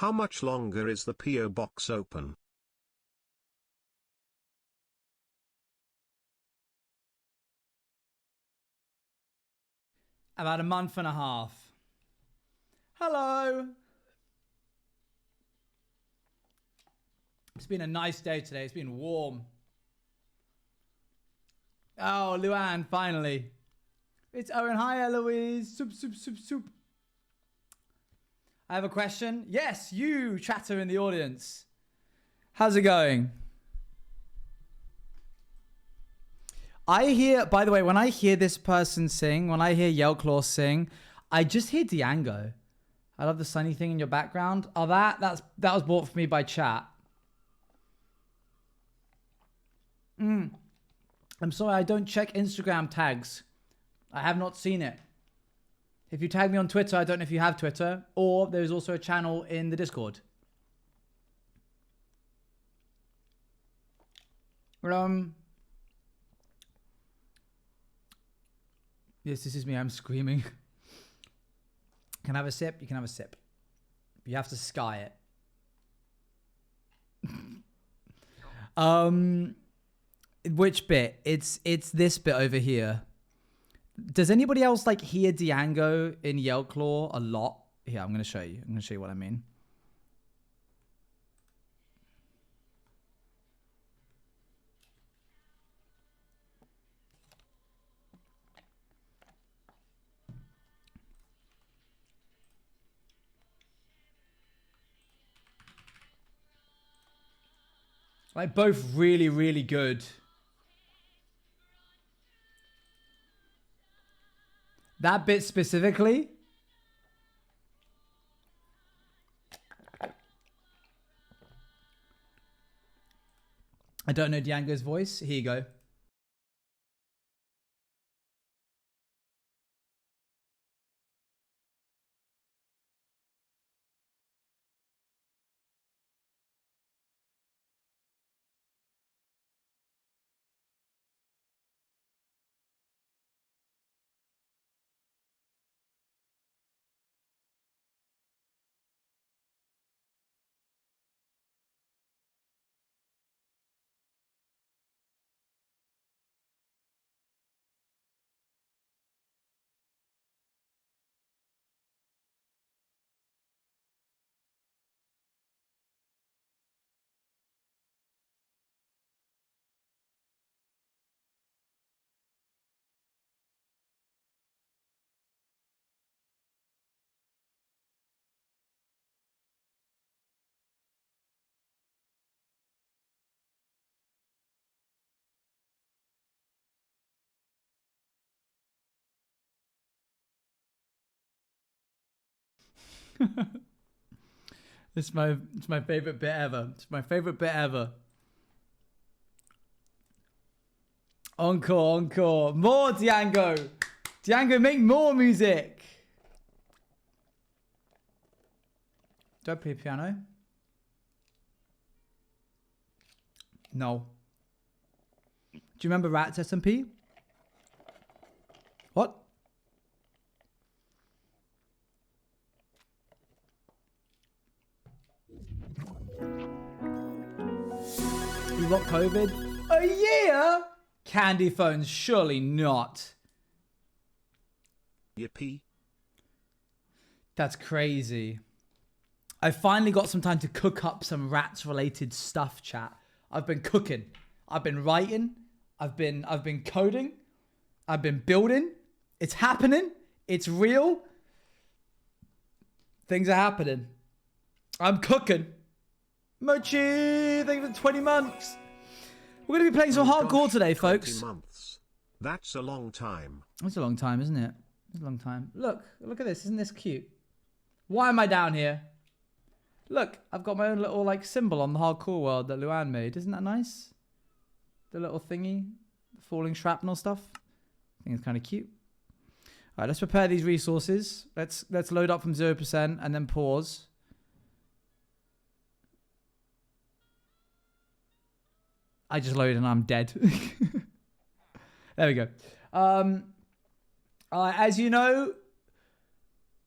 How much longer is the PO box open? About a month and a half. Hello. It's been a nice day today. It's been warm. Oh, Luann, finally. It's Owen. Hi, Eloise. Soup. I have a question. Yes, you, chatter in the audience. How's it going? I hear, by the way, when I hear this person sing, when I hear Yellclaw sing, I just hear Diango. I love the sunny thing in your background. Oh, that was bought for me by chat. I'm sorry, I don't check Instagram tags. I have not seen it. If you tag me on Twitter, I don't know if you have Twitter, or there's also a channel in the Discord. Yes, this is me. I'm screaming. Can I have a sip? You can have a sip. You have to sky it. Which bit? It's this bit over here. Does anybody else like hear Diango in Yellclaw a lot? Here, I'm gonna show you. I'm gonna show you what I mean. Like both really, really good. That bit specifically. I don't know Diango's voice. Here you go. It's my favorite bit ever. It's my favorite bit ever. Encore. More Diango. Diango, make more music. Do I play piano? No. Do you remember Rats SMP? What? You got COVID? A year? Candy phones, surely not. Yippee. That's crazy. I finally got some time to cook up some rats related stuff, chat. I've been cooking. I've been writing. I've been coding. I've been building. It's happening. It's real. Things are happening. I'm cooking. Mochi, thank you for 20 months. We're going to be playing some hardcore today, folks. 20 months. That's a long time. It's a long time, isn't it? It's a long time. Look at this. Isn't this cute? Why am I down here? Look, I've got my own little like symbol on the hardcore world that Luann made. Isn't that nice? The little thingy, the falling shrapnel stuff. I think it's kind of cute. All right, let's prepare these resources. Let's load up from 0% and then pause. I just loaded and I'm dead. There we go. As you know,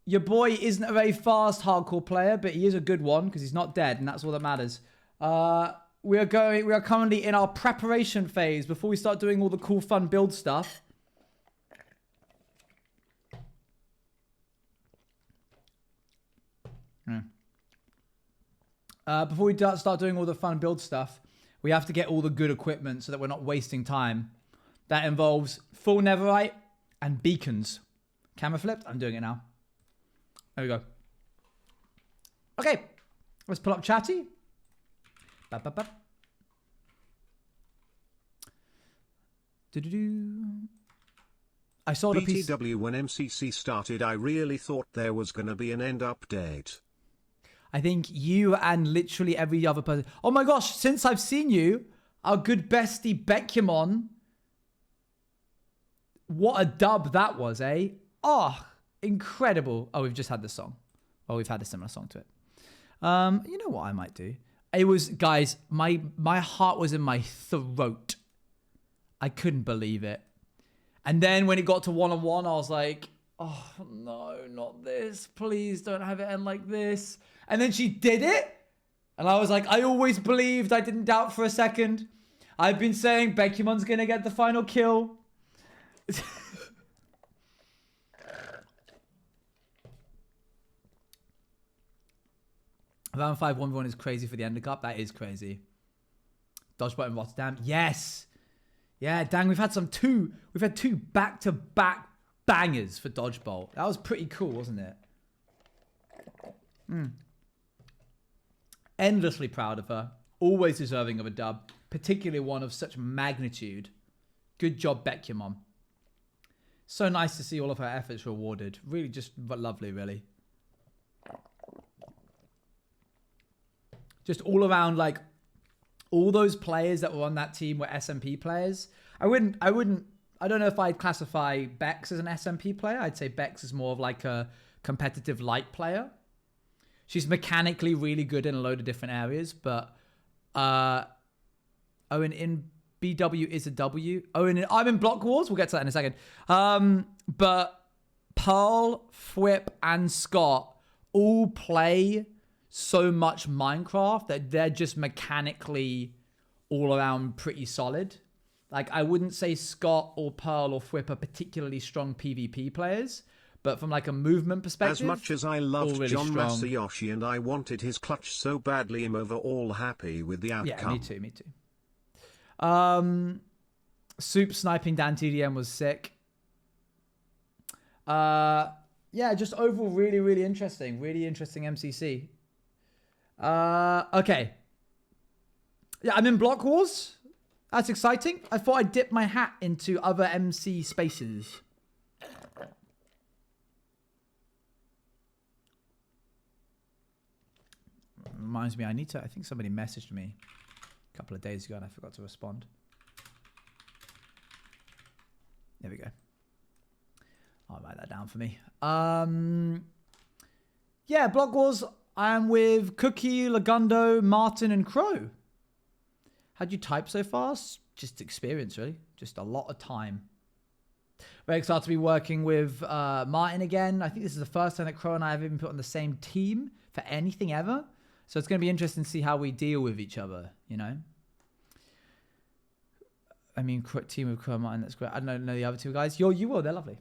Your boy isn't a very fast hardcore player, but he is a good one because he's not dead, and that's all that matters. We are currently in our preparation phase before we start doing all the cool, fun build stuff. Before we start doing all the fun build stuff, we have to get all the good equipment so that we're not wasting time. That involves full netherite and beacons. Camera flipped? I'm doing it now. There we go. Okay. Let's pull up chatty. I saw the piece. BTW, when MCC started, I really thought there was going to be an end update. I think you and literally every other person. Oh my gosh, since I've seen you, our good bestie Beckymon. What a dub that was, eh? Oh, incredible. Oh, we've just had this song. Well, we've had a similar song to it. You know what I might do? It was, guys, my heart was in my throat. I couldn't believe it. And then when it got to one-on-one, I was like, oh, no, not this. Please don't have it end like this. And then she did it. And I was like, I always believed. I didn't doubt for a second. I've been saying Beckymon's going to get the final kill. Round 5 1v1 is crazy for the Ender Cup. That is crazy. Dodgebot in Rotterdam. Yes. Yeah, dang, we've had two back-to-back bangers for Dodgeball. That was pretty cool, wasn't it? Endlessly proud of her. Always deserving of a dub. Particularly one of such magnitude. Good job, Bet Your Mom. So nice to see all of her efforts rewarded. Really just lovely, really. Just all around, like, all those players that were on that team were SMP players. I don't know if I'd classify Bex as an SMP player. I'd say Bex is more of like a competitive light player. She's mechanically really good in a load of different areas, but Owen in BW is a W. I'm in Block Wars. We'll get to that in a second. But Pearl, Fwip, and Scott all play so much Minecraft that they're just mechanically all around pretty solid. Like, I wouldn't say Scott or Pearl or Fwip are particularly strong PvP players, but from like a movement perspective, as much as I loved really John strong. Masayoshi and I wanted his clutch so badly, I'm overall happy with the outcome. Yeah, me too. Soup sniping Dan TDM was sick. Yeah, just overall really, really interesting. Really interesting MCC. Okay. Yeah, I'm in Block Wars. That's exciting. I thought I'd dip my hat into other MC spaces. Reminds me, I think somebody messaged me a couple of days ago and I forgot to respond. There we go. I'll write that down for me. Yeah, Block Wars. I'm with Cookie, Lagundo, Martin, and Crow. How'd you type so fast? Just experience, really. Just a lot of time. Very excited to be working with Martin again. I think this is the first time that Crow and I have even put on the same team for anything ever. So it's going to be interesting to see how we deal with each other, you know? I mean, team with Crow and Martin, that's great. I don't know the other two guys. You will, they're lovely.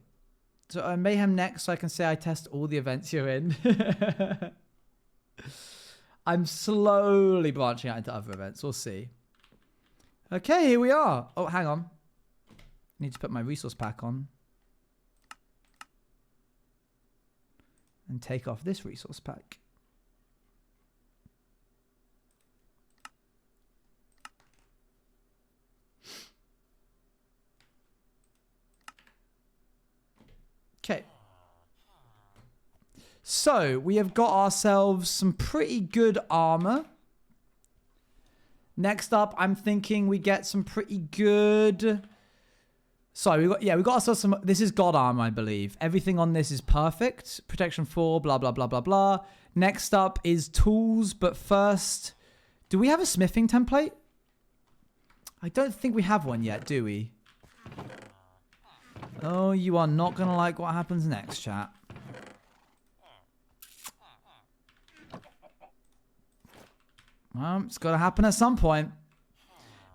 So Mayhem next, so I can say I test all the events you're in. I'm slowly branching out into other events. We'll see. Okay, here we are. Oh, hang on. Need to put my resource pack on. And take off this resource pack. Okay. So, we have got ourselves some pretty good armor. Next up, I'm thinking we get some pretty good... Sorry, we got ourselves some... This is God armor, I believe. Everything on this is perfect. Protection 4, blah, blah, blah, blah, blah. Next up is tools, but first... Do we have a smithing template? I don't think we have one yet, do we? Oh, you are not going to like what happens next, chat. It's got to happen at some point.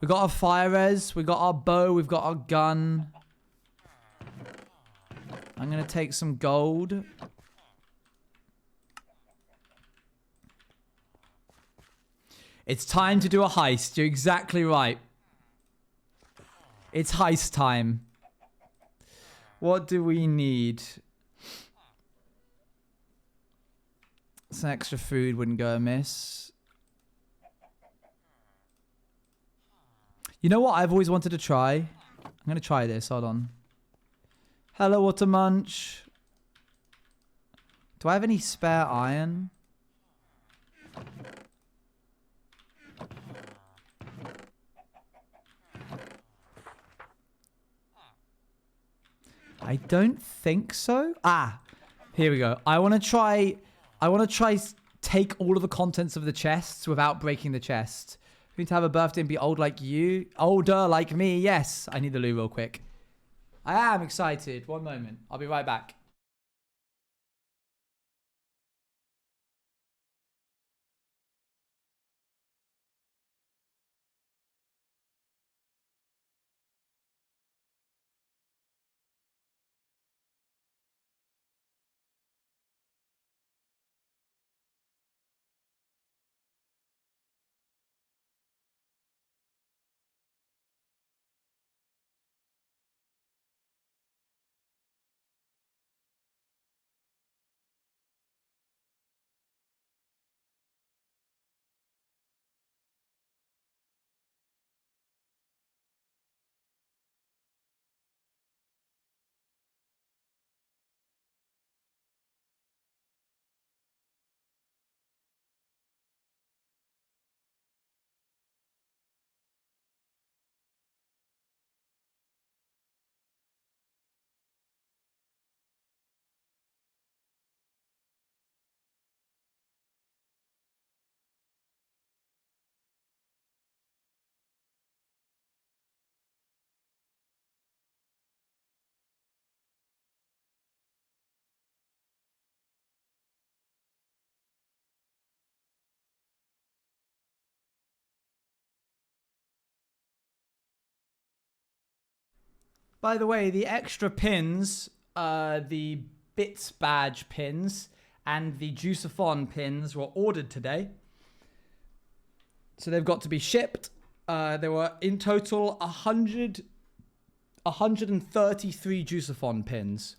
We got our fire res. We got our bow. We've got our gun. I'm going to take some gold. It's time to do a heist. You're exactly right. It's heist time. What do we need? Some extra food wouldn't go amiss. You know what I've always wanted to try? I'm going to try this. Hold on. Hello, Water Munch. Do I have any spare iron? I don't think so. Ah, here we go. I want to try take all of the contents of the chests without breaking the chest. You need to have a birthday and be old like you. Older like me. Yes. I need the loo real quick. I am excited. One moment. I'll be right back. By the way, the extra pins, the Bits badge pins, and the Juiceathon pins were ordered today. So they've got to be shipped. There were in total 133 Juiceathon pins.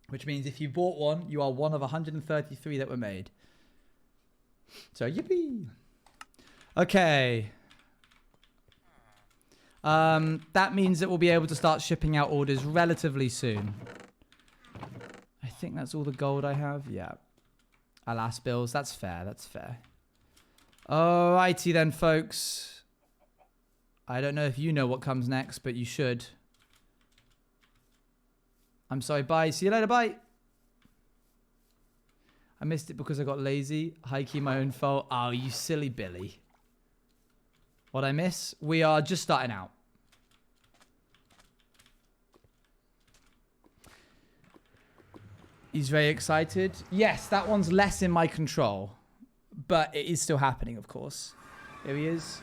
Which means if you bought one, you are one of 133 that were made. So yippee. Okay. That means that we'll be able to start shipping out orders relatively soon. I think that's all the gold I have. Yeah. Alas, bills. That's fair. That's fair. Alrighty then, folks. I don't know if you know what comes next, but you should. I'm sorry. Bye. See you later. Bye. I missed it because I got lazy. High key my own fault. Oh, you silly Billy. What I miss? We are just starting out. He's very excited. Yes, that one's less in my control. But it is still happening, of course. Here he is.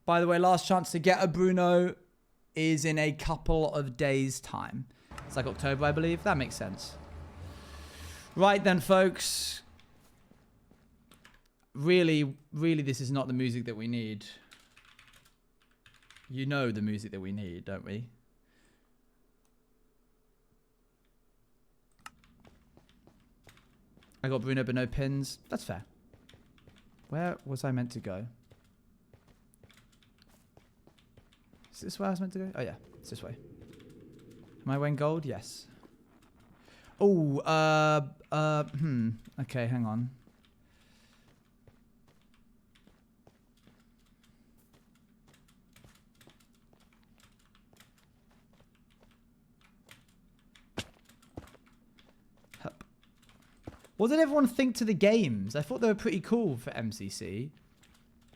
By the way, last chance to get a Bruno is in a couple of days' time. It's like October, I believe. That makes sense. Right then, folks. Really, this is not the music that we need. You know the music that we need, don't we? I got Bruno but no pins. That's fair. Where was I meant to go? Is this where I was meant to go? Oh yeah, it's this way. Am I wearing gold? Yes. Oh, okay, hang on. What did everyone think to the games? I thought they were pretty cool for MCC.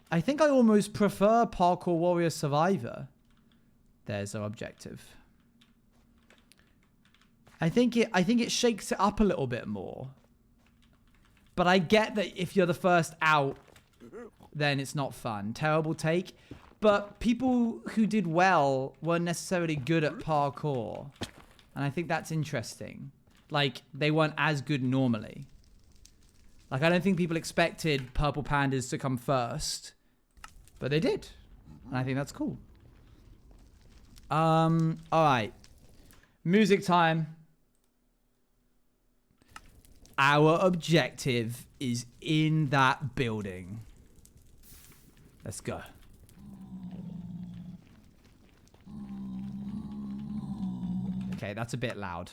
I think I almost prefer Parkour Warrior Survivor. There's our objective. I think it shakes it up a little bit more. But I get that if you're the first out, then it's not fun. Terrible take. But people who did well weren't necessarily good at parkour. And I think that's interesting. Like, they weren't as good normally. Like, I don't think people expected Purple Pandas to come first. But they did. And I think that's cool. Alright. Music time. Our objective is in that building. Let's go. Okay, that's a bit loud.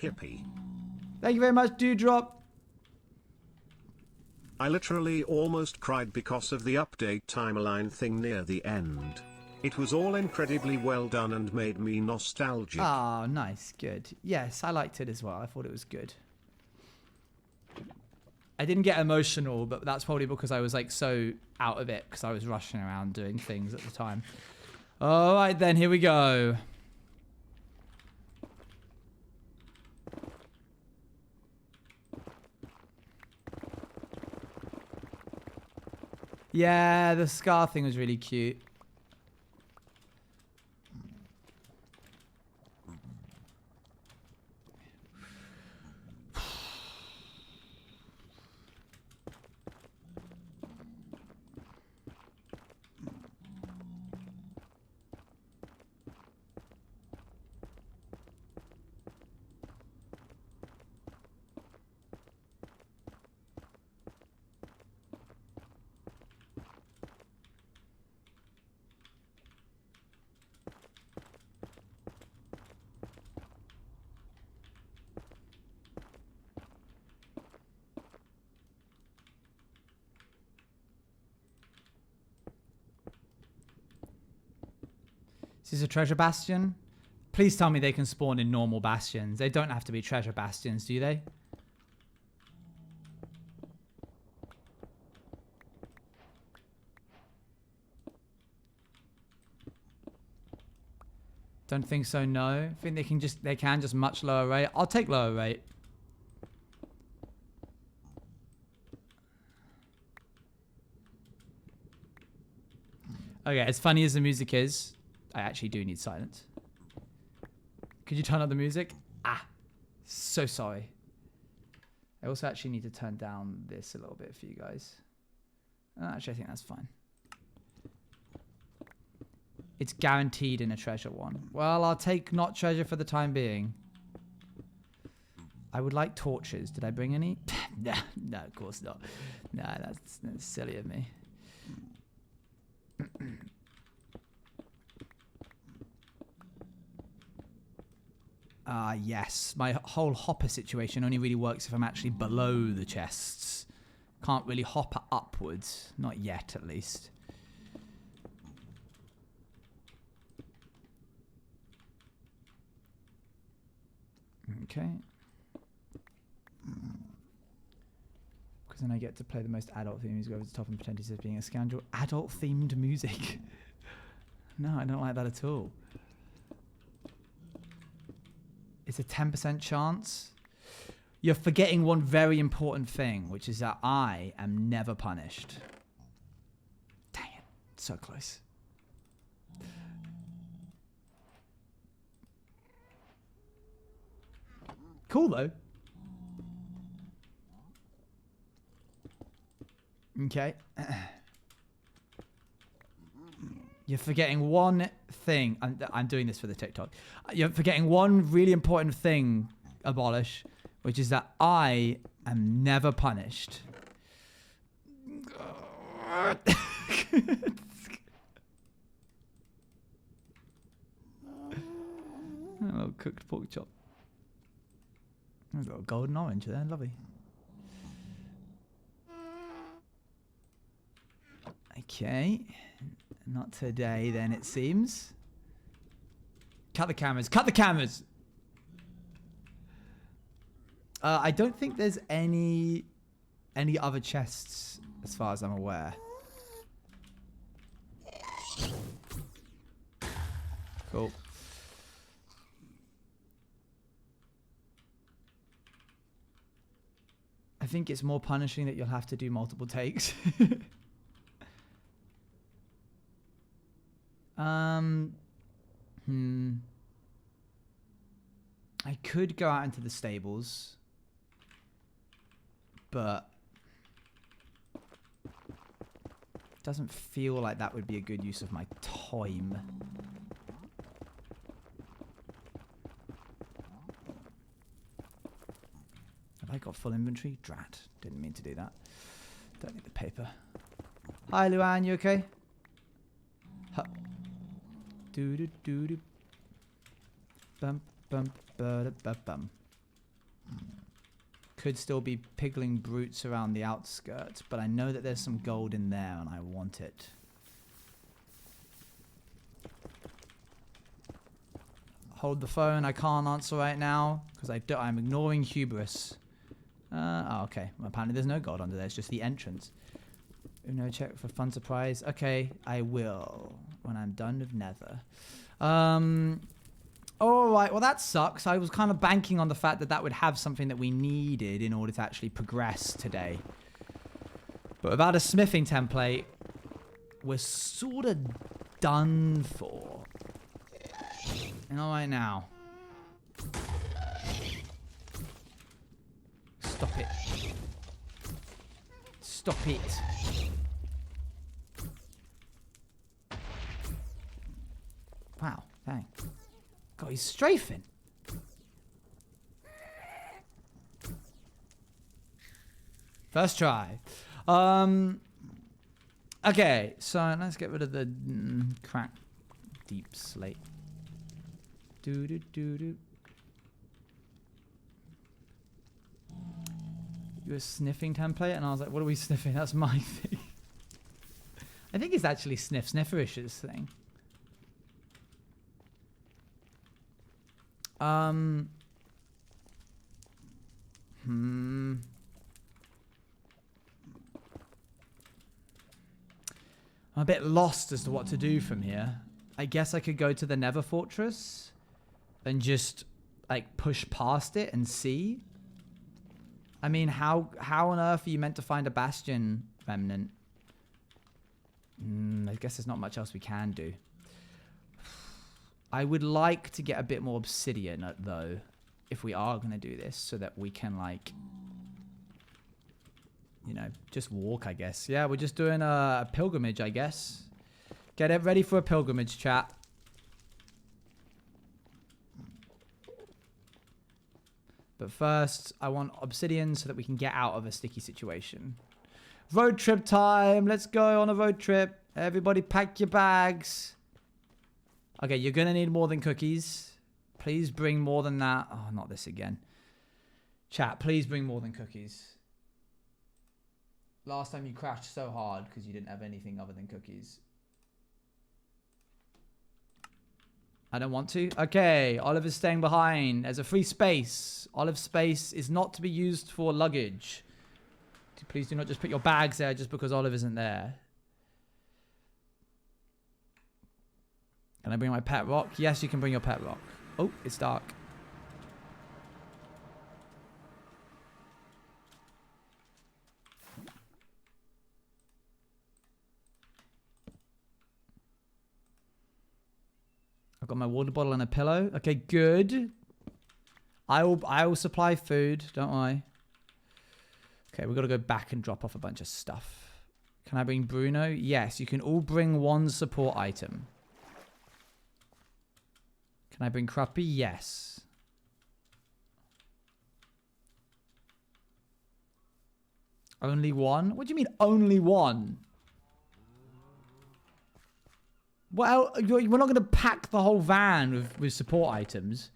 Hippie. Thank you very much, Dewdrop. I literally almost cried because of the update timeline thing near the end. It was all incredibly well done and made me nostalgic. Oh, nice. Good. Yes, I liked it as well. I thought it was good. I didn't get emotional, but that's probably because I was like so out of it because I was rushing around doing things at the time. All right, then. Here we go. Yeah, the scar thing was really cute. Is this a treasure bastion? Please tell me they can spawn in normal bastions. They don't have to be treasure bastions, do they? Don't think so, no. I think they can just much lower rate. I'll take lower rate. Okay, as funny as the music is, I actually do need silence. Could you turn up the music? Ah, so sorry. I also actually need to turn down this a little bit for you guys. Actually, I think that's fine. It's guaranteed in a treasure one. Well, I'll take not treasure for the time being. I would like torches. Did I bring any? No, of course not. No, that's silly of me. Yes. My whole hopper situation only really works if I'm actually below the chests. Can't really hopper upwards. Not yet, at least. Okay. Because then I get to play the most adult themed music over the top and pretend it's being a scoundrel. Adult themed music? No, I don't like that at all. It's a 10% chance. You're forgetting one very important thing, which is that I am never punished. Dang it. So close. Cool, though. Okay. You're forgetting one thing. I'm doing this for the TikTok. You're forgetting one really important thing, Abolish, which is that I am never punished. A little cooked pork chop. There's a little golden orange there, lovely. Okay. Not today, then, it seems. Cut the cameras. Cut the cameras! I don't think there's any other chests, as far as I'm aware. Cool. I think it's more punishing that you'll have to do multiple takes. I could go out into the stables, but doesn't feel like that would be a good use of my time. Have I got full inventory? Drat. Didn't mean to do that. Don't need the paper. Hi, Luann. You okay? Huh. Do do do do. Bum bum ba da bum. Could still be piggling brutes around the outskirts, but I know that there's some gold in there and I want it. Hold the phone. I can't answer right now because I'm ignoring hubris. Oh, okay. Well, apparently there's no gold under there. It's just the entrance. Uno check for fun surprise. Okay, I will when I'm done with Nether. All right. Well, that sucks. I was kind of banking on the fact that that would have something that we needed in order to actually progress today. But without a smithing template, we're sort of done for. And all right now. Stop it. Stop it. Wow, dang. God, he's strafing. First try. Okay, so let's get rid of the crack deep slate. Do do do do. You a sniffing template, and I was like, "What are we sniffing? That's my thing." I think it's actually Snifferish's thing. I'm a bit lost as to what to do from here. I guess I could go to the Nether Fortress and just like push past it and see. I mean, how on earth are you meant to find a bastion remnant? I guess there's not much else we can do. I would like to get a bit more obsidian, though, if we are going to do this, so that we can, like, you know, just walk, I guess. Yeah, we're just doing a pilgrimage, I guess. Get it ready for a pilgrimage, chat. But first, I want obsidian so that we can get out of a sticky situation. Road trip time. Let's go on a road trip. Everybody pack your bags. Okay, you're going to need more than cookies. Please bring more than that. Oh, not this again. Chat, please bring more than cookies. Last time you crashed so hard because you didn't have anything other than cookies. I don't want to. Okay, Oliver's staying behind. There's a free space. Olive's space is not to be used for luggage. Please do not just put your bags there just because Olive isn't there. Can I bring my pet rock? Yes, you can bring your pet rock. Oh, it's dark. I've got my water bottle and a pillow. Okay, good. I will supply food. Don't worry. Okay, we've got to go back and drop off a bunch of stuff. Can I bring Bruno? Yes, you can all bring one support item. Can I bring Cruppy? Yes. Only one? What do you mean only one? Well, we're not going to pack the whole van with support items.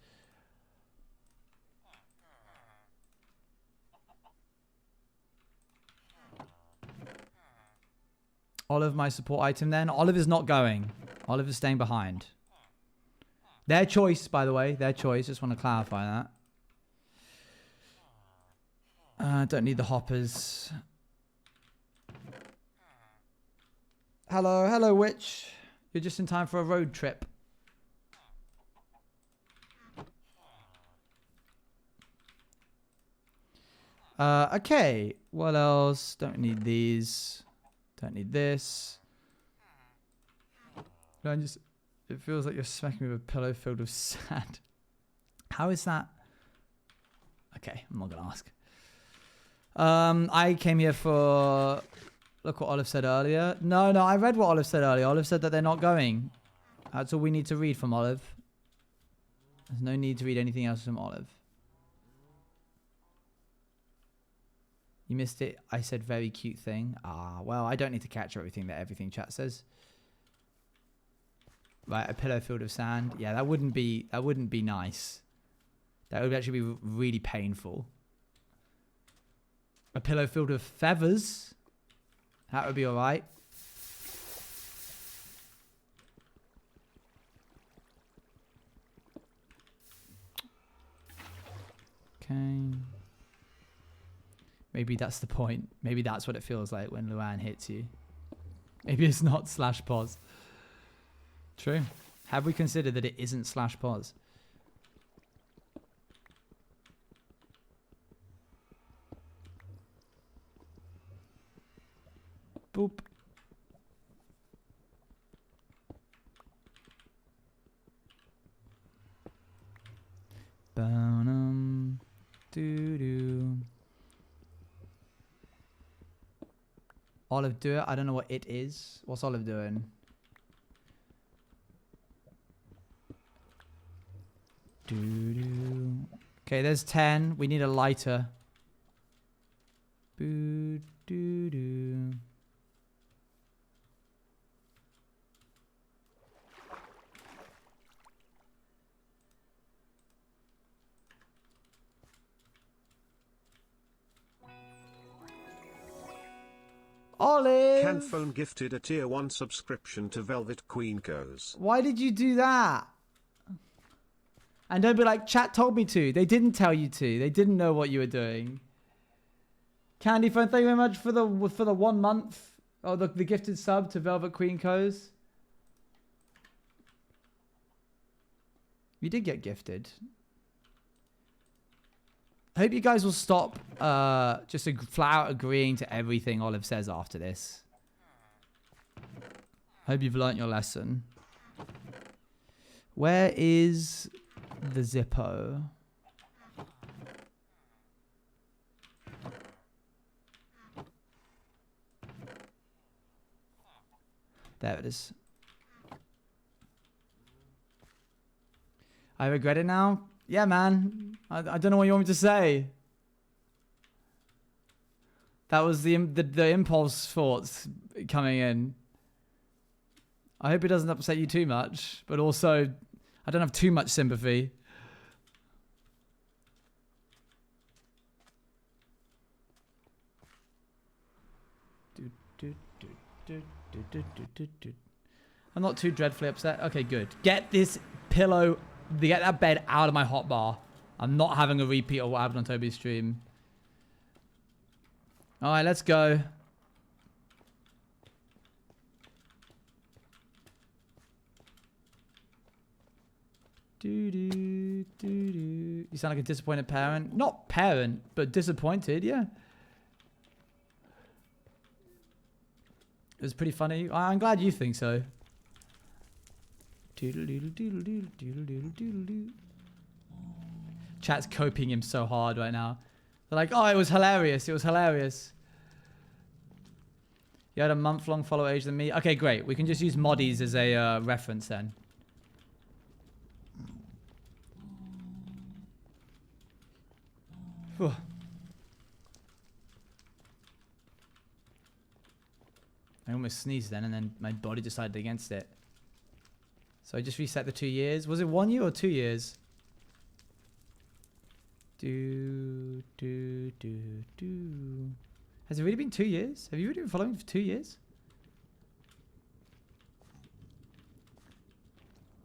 Olive, my support item then. Olive is not going. Olive is staying behind. Their choice, by the way. Their choice. Just want to clarify that. Don't need the hoppers. Hello. Hello, witch. You're just in time for a road trip. Okay. What else? Don't need these. Don't need this. It feels like you're smacking me with a pillow filled with sand. How is that? Okay, I'm not gonna ask. I came here for... Look what Olive said earlier. No, I read what Olive said earlier. Olive said that they're not going. That's all we need to read from Olive. There's no need to read anything else from Olive. You missed it. I said very cute thing. Ah, well, I don't need to catch everything chat says. Right, a pillow filled with sand. Yeah, that wouldn't be nice. That would actually be really painful. A pillow filled with feathers. That would be alright. Okay. Maybe that's the point. Maybe that's what it feels like when Luan hits you. Maybe it's not slash pause. True. Have we considered that it isn't slash pause? Boop. Ba-dum, doo-doo. Olive, do it. I don't know what it is. What's Olive doing? Doo-doo. Okay, there's 10. We need a lighter. Boo, doo-doo. Olive! Canphone gifted a tier 1 subscription to Velvet Queen Goes. Why did you do that? And don't be like, chat told me to. They didn't tell you to. They didn't know what you were doing. Candyphone, thank you very much for the 1 month. Oh, the gifted sub to Velvet Queen Goes. You did get gifted. I hope you guys will stop just flat out agreeing to everything Olive says after this. I hope you've learnt your lesson. Where is the Zippo? There it is. I regret it now. Yeah, man. I don't know what you want me to say. That was the impulse thoughts coming in. I hope it doesn't upset you too much, but also I don't have too much sympathy. I'm not too dreadfully upset. Okay, good. Get this pillow, get that bed out of my hotbar. I'm not having a repeat of what happened on Toby's stream. Alright, let's go. You sound like a disappointed parent. Not parent, but disappointed, yeah. It was pretty funny. I'm glad you think so. Chat's coping him so hard right now. They're like, oh, it was hilarious. It was hilarious. You had a month-long follow age than me. Okay, great. We can just use moddies as a reference then. Whew. I almost sneezed then, and then my body decided against it. So I just reset the 2 years. Was it 1 year or 2 years? Has it really been 2 years? Have you really been following me for 2 years?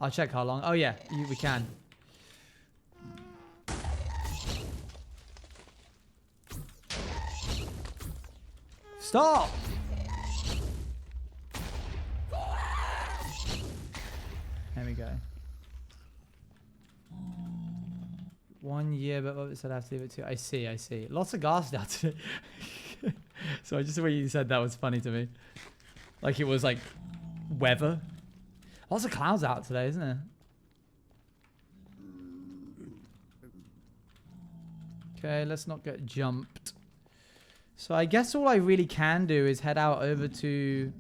I'll check how long. Oh yeah, we can. Stop! There we go. 1 year, but what said I have to leave it to? I see, I see. Lots of gas down today. So just the way you said that was funny to me. Like it was like weather. Lots of clouds out today, isn't it? Okay, let's not get jumped. So I guess all I really can do is head out over to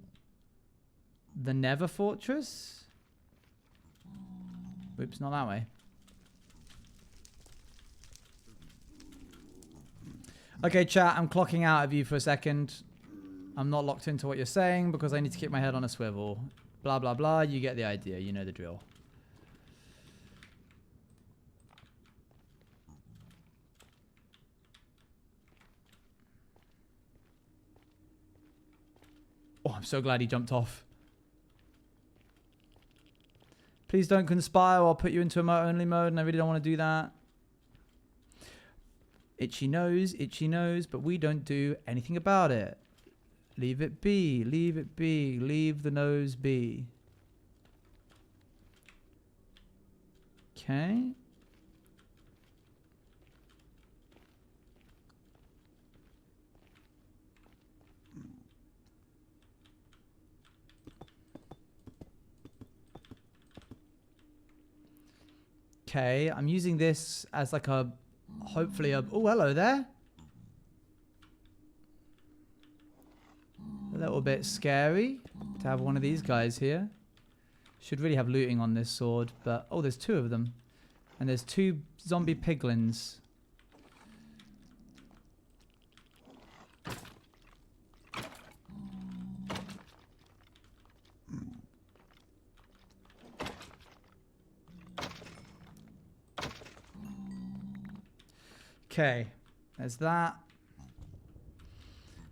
the Nether Fortress. Oops, not that way. Okay, chat, I'm clocking out of you for a second. I'm not locked into what you're saying because I need to keep my head on a swivel. Blah, blah, blah. You get the idea. You know the drill. Oh, I'm so glad he jumped off. Please don't conspire or I'll put you into emote-only mode, and I really don't want to do that. Itchy nose, but we don't do anything about it. Leave it be, leave it be, leave the nose be. Okay. Okay, I'm using this as like a, hopefully a, oh, hello there. A little bit scary to have one of these guys here. Should really have looting on this sword, but, oh, there's 2 of them. And there's 2 zombie piglins. Okay, there's that.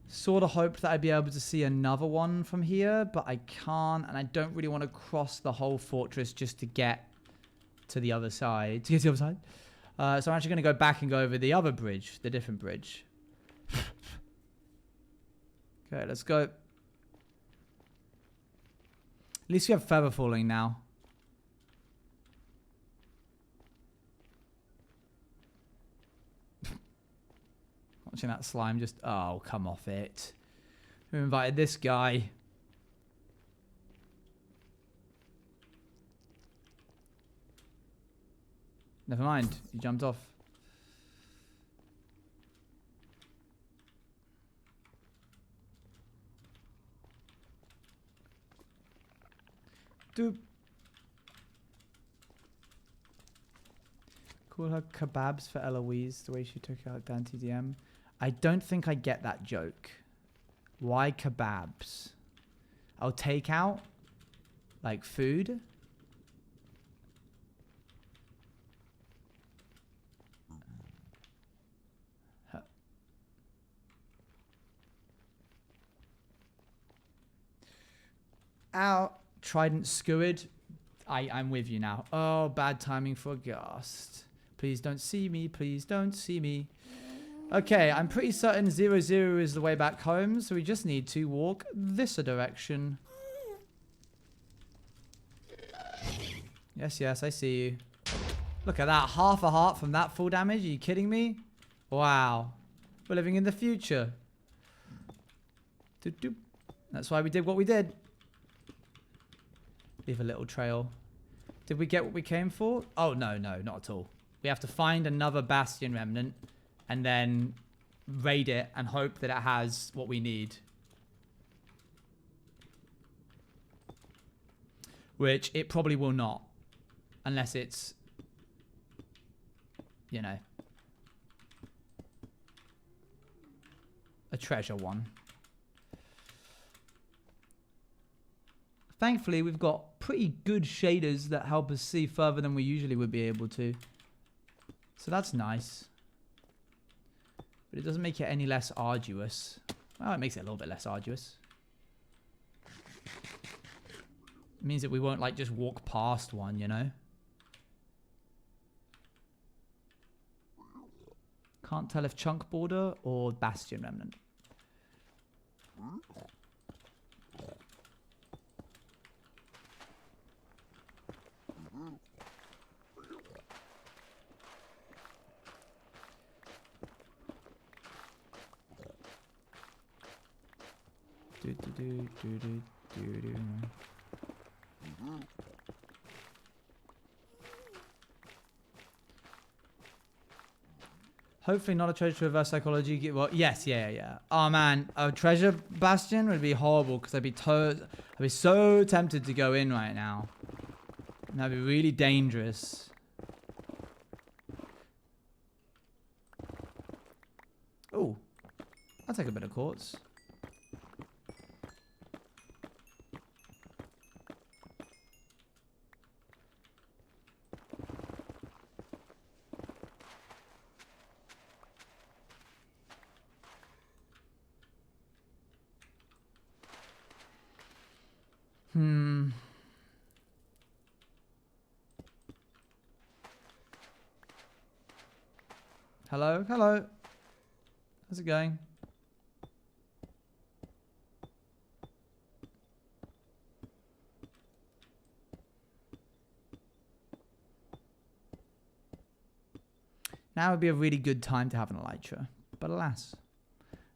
Sort of hoped that I'd be able to see another one from here, but I can't, and I don't really want to cross the whole fortress just to get to the other side. So I'm actually going to go back and go over the other bridge, the different bridge. Okay, let's go. At least we have feather falling now. Watching that slime just... Oh, come off it. Who invited this guy? Never mind. He jumped off. Doop. Call her kebabs for Eloise, the way she took out Dan TDM. I don't think I get that joke. Why kebabs? I'll take out? Like food? Ow. Trident skewered. I'm with you now. Oh, bad timing for a ghast. Please don't see me. Please don't see me. Okay, I'm pretty certain 0-0 is the way back home, so we just need to walk this direction. Yes, yes, I see you. Look at that, half a heart from that full damage. Are you kidding me? Wow. We're living in the future. Doop, doop. That's why we did what we did. Leave a little trail. Did we get what we came for? Oh, no, no, not at all. We have to find another Bastion Remnant and then raid it and hope that it has what we need. Which it probably will not. Unless it's, you know, a treasure one. Thankfully, we've got pretty good shaders that help us see further than we usually would be able to. So that's nice. But it doesn't make it any less arduous. Well, it makes it a little bit less arduous. It means that we won't, like, just walk past one, you know? Can't tell if Chunk Border or Bastion Remnant. Hopefully not a treasure to reverse psychology. Well, yes, yeah. Oh man, a treasure bastion would be horrible because I'd be so tempted to go in right now. And that'd be really dangerous. Oh, I'll take a bit of quartz. Hello? Hello? How's it going? Now would be a really good time to have an elytra. But alas,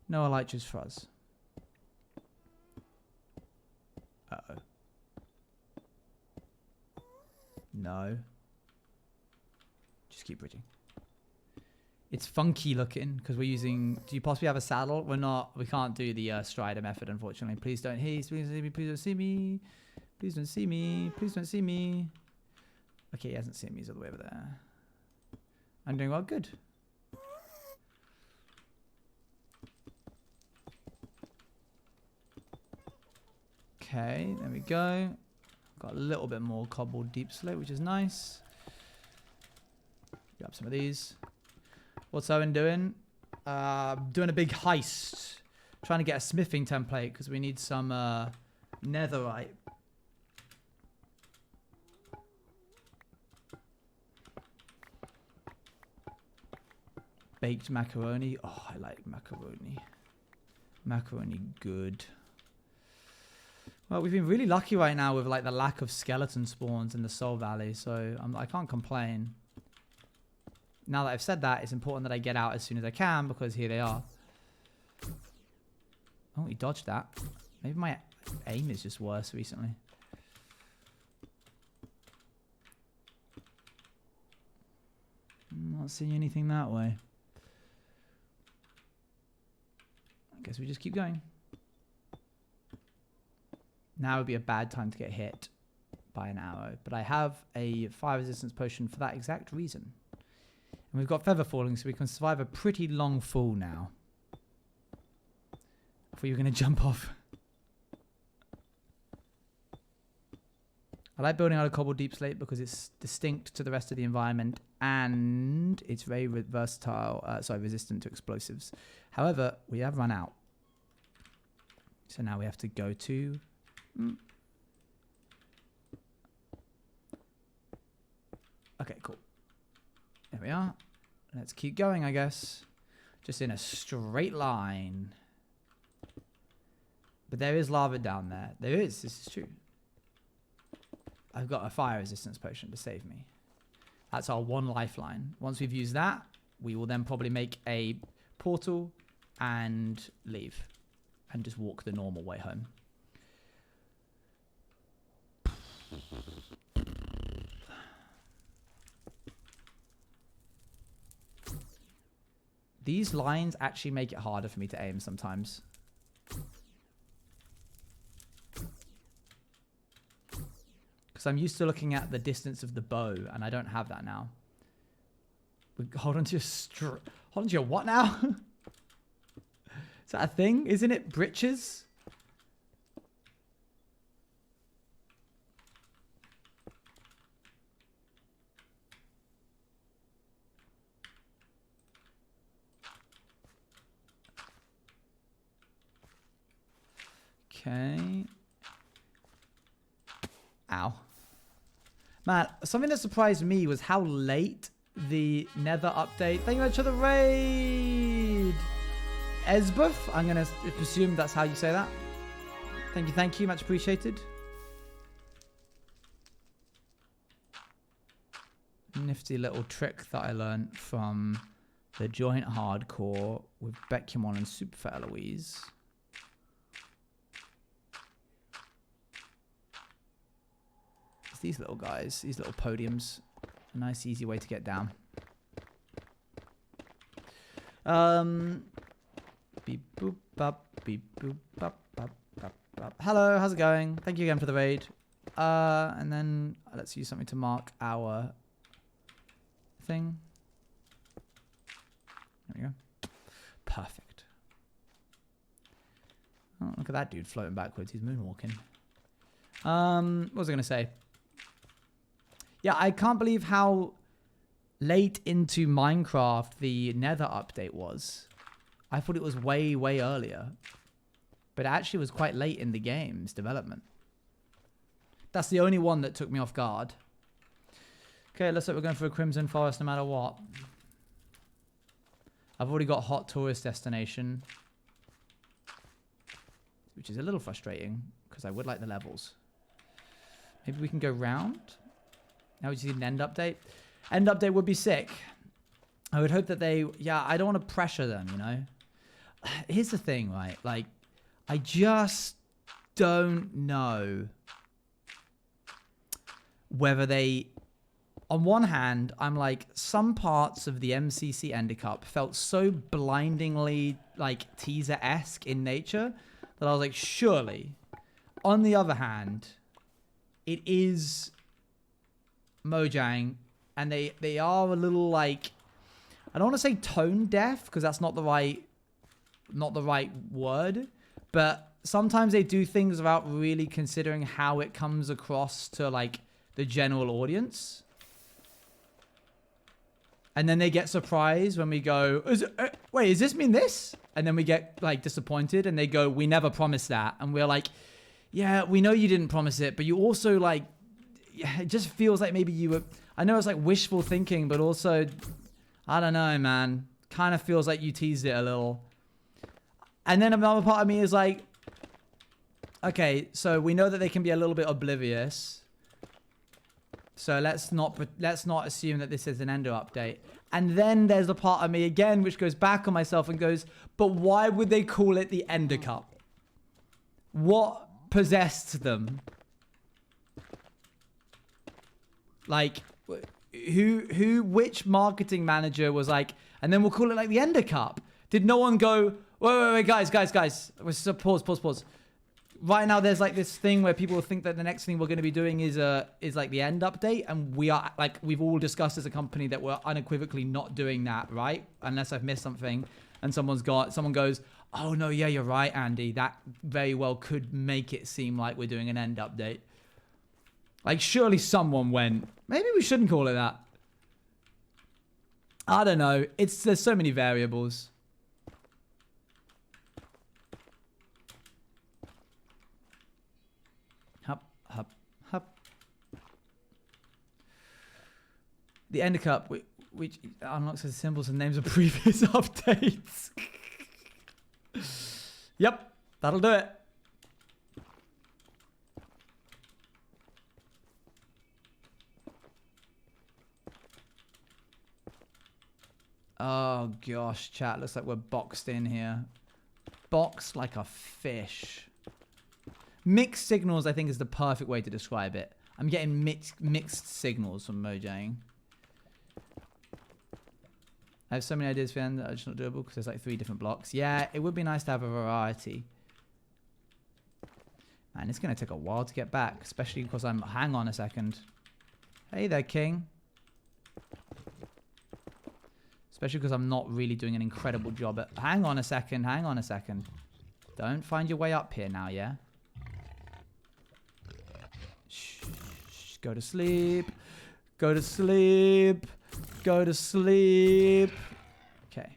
no elytras for us. Uh-oh. No. Just keep bridging. It's funky looking because we're using... Do you possibly have a saddle? We're not... We can't do the strider method, unfortunately. Please don't... Hey, please don't see me. Please don't see me. Please don't see me. Okay, he hasn't seen me. He's all the way over there. I'm doing well. Good. Okay, there we go. Got a little bit more cobbled deep slate, which is nice. Grab some of these. What's Owen doing? Doing a big heist. Trying to get a smithing template because we need some netherite. Baked macaroni. Oh, I like macaroni. Macaroni good. Well, we've been really lucky right now with like the lack of skeleton spawns in the Soul Valley, so I can't complain. Now that I've said that, it's important that I get out as soon as I can because here they are. Oh, he dodged that. Maybe my aim is just worse recently. I'm not seeing anything that way. I guess we just keep going. Now would be a bad time to get hit by an arrow, but I have a fire resistance potion for that exact reason. And we've got feather falling, so we can survive a pretty long fall now. I thought you were going to jump off. I like building out a cobble deep slate because it's distinct to the rest of the environment and it's very versatile, resistant to explosives. However, we have run out. So now we have to go to... Okay, cool. There we are. Let's keep going, I guess. Just in a straight line. But there is lava down there. There is. This is true. I've got a fire resistance potion to save me. That's our one lifeline. Once we've used that, we will then probably make a portal and leave. And just walk the normal way home. These lines actually make it harder for me to aim sometimes. Because I'm used to looking at the distance of the bow, and I don't have that now. Hold on to your hold on to your what now? Is that a thing? Isn't it britches? Okay. Ow. Man, something that surprised me was how late the Nether update. Thank you very much for the raid. Esbeth, I'm going to presume that's how you say that. Thank you. Much appreciated. Nifty little trick that I learned from the joint hardcore with Becumon and Superfat Eloise. It's these little guys, these little podiums. A nice, easy way to get down. Beep boop bop, beep boop bop, bop, bop, bop. Hello, how's it going? Thank you again for the raid. And then let's use something to mark our thing. There we go. Perfect. Oh, look at that dude floating backwards. He's moonwalking. What was I going to say? Yeah, I can't believe how late into Minecraft the Nether update was. I thought it was way, way earlier. But it actually was quite late in the game's development. That's the only one that took me off guard. Okay, looks like we're going for a Crimson Forest no matter what. I've already got hot tourist destination. Which is a little frustrating, because I would like the levels. Maybe we can go round? Now we just need an end update. End update would be sick. I would hope that they... Yeah, I don't want to pressure them, you know? Here's the thing, right? Like, I just don't know whether they... On one hand, I'm like, some parts of the MCC Ender Cup felt so blindingly, like, teaser-esque in nature that I was like, surely. On the other hand, it is Mojang, and they are a little, like, I don't want to say tone deaf, because that's not the right word, but sometimes they do things without really considering how it comes across to, like, the general audience. And then they get surprised when we go, wait, does this mean this? And then we get, like, disappointed, and they go, we never promised that. And we're like, yeah, we know you didn't promise it, but you also, like, yeah, it just feels like maybe you were, I know it's like wishful thinking, but also, I don't know, man. Kind of feels like you teased it a little. And then another part of me is like, okay, so we know that they can be a little bit oblivious. So let's not assume that this is an Ender update. And then there's a part of me again which goes back on myself and goes, but why would they call it the Ender Cup? What possessed them? Like, which marketing manager was like, and then we'll call it like the Ender Cup? Did no one go, wait, guys. Pause. Right now, there's like this thing where people think that the next thing we're going to be doing is like the end update, and we are like, we've all discussed as a company that we're unequivocally not doing that, right? Unless I've missed something, and someone goes, oh no, yeah, you're right, Andy. That very well could make it seem like we're doing an end update. Like, surely someone went, maybe we shouldn't call it that. I don't know. There's so many variables. Hup. The Ender Cup, which unlocks the symbols and names of previous updates. Yep, that'll do it. Oh gosh, chat, looks like we're boxed in here. Boxed like a fish. Mixed signals, I think, is the perfect way to describe it. I'm getting mixed signals from Mojang. I have so many ideas for the end that are just not doable because there's like 3 different blocks. Yeah, it would be nice to have a variety. Man, it's going to take a while to get back, especially because I'm... Hang on a second. Hey there, King. Especially because I'm not really doing an incredible job at... Hang on a second. Don't find your way up here now, yeah? Shh. Go to sleep. Okay.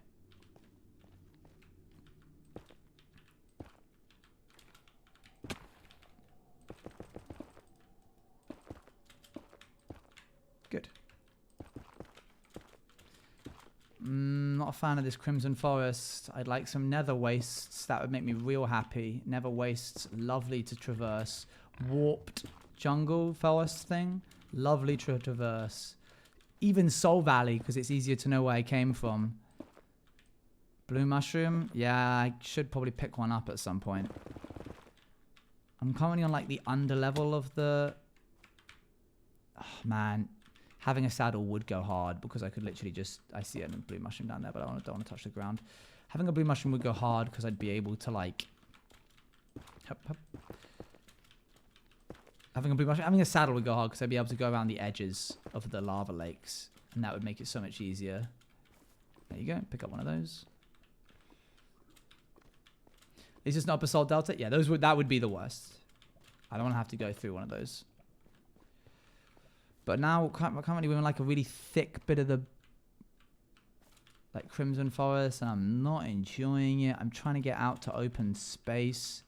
Good. Not a fan of this Crimson Forest. I'd like some Nether Wastes. That would make me real happy. Nether Wastes, lovely to traverse. Warped jungle forest thing, lovely to traverse. Even Soul Valley, because it's easier to know where I came from. Blue mushroom, yeah, I should probably pick one up at some point. I'm currently on like the under level of the Oh, man. Having a saddle would go hard because I could literally just... I see a blue mushroom down there, but I don't want to touch the ground. Having a blue mushroom would go hard because I'd be able to, like... Having a saddle would go hard because I'd be able to go around the edges of the lava lakes. And that would make it so much easier. There you go. Pick up one of those. Is this not Basalt Delta? Yeah, that would be the worst. I don't want to have to go through one of those. But now, currently we're in like a really thick bit of the like Crimson Forest, and I'm not enjoying it. I'm trying to get out to open space.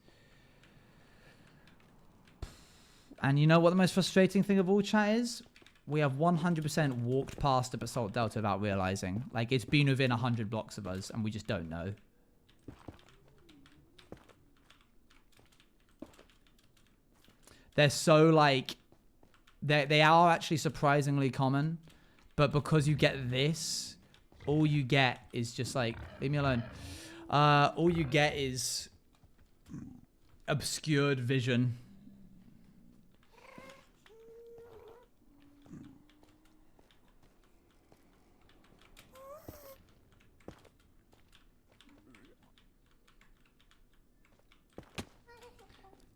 And you know what the most frustrating thing of all, chat, is? We have 100% walked past the Basalt Delta without realizing. Like, it's been within 100 blocks of us, and we just don't know. They're so, like... They are actually surprisingly common. But because you get this, all you get is just, like... Leave me alone. All you get is... obscured vision.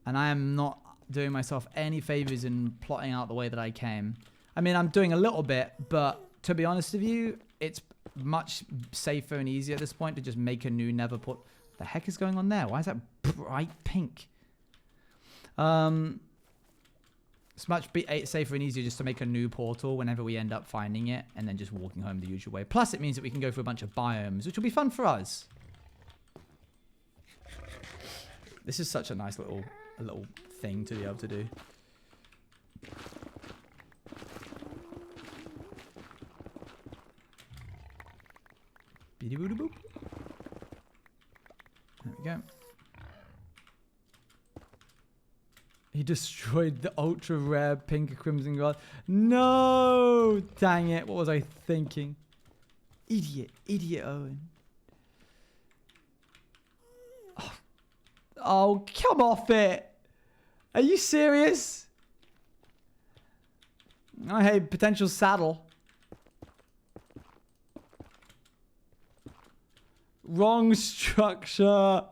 And I am not doing myself any favors in plotting out the way that I came. I mean, I'm doing a little bit, but to be honest with you, it's much safer and easier at this point to just make a new never put. The heck is going on there? Why is that bright pink? It's much safer and easier just to make a new portal whenever we end up finding it and then just walking home the usual way. Plus, it means that we can go through a bunch of biomes, which will be fun for us. This is such a nice little thing to be able to do. There we go. He destroyed the ultra rare pink crimson grass. No! Dang it. What was I thinking? Idiot. Idiot Owen. Oh, come off it. Are you serious? Oh, hey, potential saddle. Wrong structure.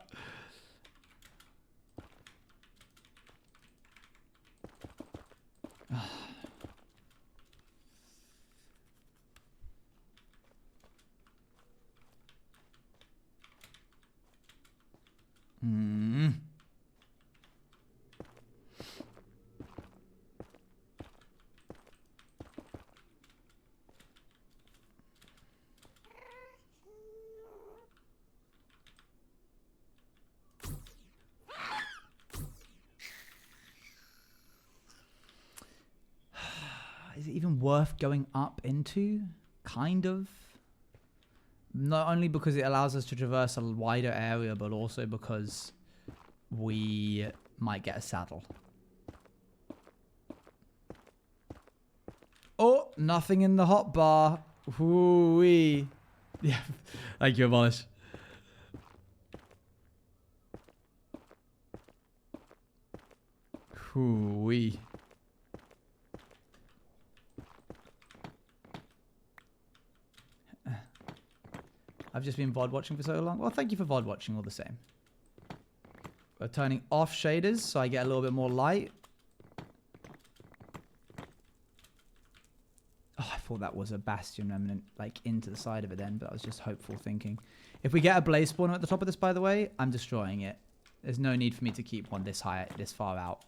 Is it even worth going up into? Kind of. Not only because it allows us to traverse a wider area, but also because we might get a saddle. Oh, nothing in the hot bar. Whoo-wee. Yeah, thank you, Abolish. Whoo-wee. I've just been VOD watching for so long. Well, thank you for VOD watching all the same. We're turning off shaders so I get a little bit more light. Oh, I thought that was a bastion remnant, like, into the side of it then, but I was just hopeful thinking. If we get a blaze spawner at the top of this, by the way, I'm destroying it. There's no need for me to keep one this high, this far out.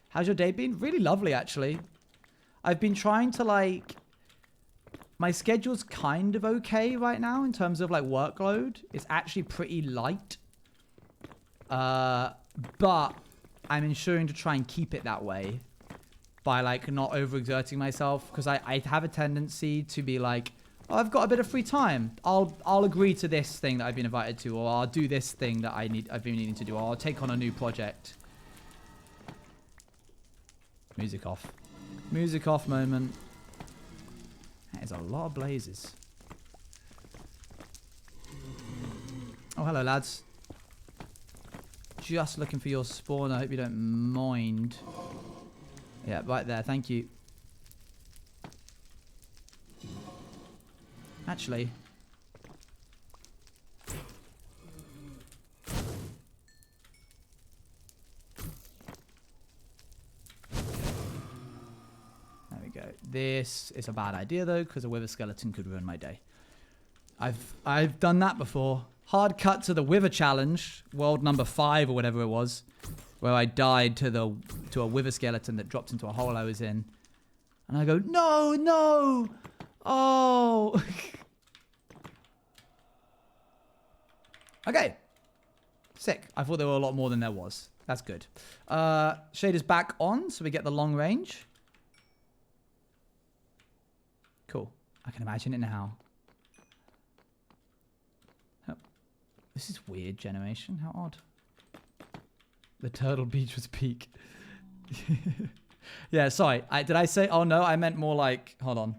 How's your day been? Really lovely, actually. I've been trying to, like... My schedule's kind of okay right now in terms of, like, workload. It's actually pretty light. But I'm ensuring to try and keep it that way by, like, not overexerting myself. Because I have a tendency to be like, oh, I've got a bit of free time. I'll agree to this thing that I've been invited to, or I'll do this thing that I've been needing to do, or I'll take on a new project. Music off. Music off moment. There's a lot of blazes. Oh, hello, lads. Just looking for your spawn. I hope you don't mind. Yeah, right there. Thank you. Actually. There we go. This is a bad idea though, because a wither skeleton could ruin my day. I've done that before. Hard cut to the wither challenge, world number 5 or whatever it was, where I died to a wither skeleton that dropped into a hole I was in. And I go, no, no! Oh! Okay. Sick. I thought there were a lot more than there was. That's good. Shader's back on, so we get the long range. Cool. I can imagine it now. Oh. This is weird generation. How odd. The Turtle Beach was peak. Yeah, sorry. Did I say... Oh, no. I meant more like... Hold on.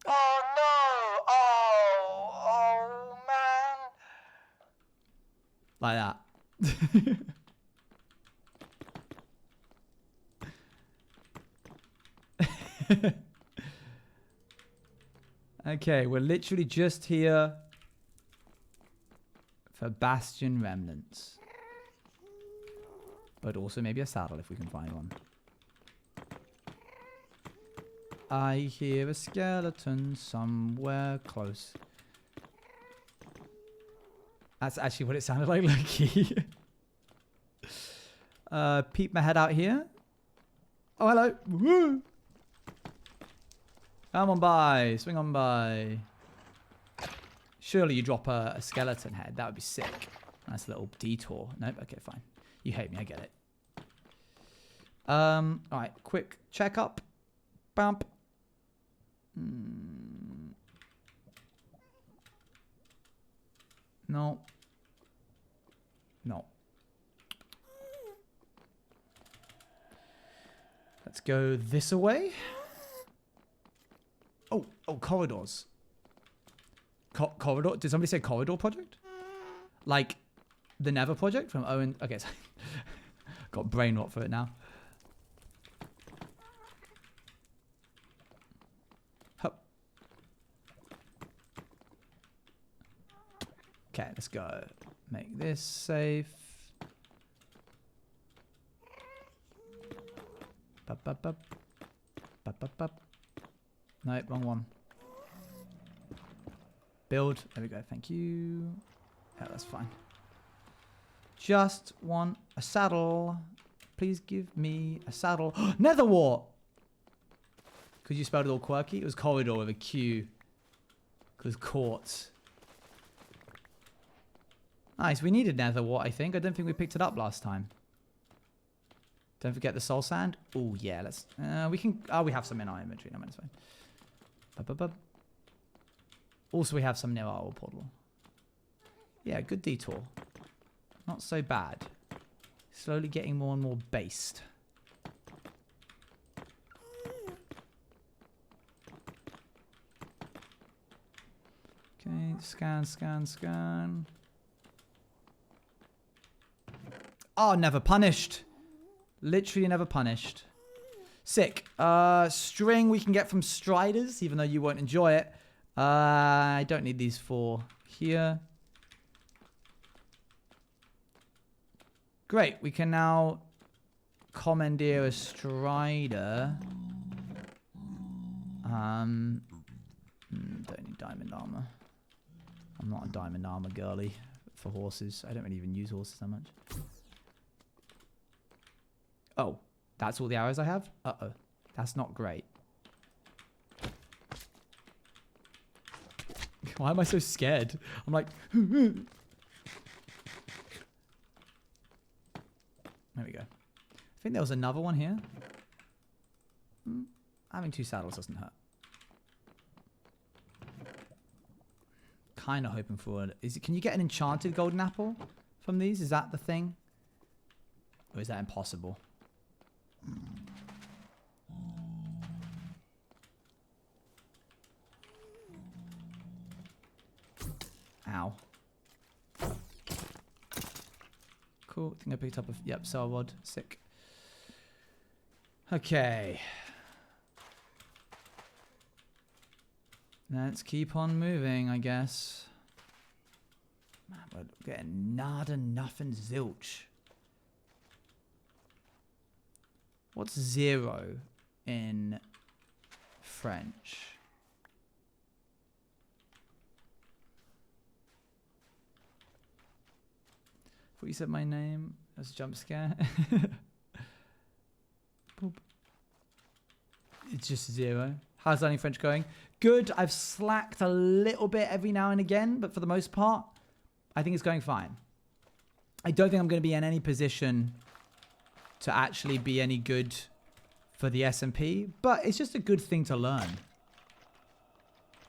Oh, no. Oh, man. Like that. Okay, we're literally just here for Bastion remnants. But also maybe a saddle if we can find one. I hear a skeleton somewhere close. That's actually what it sounded like, Loki. Peep my head out here. Oh, hello. Woo! Come on by. Swing on by. Surely you drop a skeleton head. That would be sick. Nice little detour. Nope. Okay, fine. You hate me. I get it. Alright. Quick checkup. Bump. No. No. Let's go this away. Oh, corridors. Corridor? Did somebody say corridor project? Like the Nether project from Owen? Okay, so got brain rot for it now. Hup. Okay, let's go. Make this safe. Bup, bup, bup. Bup, bup, bup. No, wrong one. Build. There we go. Thank you. Yeah, that's fine. Just want a saddle. Please give me a saddle. Nether wart! Because you spelled it all quirky? It was corridor with a Q. Because quartz. Nice. We needed nether wart, I think. I don't think we picked it up last time. Don't forget the soul sand. Oh, yeah. Let's... we can... Oh, we have some in our inventory. No, it's fine. Also, we have some near our old portal. Yeah, good detour. Not so bad. Slowly getting more and more based. Okay, scan, scan, scan. Oh, never punished. Literally never punished. Sick. String we can get from Striders, even though you won't enjoy it. I don't need these 4 here. Great. We can now commandeer a Strider. Don't need diamond armor. I'm not a diamond armor girly for horses. I don't really even use horses that much. Oh. That's all the arrows I have? Uh-oh. That's not great. Why am I so scared? I'm like... There we go. I think there was another one here. Having 2 saddles doesn't hurt. Kind of hoping for it. Can you get an enchanted golden apple from these? Is that the thing? Or is that impossible? Ow. Cool. I think I picked up a... Yep, cell rod. Sick. Okay. Let's keep on moving, I guess. Man, we're getting nada, nothing, zilch. What's 0 in French? Thought you said my name. That's a jump scare. Boop. It's just 0. How's learning French going? Good. I've slacked a little bit every now and again, but for the most part, I think it's going fine. I don't think I'm going to be in any position to actually be any good for the SMP, but it's just a good thing to learn.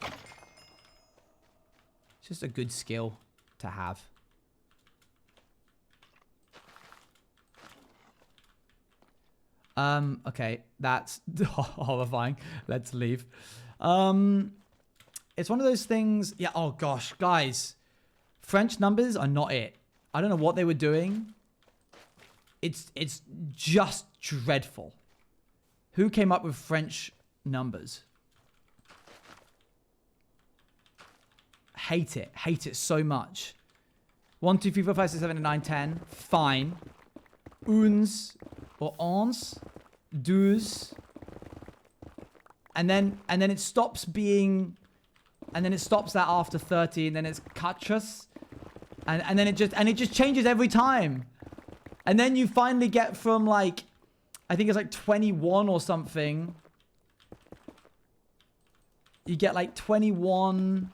It's just a good skill to have. Okay, that's horrifying. Let's leave. It's one of those things. Yeah, oh gosh, guys. French numbers are not it. I don't know what they were doing. It's just dreadful. Who came up with French numbers? Hate it. Hate it so much. 1, 2, 3, 4, 5, 6, 7, 8, 9, 10. Fine. Uns or ons. Douze. And then it stops being... And then it stops that after 30. And then it's quatre. And then it just changes every time. And then you finally get from like... I think it's like 21 or something. You get like 21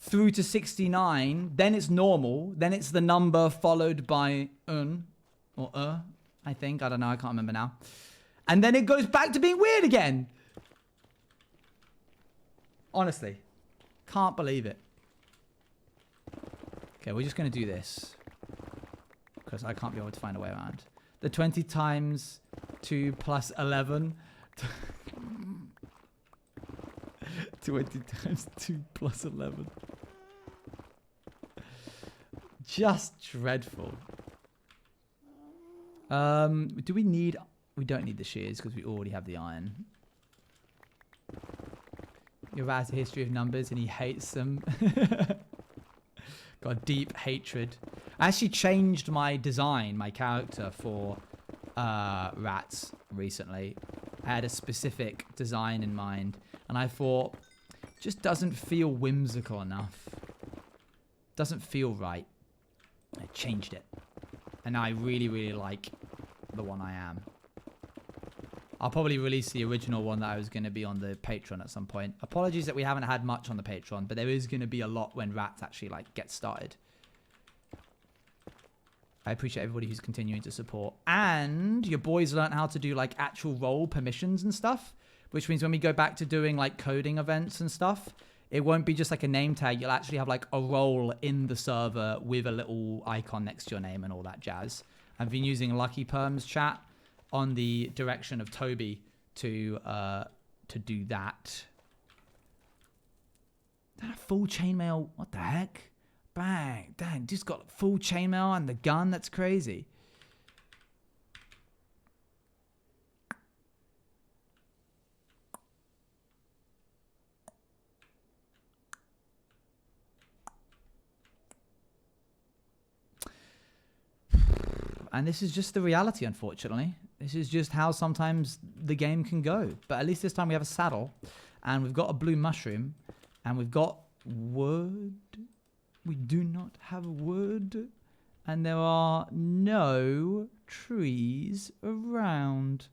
through to 69. Then it's normal. Then it's the number followed by un or I think. I don't know. I can't remember now. And then it goes back to being weird again. Honestly. Can't believe it. Okay, we're just going to do this. Because I can't be able to find a way around. The 20 times 2 plus 11. 20 times 2 plus 11. Just dreadful. Do we need... We don't need the shears because we already have the iron. Your has a history of numbers and he hates them. Got a deep hatred. I actually changed my design, my character for rats recently. I had a specific design in mind and I thought, just doesn't feel whimsical enough. Doesn't feel right. I changed it. And I really, really like the one I am. I'll probably release the original one that I was going to be on the Patreon at some point. Apologies that we haven't had much on the Patreon, but there is going to be a lot when Rats actually like gets started. I appreciate everybody who's continuing to support. And your boys learned how to do like actual role permissions and stuff, which means when we go back to doing like coding events and stuff, it won't be just like a name tag. You'll actually have like a role in the server with a little icon next to your name and all that jazz. I've been using Lucky Perm's chat on the direction of Toby to do that. That a full chainmail? What the heck? Bang! Dang! Just got full chainmail and the gun. That's crazy. And this is just the reality, unfortunately. This is just how sometimes the game can go. But at least this time we have a saddle. And we've got a blue mushroom. And we've got wood. We do not have wood. And there are no trees around.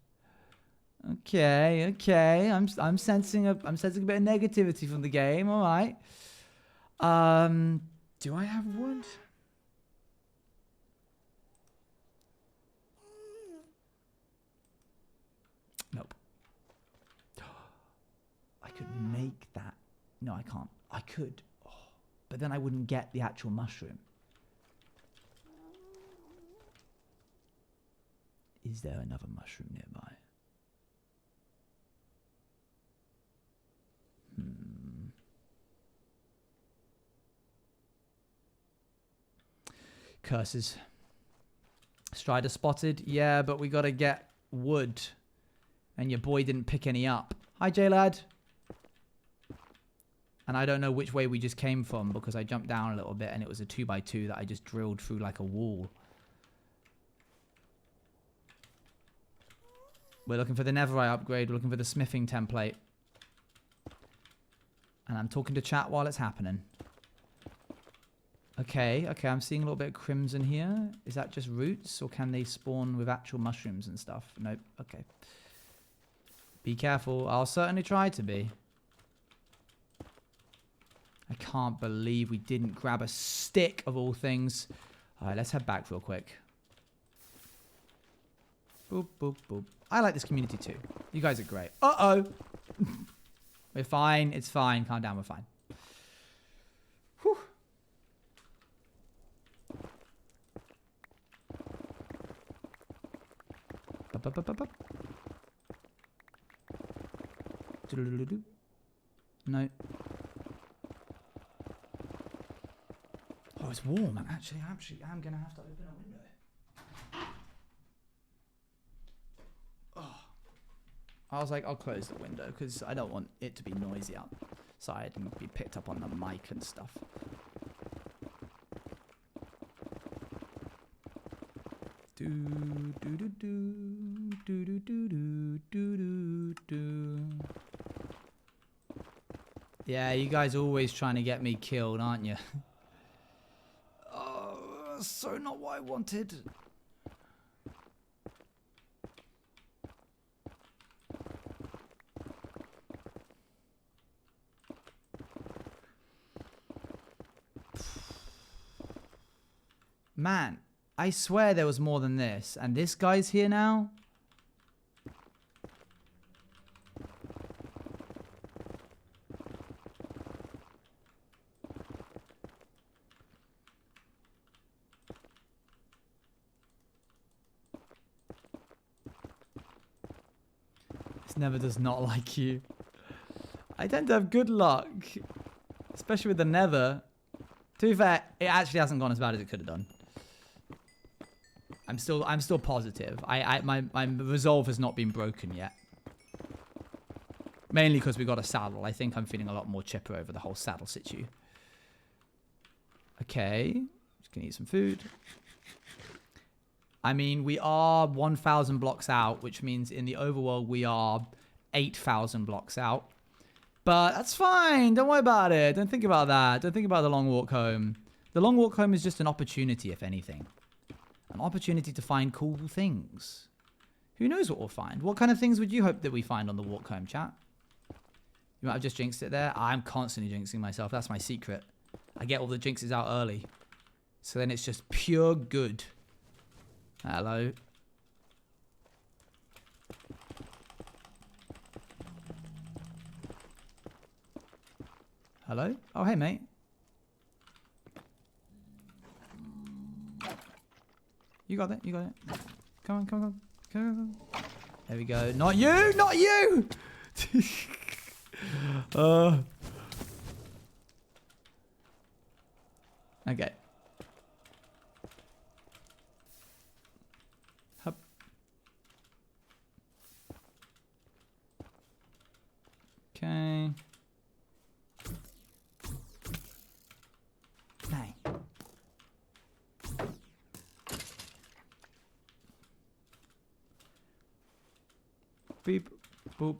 Okay, okay. I'm sensing a bit of negativity from the game. All right. Do I have wood? Nope. I could make that. No, I can't. I could. Oh, but then I wouldn't get the actual mushroom. Is there another mushroom nearby? Curses. Strider spotted. Yeah, but we got to get wood. And your boy didn't pick any up. Hi, J-Lad. And I don't know which way we just came from because I jumped down a little bit and it was a 2x2 that I just drilled through like a wall. We're looking for the Netherite upgrade. We're looking for the smithing template. And I'm talking to chat while it's happening. Okay, I'm seeing a little bit of crimson here. Is that just roots or can they spawn with actual mushrooms and stuff? Nope, okay. Be careful. I'll certainly try to be. I can't believe we didn't grab a stick of all things. Alright, let's head back real quick. Boop, boop, boop. I like this community too. You guys are great. Uh-oh! We're fine. It's fine. Calm down. We're fine. Whew. Up, up, up, up, up. No. Oh, it's warm. I'm gonna have to open a window. Oh. I was like, I'll close the window because I don't want it to be noisy outside and be picked up on the mic and stuff. Do do do do do do do do do do. Yeah, you guys are always trying to get me killed, aren't you? Oh, so not what I wanted. Man, I swear there was more than this. And this guy's here now? This never does not like you. I tend to have good luck. Especially with the nether. To be fair, it actually hasn't gone as bad as it could have done. I'm still positive. My resolve has not been broken yet. Mainly because we got a saddle. I think I'm feeling a lot more chipper over the whole saddle situ. Okay. Just gonna eat some food. I mean, we are 1,000 blocks out, which means in the overworld we are 8,000 blocks out. But that's fine. Don't worry about it. Don't think about that. Don't think about the long walk home. The long walk home is just an opportunity, if anything. An opportunity to find cool things. Who knows what we'll find? What kind of things would you hope that we find on the walk home, chat? You might have just jinxed it there. I'm constantly jinxing myself. That's my secret. I get all the jinxes out early. So then it's just pure good. Hello. Hello? Oh, hey, mate. You got it. You got it. Come on, come on, come on. Come on. There we go. Not you! Not you! Okay. Hup. Okay. Bang. Beep, boop,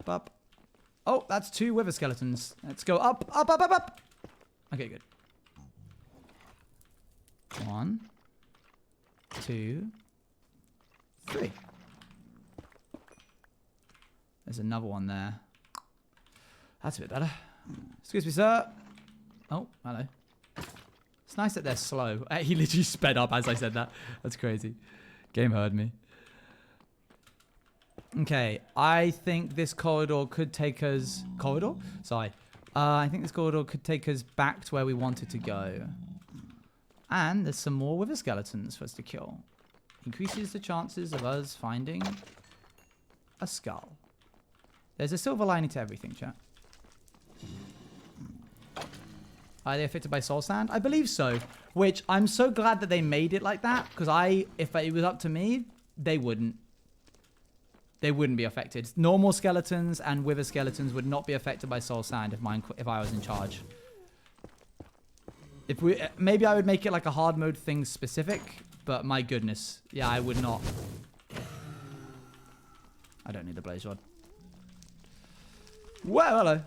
bop. Oh, that's 2 wither skeletons. Let's go up, up, up, up, up. Okay, good. 1, 2, 3. There's another one there. That's a bit better. Excuse me, sir. Oh, hello. It's nice that they're slow. He literally sped up as I said that. That's crazy. Game heard me. Okay, I think this corridor could take us... Corridor? Sorry. I think this corridor could take us back to where we wanted to go. And there's some more wither skeletons for us to kill. Increases the chances of us finding a skull. There's a silver lining to everything, chat. Are they affected by soul sand? I believe so. Which, I'm so glad that they made it like that. Because if it was up to me, they wouldn't. they wouldn't be affected. Normal skeletons and wither skeletons would not be affected by soul sand if I was in charge. Maybe I would make it like a hard mode thing specific, but my goodness, yeah, I would not. I don't need the blaze rod. Well, hello.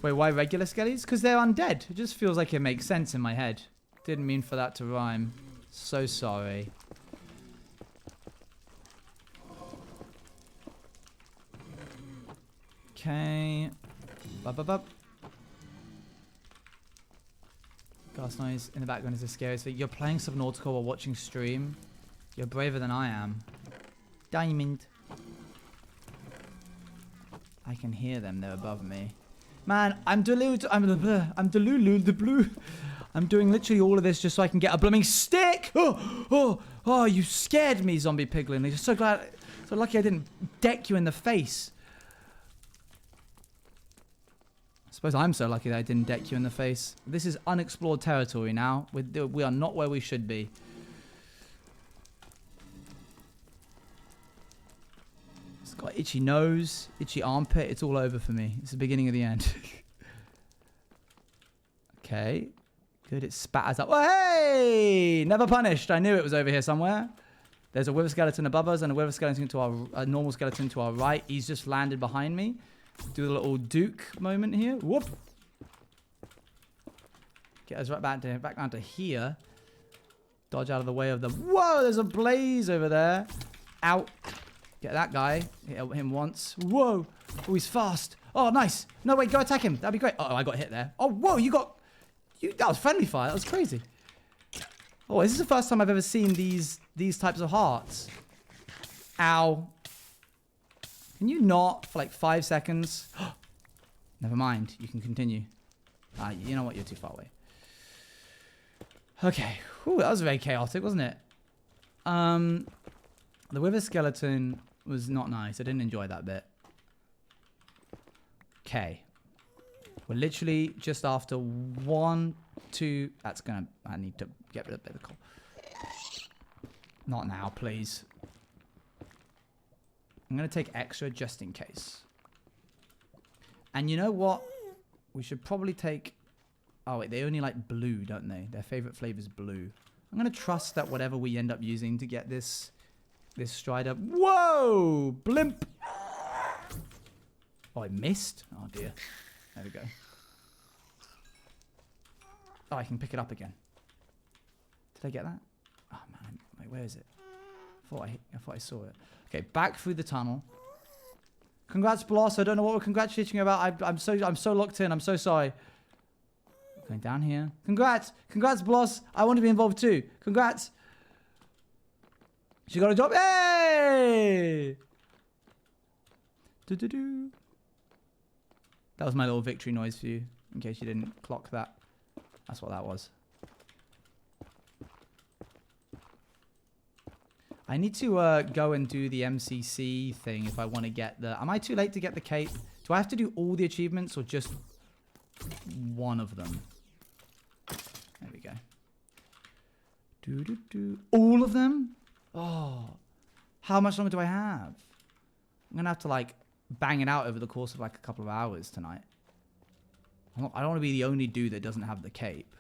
Wait, why regular skellies? Because they're undead. It just feels like it makes sense in my head. Didn't mean for that to rhyme. So sorry. Okay. Bup. Gas noise in the background is the scariest thing. You're playing Subnautica while watching stream. You're braver than I am. Diamond. I can hear them. They're above me. Man, I'm Delulu the blue. I'm doing literally all of this just so I can get a blooming stick. Oh, you scared me, zombie piglin. I'm so glad, so lucky I didn't deck you in the face. I suppose I'm so lucky that I didn't deck you in the face. This is unexplored territory now. We are not where we should be. Got itchy nose, itchy armpit. It's all over for me. It's the beginning of the end. Okay. Good. It spatters up. Oh, hey! Never punished. I knew it was over here somewhere. There's a wither skeleton above us and a wither skeleton to a normal skeleton to our right. He's just landed behind me. Do the little Duke moment here. Whoop. Get us right back down to here. Dodge out of the way of the... Whoa! There's a blaze over there. Out. Get that guy. Hit him once. Whoa. Oh, he's fast. Oh, nice. No, wait, go attack him. That'd be great. Oh, I got hit there. Oh, whoa, that was friendly fire. That was crazy. Oh, this is the first time I've ever seen these types of hearts. Ow. Can you not for like 5 seconds? Never mind. You can continue. You know what? You're too far away. Okay. Whew, that was very chaotic, wasn't it? The wither skeleton was not nice. I didn't enjoy that bit. Okay. We're literally just after 1, 2... That's gonna... I need to get rid of the coal. Not now, please. I'm gonna take extra just in case. And you know what? We should probably take... Oh, wait. They only like blue, don't they? Their favorite flavor is blue. I'm gonna trust that whatever we end up using to get this strider... Whoa! Blimp! Oh, I missed? Oh, dear. There we go. Oh, I can pick it up again. Did I get that? Oh, man. Wait, where is it? I thought I saw it. Okay, back through the tunnel. Congrats, Bloss. I don't know what we're congratulating you about. I'm so locked in. I'm so sorry. Going down here. Congrats! Congrats, Bloss. I want to be involved too. Congrats! She got a job. Hey! Do-do-do. That was my little victory noise for you, in case you didn't clock that. That's what that was. I need to go and do the MCC thing if I want to get the... Am I too late to get the cape? Do I have to do all the achievements or just one of them? There we go. Do-do-do. All of them? Oh. How much longer do I have? I'm going to have to, like, bang it out over the course of, like, a couple of hours tonight. I don't want to be the only dude that doesn't have the cape.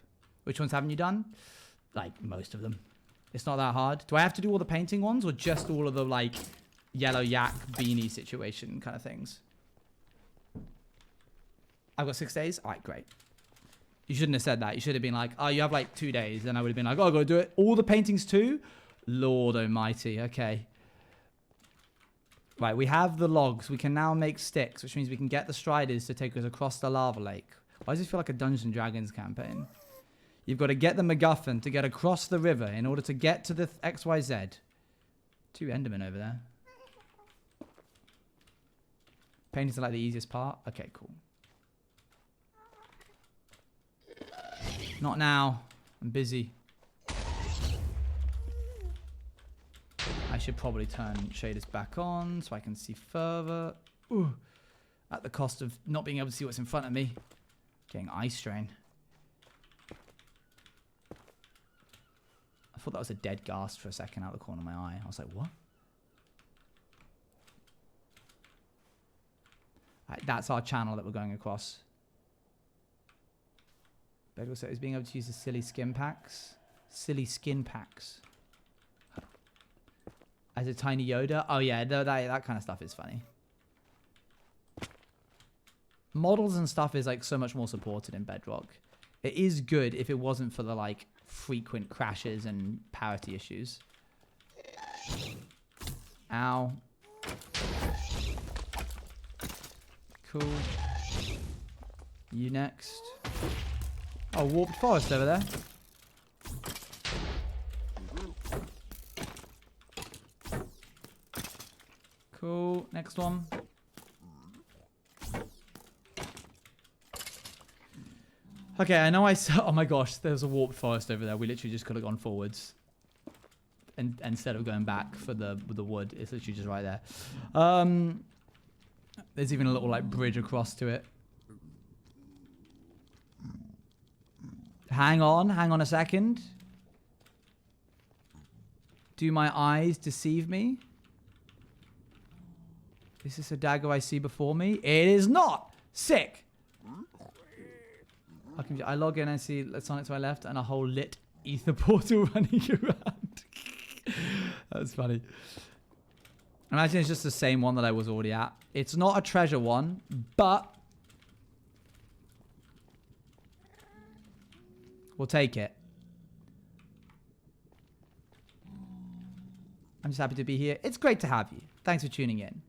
Which ones haven't you done? Like, most of them. It's not that hard. Do I have to do all the painting ones or just all of the, like, yellow yak beanie situation kind of things? I've got 6 days? All right, great. You shouldn't have said that. You should have been like, oh, you have, like, 2 days. Then I would have been like, oh, I've got to do it. All the paintings too? Lord almighty. Okay. Right, we have the logs. We can now make sticks, which means we can get the striders to take us across the lava lake. Why does it feel like a Dungeons and Dragons campaign? You've got to get the MacGuffin to get across the river in order to get to the XYZ. 2 Endermen over there. Paintings are like the easiest part. Okay, cool. Not now. I'm busy. I should probably turn shaders back on so I can see further. Ooh. At the cost of not being able to see what's in front of me. Getting eye strain. I thought that was a dead ghast for a second out of the corner of my eye. I was like, what? Right, that's our channel that we're going across. Bedwell said he's being able to use the silly skin packs. Silly skin packs. As a tiny Yoda? Oh yeah, that kind of stuff is funny. Models and stuff is like so much more supported in Bedrock. It is good if it wasn't for the like frequent crashes and parity issues. Ow. Cool. You next. Oh, warped forest over there. Cool. Next one. Okay, I know I saw... Oh my gosh, there's a warped forest over there. We literally just could have gone forwards. And instead of going back for the wood, it's literally just right there. There's even a little like bridge across to it. Hang on a second. Do my eyes deceive me? Is this a dagger I see before me? It is not! Sick! I log in and see Sonic to my left and a whole lit ether portal running around. That's funny. Imagine it's just the same one that I was already at. It's not a treasure one, but we'll take it. I'm just happy to be here. It's great to have you. Thanks for tuning in.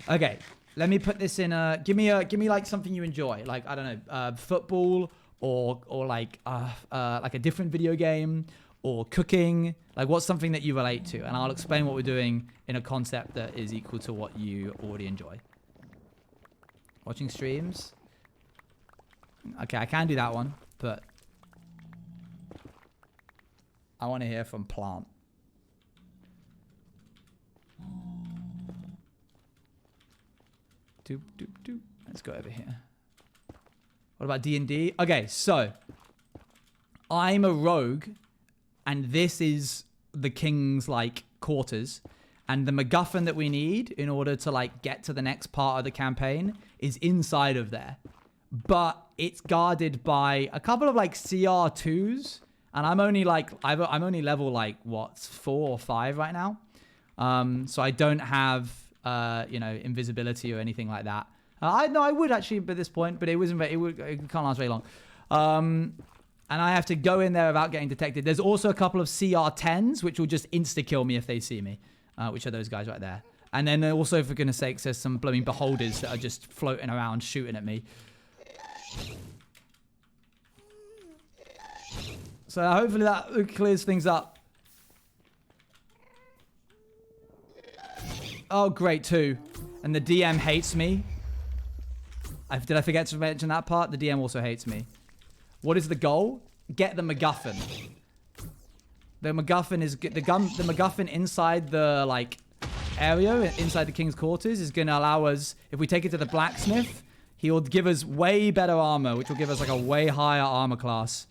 Okay, let me put this in a... Give me like something you enjoy. Like, I don't know, football or like a different video game or cooking. Like, what's something that you relate to? And I'll explain what we're doing in a concept that is equal to what you already enjoy. Watching streams. Okay, I can do that one, but I want to hear from Plant. Doop, doop, doop. Let's go over here. What about D&D? Okay, so I'm a rogue, and this is the king's like quarters, and the MacGuffin that we need in order to like get to the next part of the campaign is inside of there, but it's guarded by a couple of like CR2s, and I'm only like I'm only level like what 4 or 5 right now, so I don't have you know, invisibility or anything like that. I would actually at this point, but it can't last very long. And I have to go in there without getting detected. There's also a couple of CR10s, which will just insta-kill me if they see me, which are those guys right there. And then also, for goodness sakes, there's some blooming beholders that are just floating around shooting at me. So hopefully that clears things up. Oh, great, too. And the DM hates me. Did I forget to mention that part? The DM also hates me. What is the goal? Get the MacGuffin. The MacGuffin is... The MacGuffin inside the, like, area, inside the king's quarters, is going to allow us... If we take it to the blacksmith, he will give us way better armor, which will give us, like, a way higher armor class.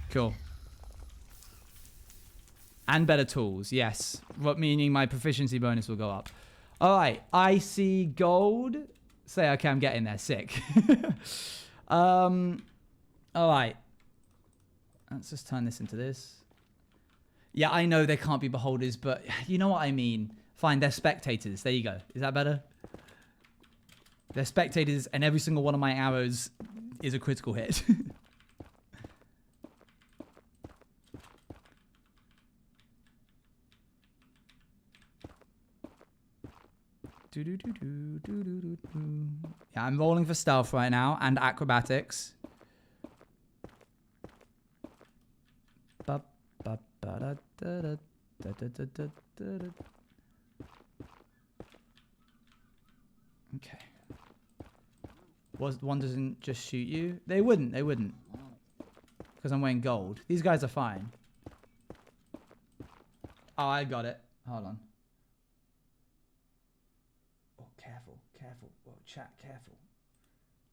Cool. And better tools, yes. What meaning my proficiency bonus will go up. Alright, I see gold. Say, okay, I'm getting there. Sick. Alright. Let's just turn this into this. Yeah, I know they can't be beholders, but you know what I mean. Fine, they're spectators. There you go. Is that better? They're spectators, and every single one of my arrows is a critical hit. Yeah, I'm rolling for stealth right now and acrobatics. Okay. One doesn't just shoot you? They wouldn't. They wouldn't. Because I'm wearing gold. These guys are fine. Oh, I got it. Hold on. Careful. Whoa, chat, careful.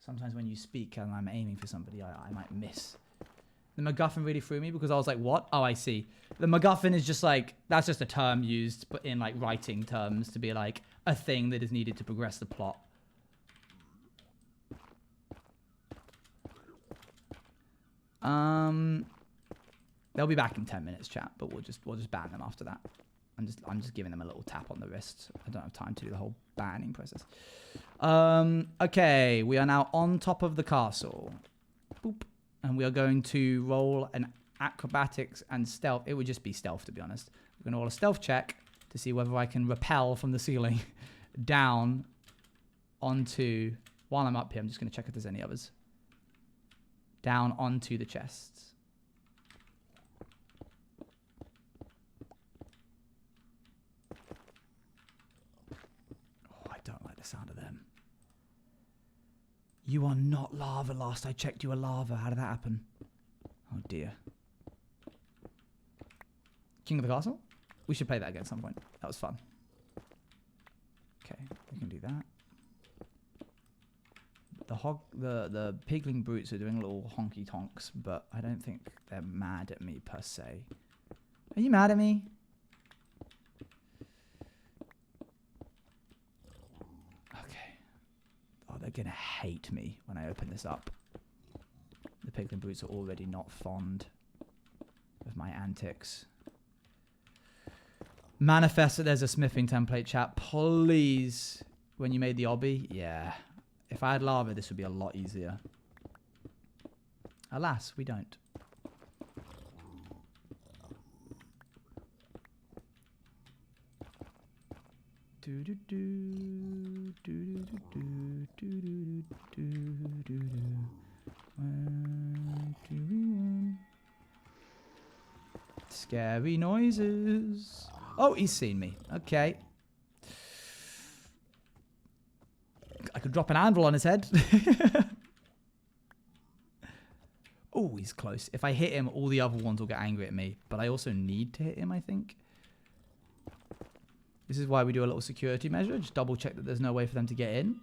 Sometimes when you speak and I'm aiming for somebody, I might miss. The MacGuffin really threw me because I was like, what? Oh, I see. The MacGuffin is just like, that's just a term used but in like writing terms to be like a thing that is needed to progress the plot. They'll be back in 10 minutes, chat, but we'll just ban them after that. I'm just giving them a little tap on the wrist. I don't have time to do the whole banning process. Okay, we are now on top of the castle. Boop. And we are going to roll an acrobatics and stealth. It would just be stealth, to be honest. We're going to roll a stealth check to see whether I can rappel from the ceiling down onto... While I'm up here, I'm just going to check if there's any others. Down onto the chests. Oh, I don't like the sound of them. You are not lava. Last I checked, you were lava. How did that happen? Oh, dear. King of the Castle? We should play that again at some point. That was fun. Okay, we can do that. The pigling brutes are doing little honky tonks, but I don't think they're mad at me per se. Are you mad at me? They're gonna hate me when I open this up. The piglin brutes are already not fond of my antics. Manifest that there's a smithing template, chat. Please. When you made the obby? Yeah. If I had lava, this would be a lot easier. Alas, we don't. Scary noises. Oh, he's seen me. Okay. I could drop an anvil on his head. Oh, he's close. If I hit him, all the other ones will get angry at me. But I also need to hit him, I think. This is why we do a little security measure. Just double check that there's no way for them to get in.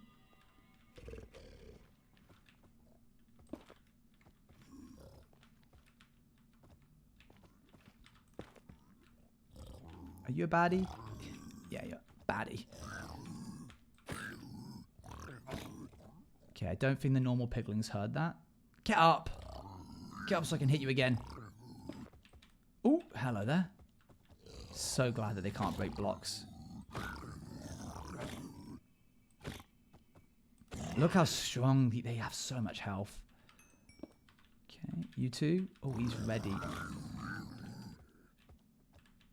Are you a baddie? Yeah, you're a baddie. Okay, I don't think the normal piglings heard that. Get up! Get up so I can hit you again. Oh, hello there. So glad that they can't break blocks. Look how strong they have. So much health. Okay, you two. Oh, he's ready.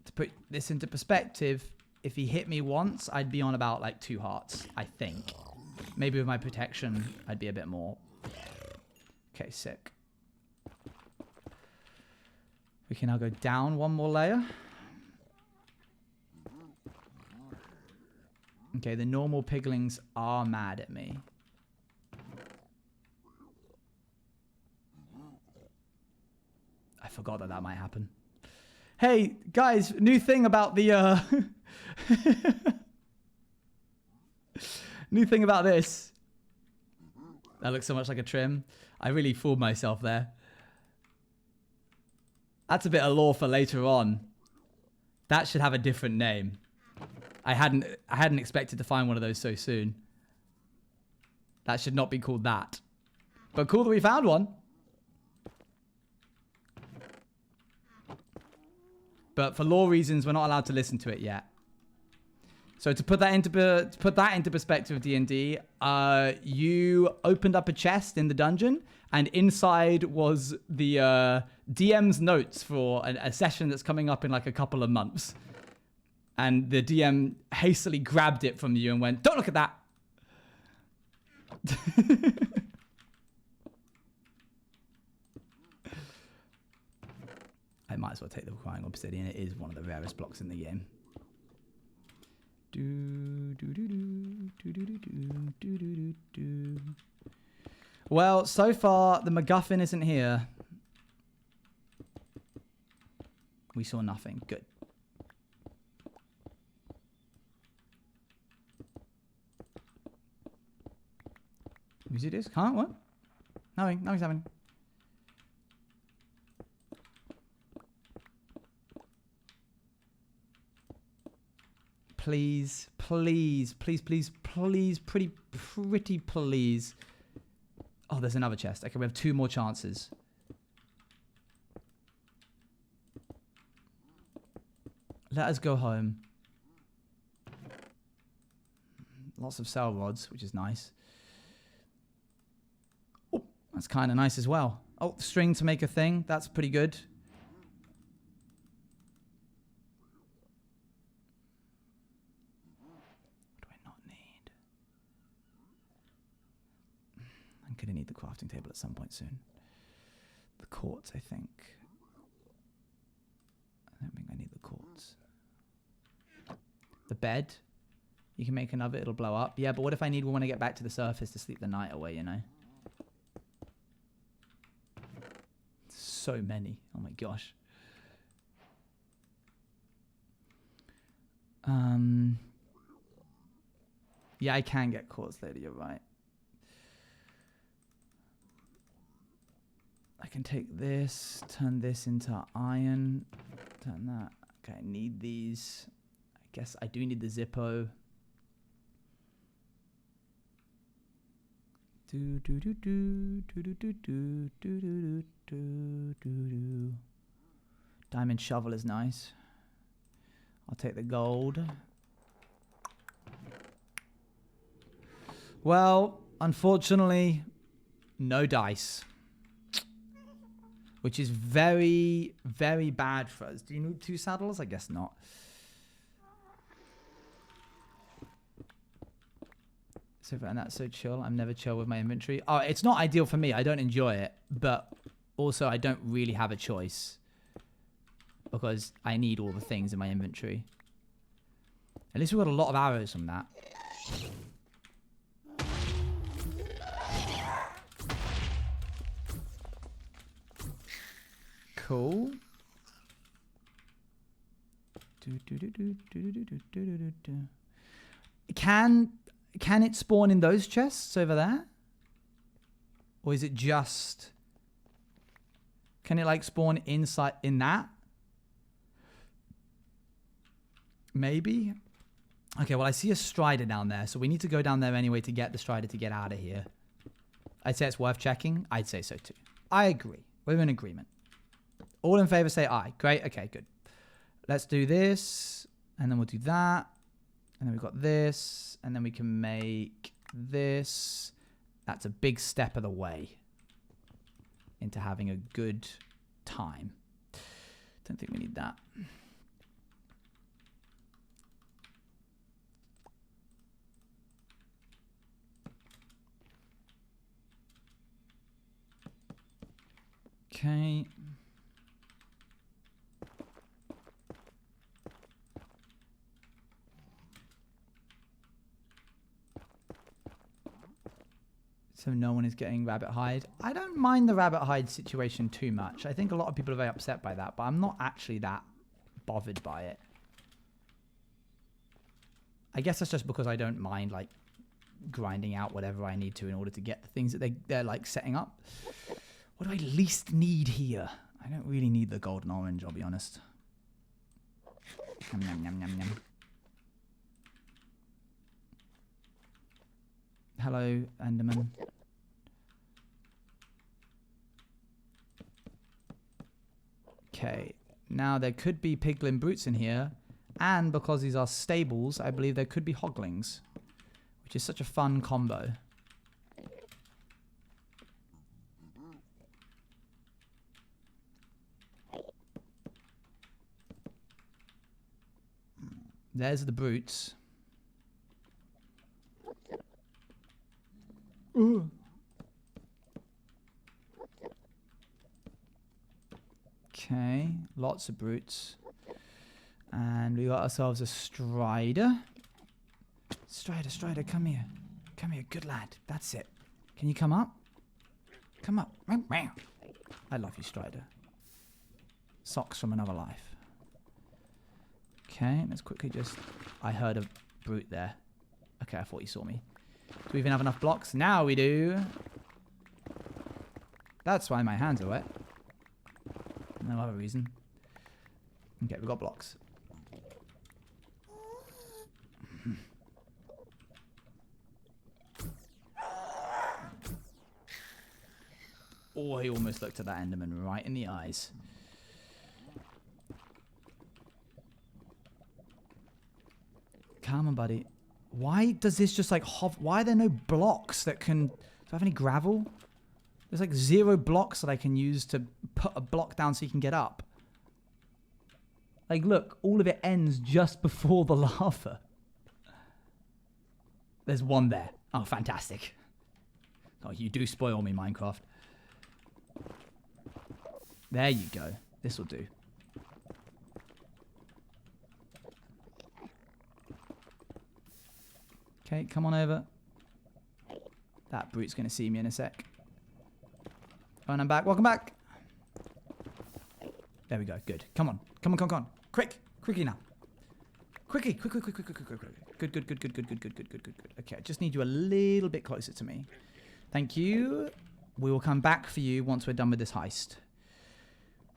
To put this into perspective, if he hit me once, I'd be on about like 2 hearts, I think. Maybe with my protection, I'd be a bit more. Okay, sick. We can now go down 1 more layer. Okay, the normal piglings are mad at me. I forgot that that might happen. Hey, guys, new thing about the... new thing about this. That looks so much like a trim. I really fooled myself there. That's a bit of lore for later on. That should have a different name. I hadn't expected to find one of those so soon. That should not be called that. But cool that we found one. But for lore reasons, we're not allowed to listen to it yet. So to put that into perspective of D&D, you opened up a chest in the dungeon, and inside was the DM's notes for a session that's coming up in like a couple of months. And the DM hastily grabbed it from you and went, "Don't look at that." I might as well take the Crying Obsidian. It is one of the rarest blocks in the game. Well, so far, the MacGuffin isn't here. We saw nothing. Good. You see this? Can't what? Nothing's happening. Please, please, please, please, please, pretty please. Oh, there's another chest. Okay, we have 2 more chances. Let us go home. Lots of cell rods, which is nice. Oh, that's kind of nice as well. Oh, string to make a thing. That's pretty good. What do I not need? I'm going to need the crafting table at some point soon. The quartz, I think. I don't think I need the quartz. The bed. You can make another, it'll blow up. Yeah, but what if I need one when I get back to the surface to sleep the night away, you know? So many. Oh my gosh. Yeah, I can get quartz later, you're right. I can take this, turn this into iron, turn that. Okay, I need these. I guess I do need the Zippo. Diamond shovel is nice. I'll take the gold. Well, unfortunately, no dice. Which is very, very bad for us. Do you need 2 saddles? I guess not. So, and that's so chill. I'm never chill with my inventory. Oh, it's not ideal for me. I don't enjoy it. But also, I don't really have a choice. Because I need all the things in my inventory. At least we got a lot of arrows from that. Cool. Can it spawn in those chests over there? Or is it just... Can it like spawn inside in that? Maybe. Okay, well I see a strider down there. So we need to go down there anyway to get the strider to get out of here. I'd say it's worth checking. I'd say so too. I agree. We're in agreement. All in favor say aye. Great. Okay, good. Let's do this. And then we'll do that. And then we've got this. And then we can make this. That's a big step of the way into having a good time. Don't think we need that. Okay. So no one is getting rabbit hide. I don't mind the rabbit hide situation too much. I think a lot of people are very upset by that, but I'm not actually that bothered by it. I guess that's just because I don't mind like grinding out whatever I need to in order to get the things that they're like setting up. What do I least need here? I don't really need the golden orange, I'll be honest. Yum, yum, yum, yum, yum. Hello, Enderman. Okay, now there could be piglin brutes in here, and because these are stables, I believe there could be hoglings, which is such a fun combo. There's the brutes. Ooh. Okay, lots of brutes. And we got ourselves a strider. Strider, come here. Come here, good lad. That's it. Can you come up? Come up. I love you, Strider. Socks from another life. Okay, let's quickly just... I heard a brute there. Okay, I thought you saw me. Do we even have enough blocks? Now we do. That's why my hands are wet. No other reason. Okay, we've got blocks. Oh, he almost looked at that Enderman right in the eyes. Come on, buddy. Why does this just like why are there no blocks that can... Do I have any gravel? There's like 0 blocks that I can use to put a block down so you can get up. Like, look, all of it ends just before the lava. There's one there. Oh, fantastic. Oh, you do spoil me, Minecraft. There you go. This will do. Okay, come on over. That brute's going to see me in a sec. Oh, and I'm back. Welcome back. There we go. Good. Come on. Come on, come on, come on. Quick. Quickly now. Quickly. Quick. Good. Okay, I just need you a little bit closer to me. Thank you. We will come back for you once we're done with this heist.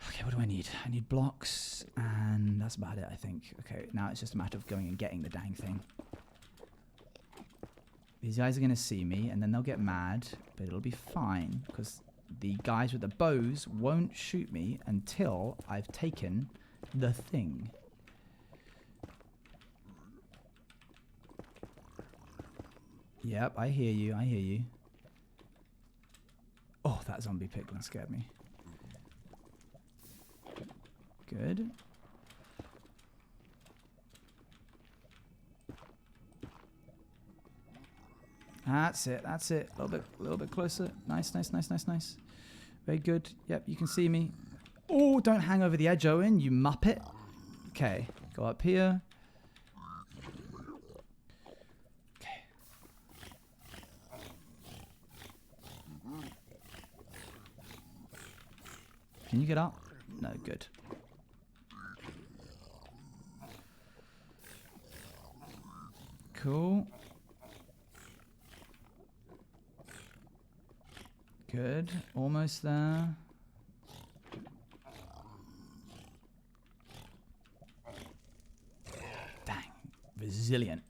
Okay, what do I need? I need blocks, and that's about it, I think. Okay, now it's just a matter of going and getting the dang thing. These guys are going to see me, and then they'll get mad, but it'll be fine, because the guys with the bows won't shoot me until I've taken the thing. Yep, I hear you, I hear you. Oh, that zombie piglin scared me. Good. That's it, that's it. A little bit closer. Nice. Very good. Yep, you can see me. Oh, don't hang over the edge, Owen, you muppet. Okay, go up here. Okay. Can you get up? No, good. Cool. Good. Almost there. Dang. Resilient.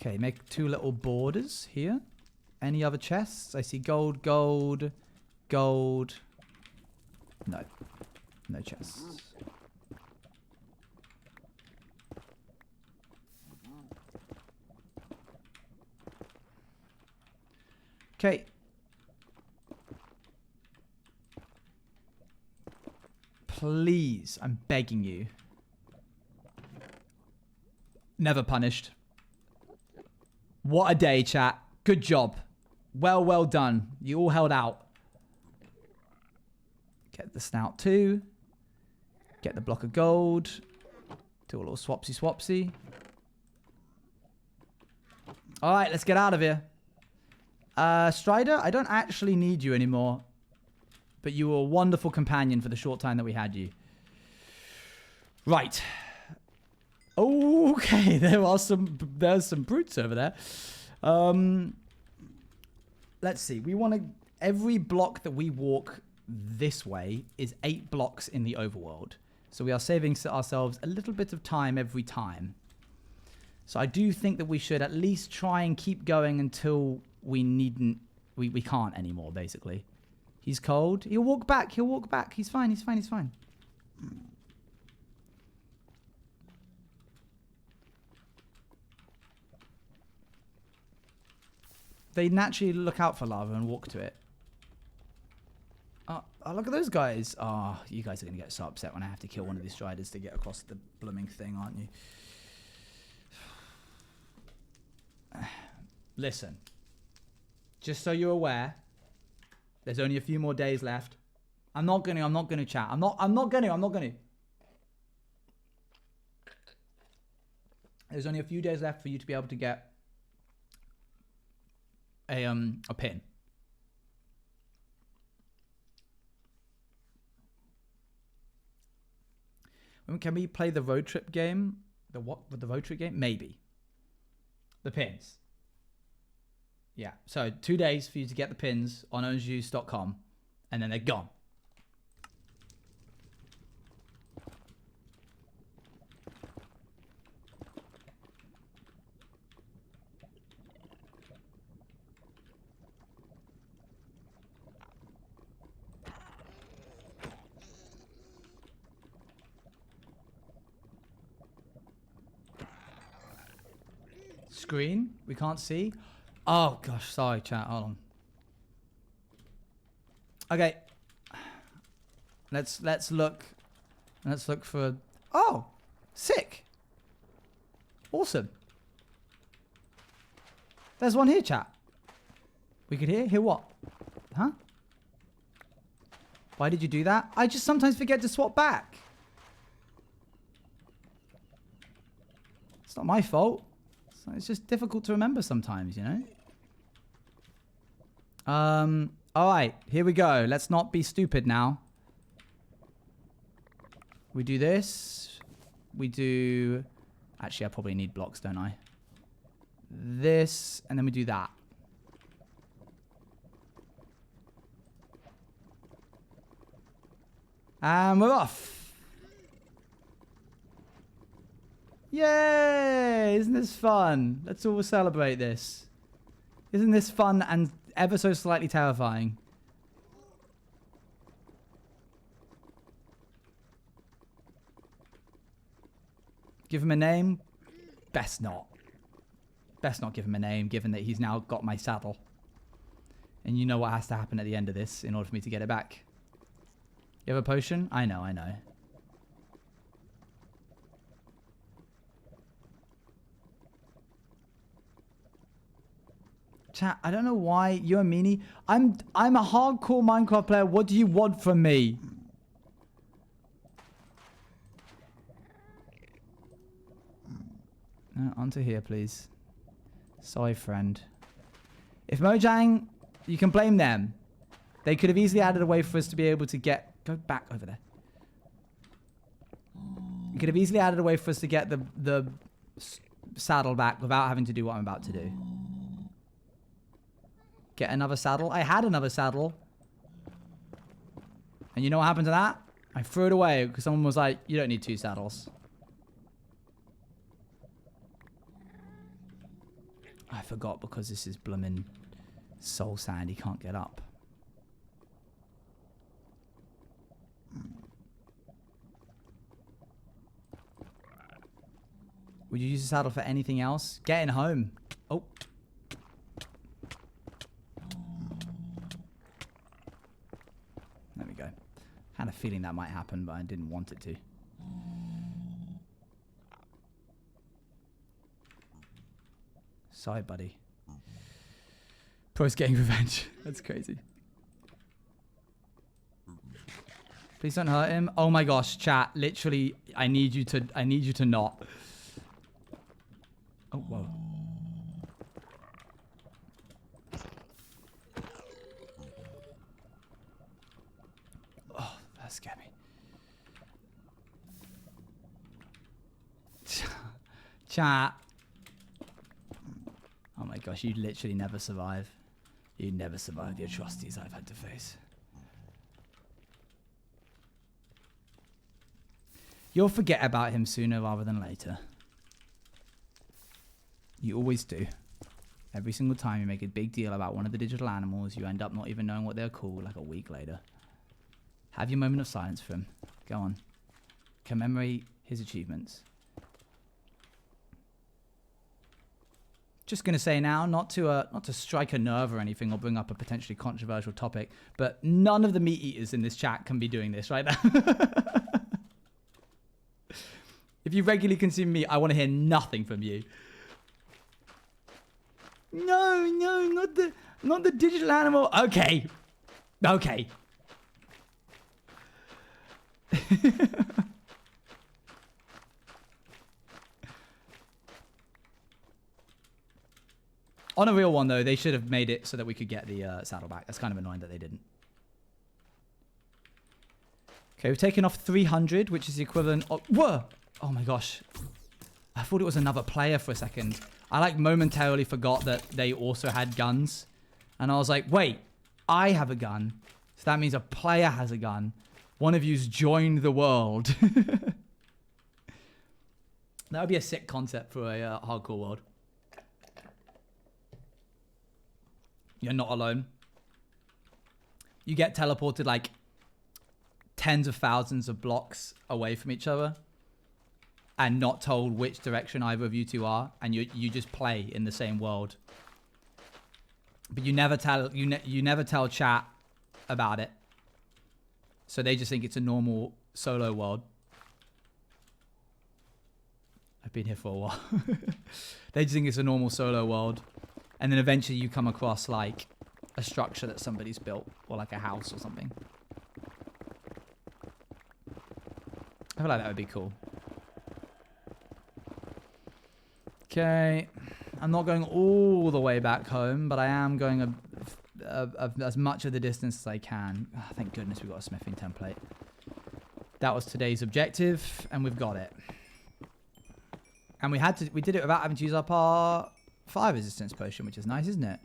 Okay, make 2 little borders here. Any other chests? I see gold, gold, gold. No. No chests. Okay. Please, I'm begging you. Never punished. What a day, chat. Good job. Well done. You all held out. Get the snout too. Get the block of gold. Do a little swapsy. Alright, let's get out of here. Strider, I don't actually need you anymore. But you were a wonderful companion for the short time that we had you. Right. Okay, there's some brutes over there. Let's see. We want to... Every block that we walk this way is 8 blocks in the overworld. So we are saving ourselves a little bit of time every time. So I do think that we should at least try and keep going until we needn't... We can't anymore, basically. He's cold. He'll walk back. He's fine. They naturally look out for lava and walk to it. Oh, look at those guys. Oh, you guys are going to get so upset when I have to kill one of these striders to get across the blooming thing, aren't you? Listen. Just so you're aware, there's only a few more days left. I'm not gonna chat. I'm not gonna. There's only a few days left for you to be able to get a pin. Can we play the road trip game? The what? The road trip game? Maybe. The pins. Yeah. So 2 days for you to get the pins on owensjuice.com, and then they're gone. Screen? We can't see? Oh, gosh. Sorry, chat. Hold on. Okay. Let's look. Let's look for... Oh! Sick! Awesome. There's one here, chat. We could hear? Hear what? Huh? Why did you do that? I just sometimes forget to swap back. It's not my fault. It's just difficult to remember sometimes, you know? Alright, here we go. Let's not be stupid now. We do this. We do... Actually, I probably need blocks, don't I? This, and then we do that. And we're off. Yay! Isn't this fun? Let's all celebrate this. Isn't this fun and ever so slightly terrifying? Give him a name? Best not. Best not give him a name, given that he's now got my saddle. And you know what has to happen at the end of this in order for me to get it back. You have a potion? I know, I know. Chat, I don't know why you're a meanie. I'm a hardcore Minecraft player. What do you want from me? No, onto here, please. Sorry, friend. If Mojang, you can blame them. They could have easily added a way for us to be able to get... Go back over there. You could have easily added a way for us to get the saddle back without having to do what I'm about to do. Get another saddle. I had another saddle. And you know what happened to that? I threw it away because someone was like, you don't need 2 saddles. I forgot because this is bloomin' soul sand. He can't get up. Would you use the saddle for anything else? Getting home. Oh. There we go. Had a feeling that might happen, but I didn't want it to. Sorry, buddy. Pro's getting revenge. That's crazy. Please don't hurt him. Oh my gosh, chat. Literally, I need you to not. Oh, whoa. Oh, that scared me. Chat. Oh my gosh, you'd literally never survive. You'd never survive the atrocities I've had to face. You'll forget about him sooner rather than later. You always do. Every single time you make a big deal about one of the digital animals, you end up not even knowing what they're called like a week later. Have your moment of silence for him. Go on. Commemorate his achievements. Just going to say now, not to strike a nerve or anything or bring up a potentially controversial topic, but none of the meat eaters in this chat can be doing this right now. If you regularly consume meat, I want to hear nothing from you. No, not the digital animal. Okay. Okay. On a real one, though, they should have made it so that we could get the saddle back. That's kind of annoying that they didn't. Okay, we've taken off 300, which is the equivalent of... Whoa! Oh my gosh. I thought it was another player for a second. I like momentarily forgot that they also had guns. And I was like, wait, I have a gun. So that means a player has a gun. One of you's joined the world. That would be a sick concept for a hardcore world. You're not alone. You get teleported like tens of thousands of blocks away from each other and not told which direction either of you two are, and you just play in the same world. But you never tell you never tell chat about it. So they just think it's a normal solo world. I've been here for a while. They just think it's a normal solo world. And then eventually you come across like a structure that somebody's built, or like a house or something. I feel like that would be cool. Okay. I'm not going all the way back home, but I am going as much of the distance as I can. Oh, thank goodness we got a smithing template. That was today's objective, and we've got it. And we did it without having to use our par 5 resistance potion, which is nice, isn't it?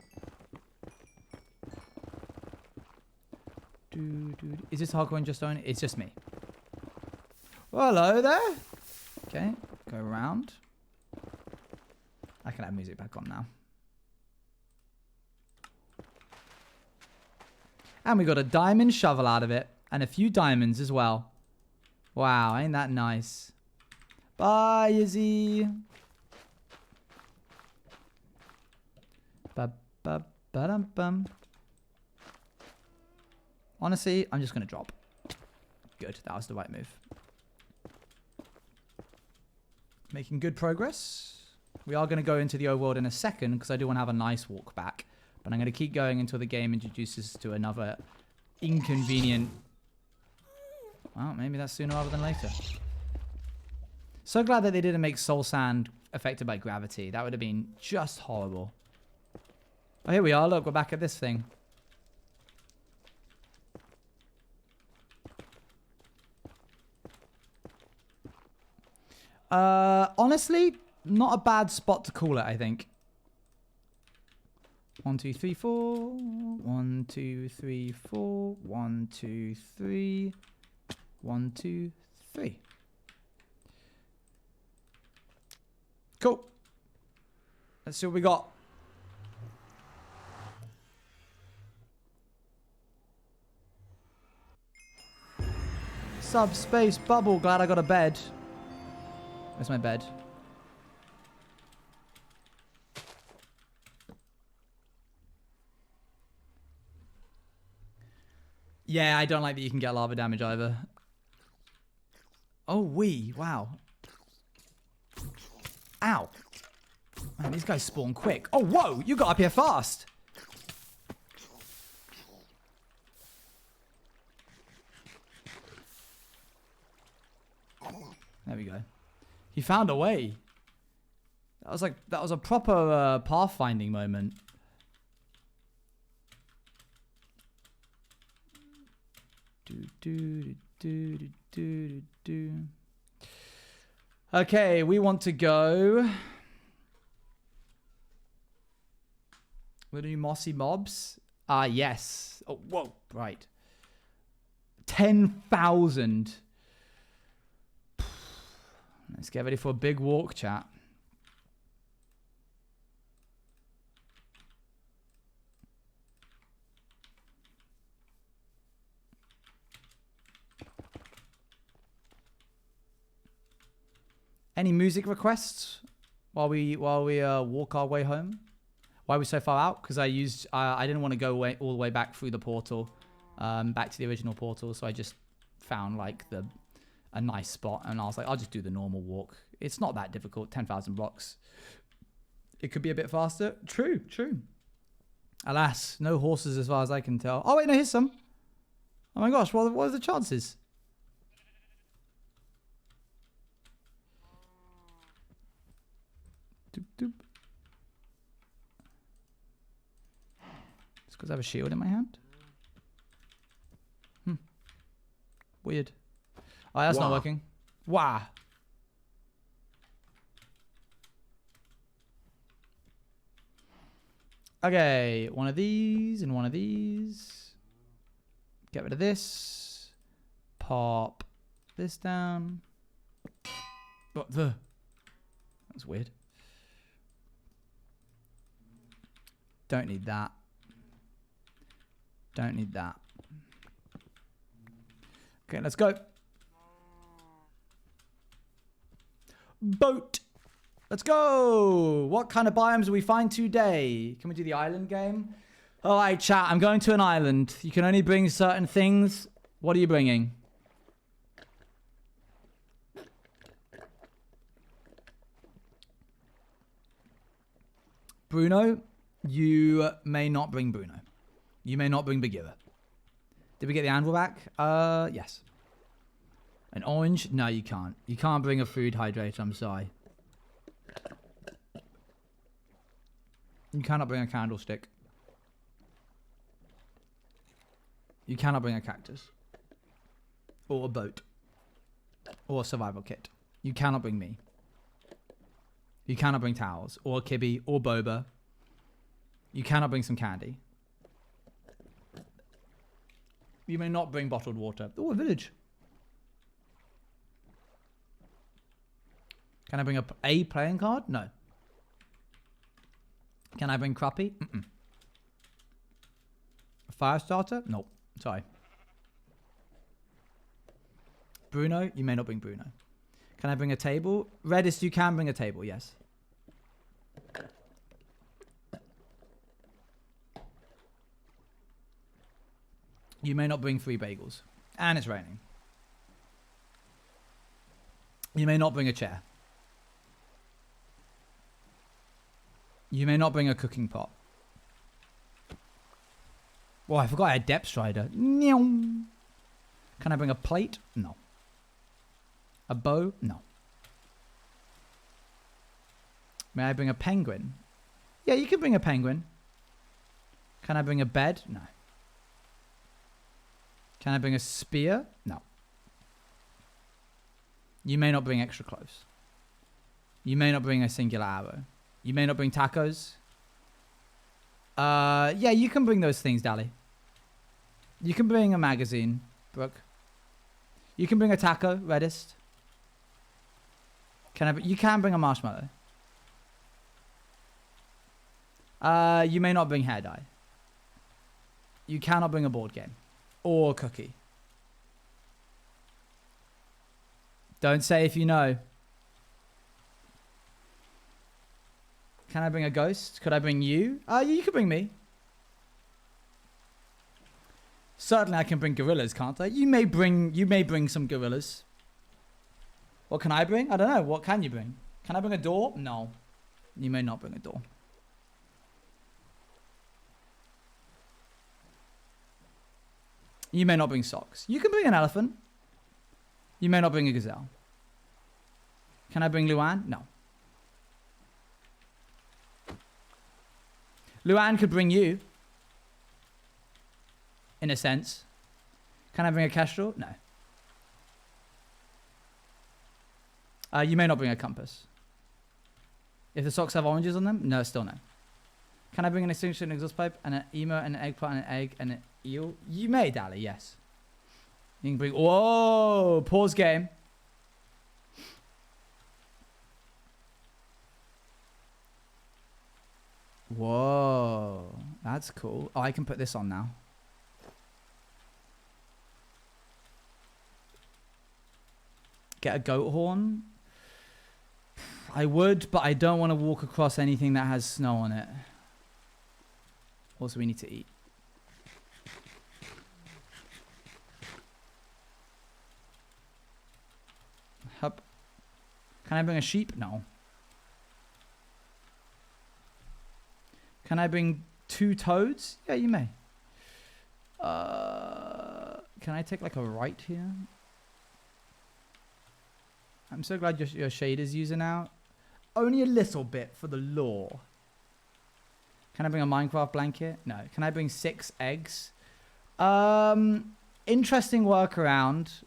Is this hardcore just Owen? It's just me. Well, hello there. Okay, go around. I can have music back on now. And we got a diamond shovel out of it. And a few diamonds as well. Wow, ain't that nice? Bye, Izzy. Ba-ba-ba-dum-bum. Honestly, I'm just going to drop. Good, that was the right move. Making good progress. We are going to go into the overworld in a second because I do want to have a nice walk back. But I'm going to keep going until the game introduces to another inconvenient... Well, maybe that's sooner rather than later. So glad that they didn't make soul sand affected by gravity. That would have been just horrible. Oh, here we are. Look, we're back at this thing. Honestly, not a bad spot to call it, I think. 1, 2, 3, 4. 1, 2, 3, 4. 1, 2, 3. 1, 2, 3. Cool. Let's see what we got. Subspace bubble. Glad I got a bed. Where's my bed? Yeah, I don't like that you can get lava damage either. Oh, wow. Ow. Man, these guys spawn quick. Oh, whoa, you got up here fast. There we go. He found a way. That was a proper pathfinding moment. Okay, we want to go with new mossy mobs. Ah, yes. Oh, whoa, right. 10,000. Let's get ready for a big walk, chat. Any music requests while we walk our way home? Why are we so far out? Because I didn't want to go all the way back through the portal, back to the original portal. So I just found like a nice spot, and I was like, I'll just do the normal walk. It's not that difficult. 10,000 blocks. It could be a bit faster. True. Alas, no horses as far as I can tell. Oh wait, no, here's some. Oh my gosh, what are the chances? Doop, doop. It's because I have a shield in my hand. Weird. Oh, that's not working. Wow. Okay, one of these and one of these. Get rid of this. Pop this down. What the? That's weird. Don't need that. Don't need that. Okay, let's go. Boat. Let's go. What kind of biomes do we find today? Can we do the island game? All right, chat. I'm going to an island. You can only bring certain things. What are you bringing? Bruno, you may not bring Bruno. You may not bring Bagheera. Did we get the anvil back? Yes. An orange? No, you can't. You can't bring a food hydrator. I'm sorry. You cannot bring a candlestick. You cannot bring a cactus. Or a boat. Or a survival kit. You cannot bring me. You cannot bring towels. Or a kibby. Or boba. You cannot bring some candy. You may not bring bottled water. Oh, a village. Can I bring a playing card? No. Can I bring crappie? Mm-mm. A fire starter? Nope. Sorry. Bruno? You may not bring Bruno. Can I bring a table? Redis, you can bring a table, yes. You may not bring 3 bagels. And it's raining. You may not bring a chair. You may not bring a cooking pot. Oh, I forgot I had Depth Strider. Can I bring a plate? No. A bow? No. May I bring a penguin? Yeah, you can bring a penguin. Can I bring a bed? No. Can I bring a spear? No. You may not bring extra clothes. You may not bring a singular arrow. You may not bring tacos. Yeah, you can bring those things, Dally. You can bring a magazine, Brooke. You can bring a taco, Reddist. You can bring a marshmallow. You may not bring hair dye. You cannot bring a board game. Or a cookie. Don't say if you know. Can I bring a ghost? Could I bring you? You could bring me. Certainly I can bring gorillas, can't I? You may bring some gorillas. What can I bring? I don't know. What can you bring? Can I bring a door? No. You may not bring a door. You may not bring socks. You can bring an elephant. You may not bring a gazelle. Can I bring Luan? No. Luan could bring you. In a sense. Can I bring a kestrel? No. You may not bring a compass. If the socks have oranges on them? No, still no. Can I bring an extinguisher, an exhaust pipe, and an emo, and an eggplant, and an egg, and an eel? You may, Dally, yes. You can bring... Whoa! Pause game. Whoa. That's cool. Oh, I can put this on now. Get a goat horn? I would, but I don't want to walk across anything that has snow on it. Also, we need to eat. Hup. Can I bring a sheep? No. Can I bring 2 toads? Yeah, you may. Can I take like a right here? I'm so glad your shader's using out. Only a little bit for the lore. Can I bring a Minecraft blanket? No. Can I bring 6 eggs? Interesting workaround.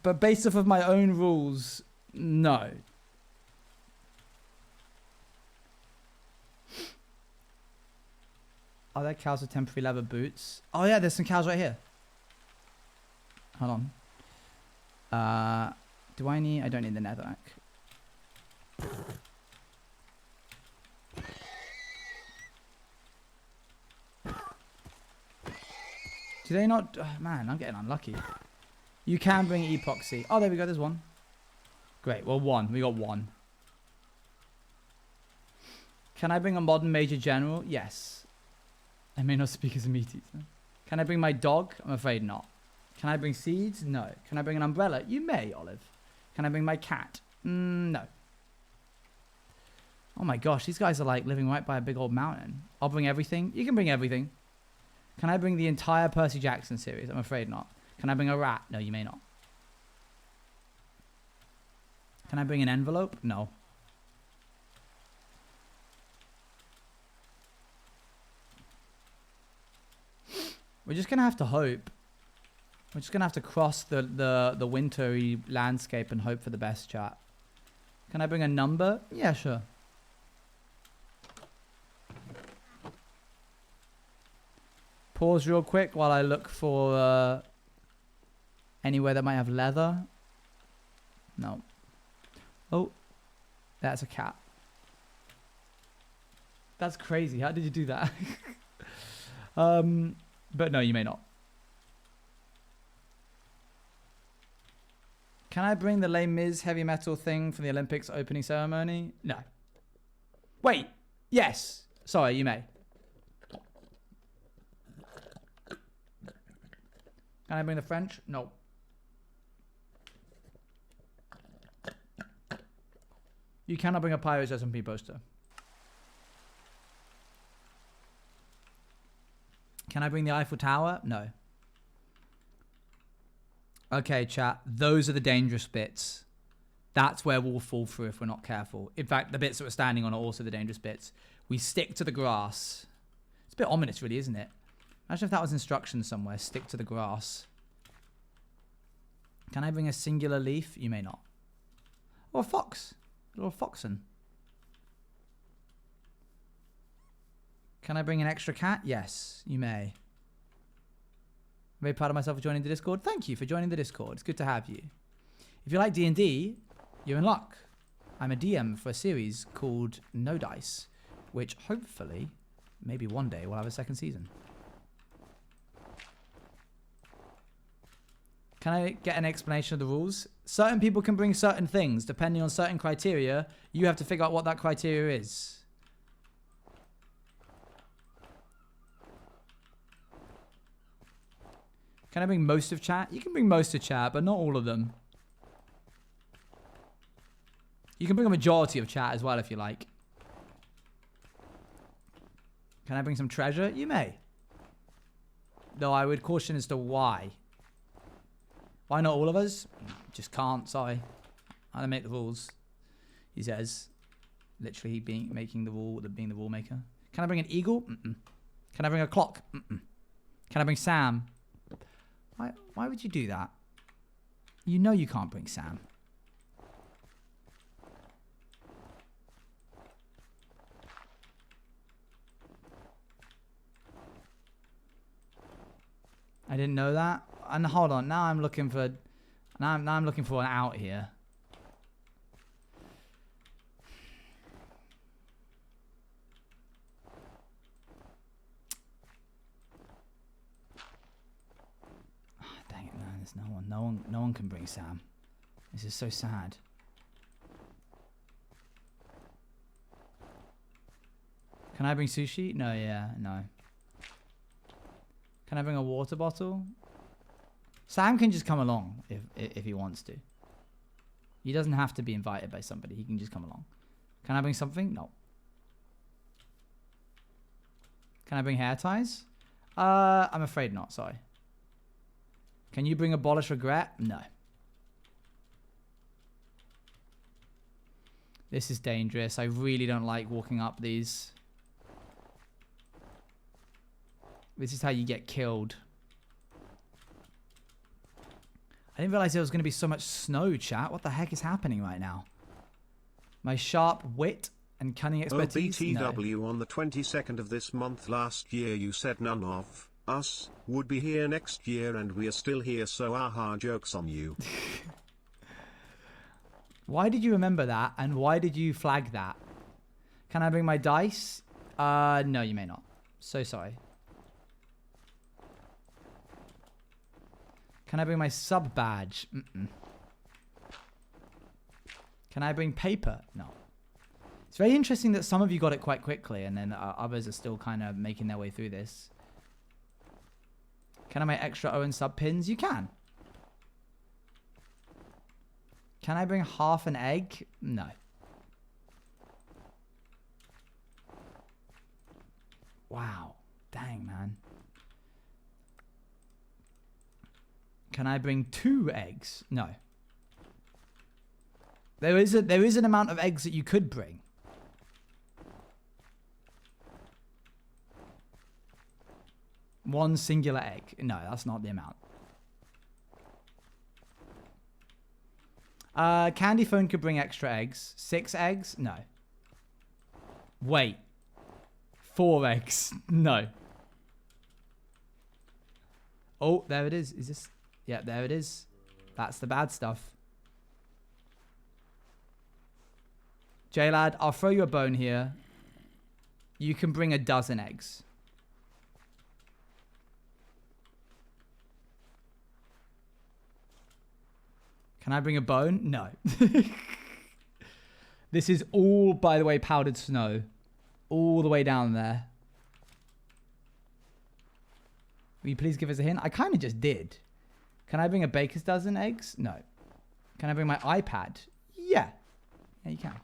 But based off of my own rules, no. Are there cows with temporary leather boots? Oh yeah, there's some cows right here. Hold on. Do I need... I don't need the netherrack. Do they not... Oh, man, I'm getting unlucky. You can bring epoxy. Oh, there we go. There's one. Great. Well, one. We got one. Can I bring a modern major general? Yes. I may not speak as a meat eater. Can I bring my dog? I'm afraid not. Can I bring seeds? No. Can I bring an umbrella? You may, Olive. Can I bring my cat? No. Oh my gosh, these guys are like living right by a big old mountain. I'll bring everything. You can bring everything. Can I bring the entire Percy Jackson series? I'm afraid not. Can I bring a rat? No, you may not. Can I bring an envelope? No. We're just going to have to hope. We're just going to have to cross the wintry landscape and hope for the best, chat. Can I bring a number? Yeah, sure. Pause real quick while I look for anywhere that might have leather. No. Oh, that's a cat. That's crazy. How did you do that? But no, you may not. Can I bring the Les Mis heavy metal thing from the Olympics opening ceremony? No. Wait. Yes. Sorry, you may. Can I bring the French? No. You cannot bring a Pirates SMP poster. Can I bring the Eiffel Tower? No. Okay, chat. Those are the dangerous bits. That's where we'll fall through if we're not careful. In fact, the bits that we're standing on are also the dangerous bits. We stick to the grass. It's a bit ominous, really, isn't it? Imagine if that was instructions somewhere. Stick to the grass. Can I bring a singular leaf? You may not. Or a fox. A little foxen. Can I bring an extra cat? Yes, you may. I'm very proud of myself for joining the Discord. Thank you for joining the Discord. It's good to have you. If you like D&D, you're in luck. I'm a DM for a series called No Dice, which hopefully, maybe one day, will have a second season. Can I get an explanation of the rules? Certain people can bring certain things. Depending on certain criteria, you have to figure out what that criteria is. Can I bring most of chat? You can bring most of chat, but not all of them. You can bring a majority of chat as well if you like. Can I bring some treasure? You may. Though I would caution as to why. Why not all of us? Just can't, sorry. I don't make the rules. He says. Literally making the rule, being the rule maker. Can I bring an eagle? Mm-mm. Can I bring a clock? Mm-mm. Can I bring Sam? Why would you do that? You know you can't bring Sam. I didn't know that. And hold on, now I'm looking for I'm looking for an out here. Dang it, man, there's no one can bring Sam. This is so sad. Can I bring sushi? No, yeah, no. Can I bring a water bottle? Sam can just come along if he wants to. He doesn't have to be invited by somebody. He can just come along. Can I bring something? No. Can I bring hair ties? I'm afraid not, sorry. Can you bring abolish regret? No. This is dangerous. I really don't like walking up these. This is how you get killed. I didn't realize there was going to be so much snow, chat. What the heck is happening right now? My sharp wit and cunning expertise. No. OBTW on the 22nd of this month last year you said none of us would be here next year and we are still here, so aha, jokes on you. Why did you remember that and why did you flag that? Can I bring my dice? No, you may not. So sorry. Can I bring my sub badge? Can I bring paper? No. It's very interesting that some of you got it quite quickly and then others are still kind of making their way through this. Can I make extra Owen sub pins? You can. Can I bring half an egg? No. Wow. Dang, man. Can I bring 2 eggs? No. There is an amount of eggs that you could bring. One singular egg. No, that's not the amount. Candy Phone could bring extra eggs. 6 eggs? No. Wait. 4 eggs? No. Oh, there it is. Is this... Yeah, there it is. That's the bad stuff. J-Lad, I'll throw you a bone here. You can bring a dozen eggs. Can I bring a bone? No. This is all, by the way, powdered snow. All the way down there. Will you please give us a hint? I kind of just did. Can I bring a baker's dozen eggs? No. Can I bring my iPad? Yeah. Yeah, you can.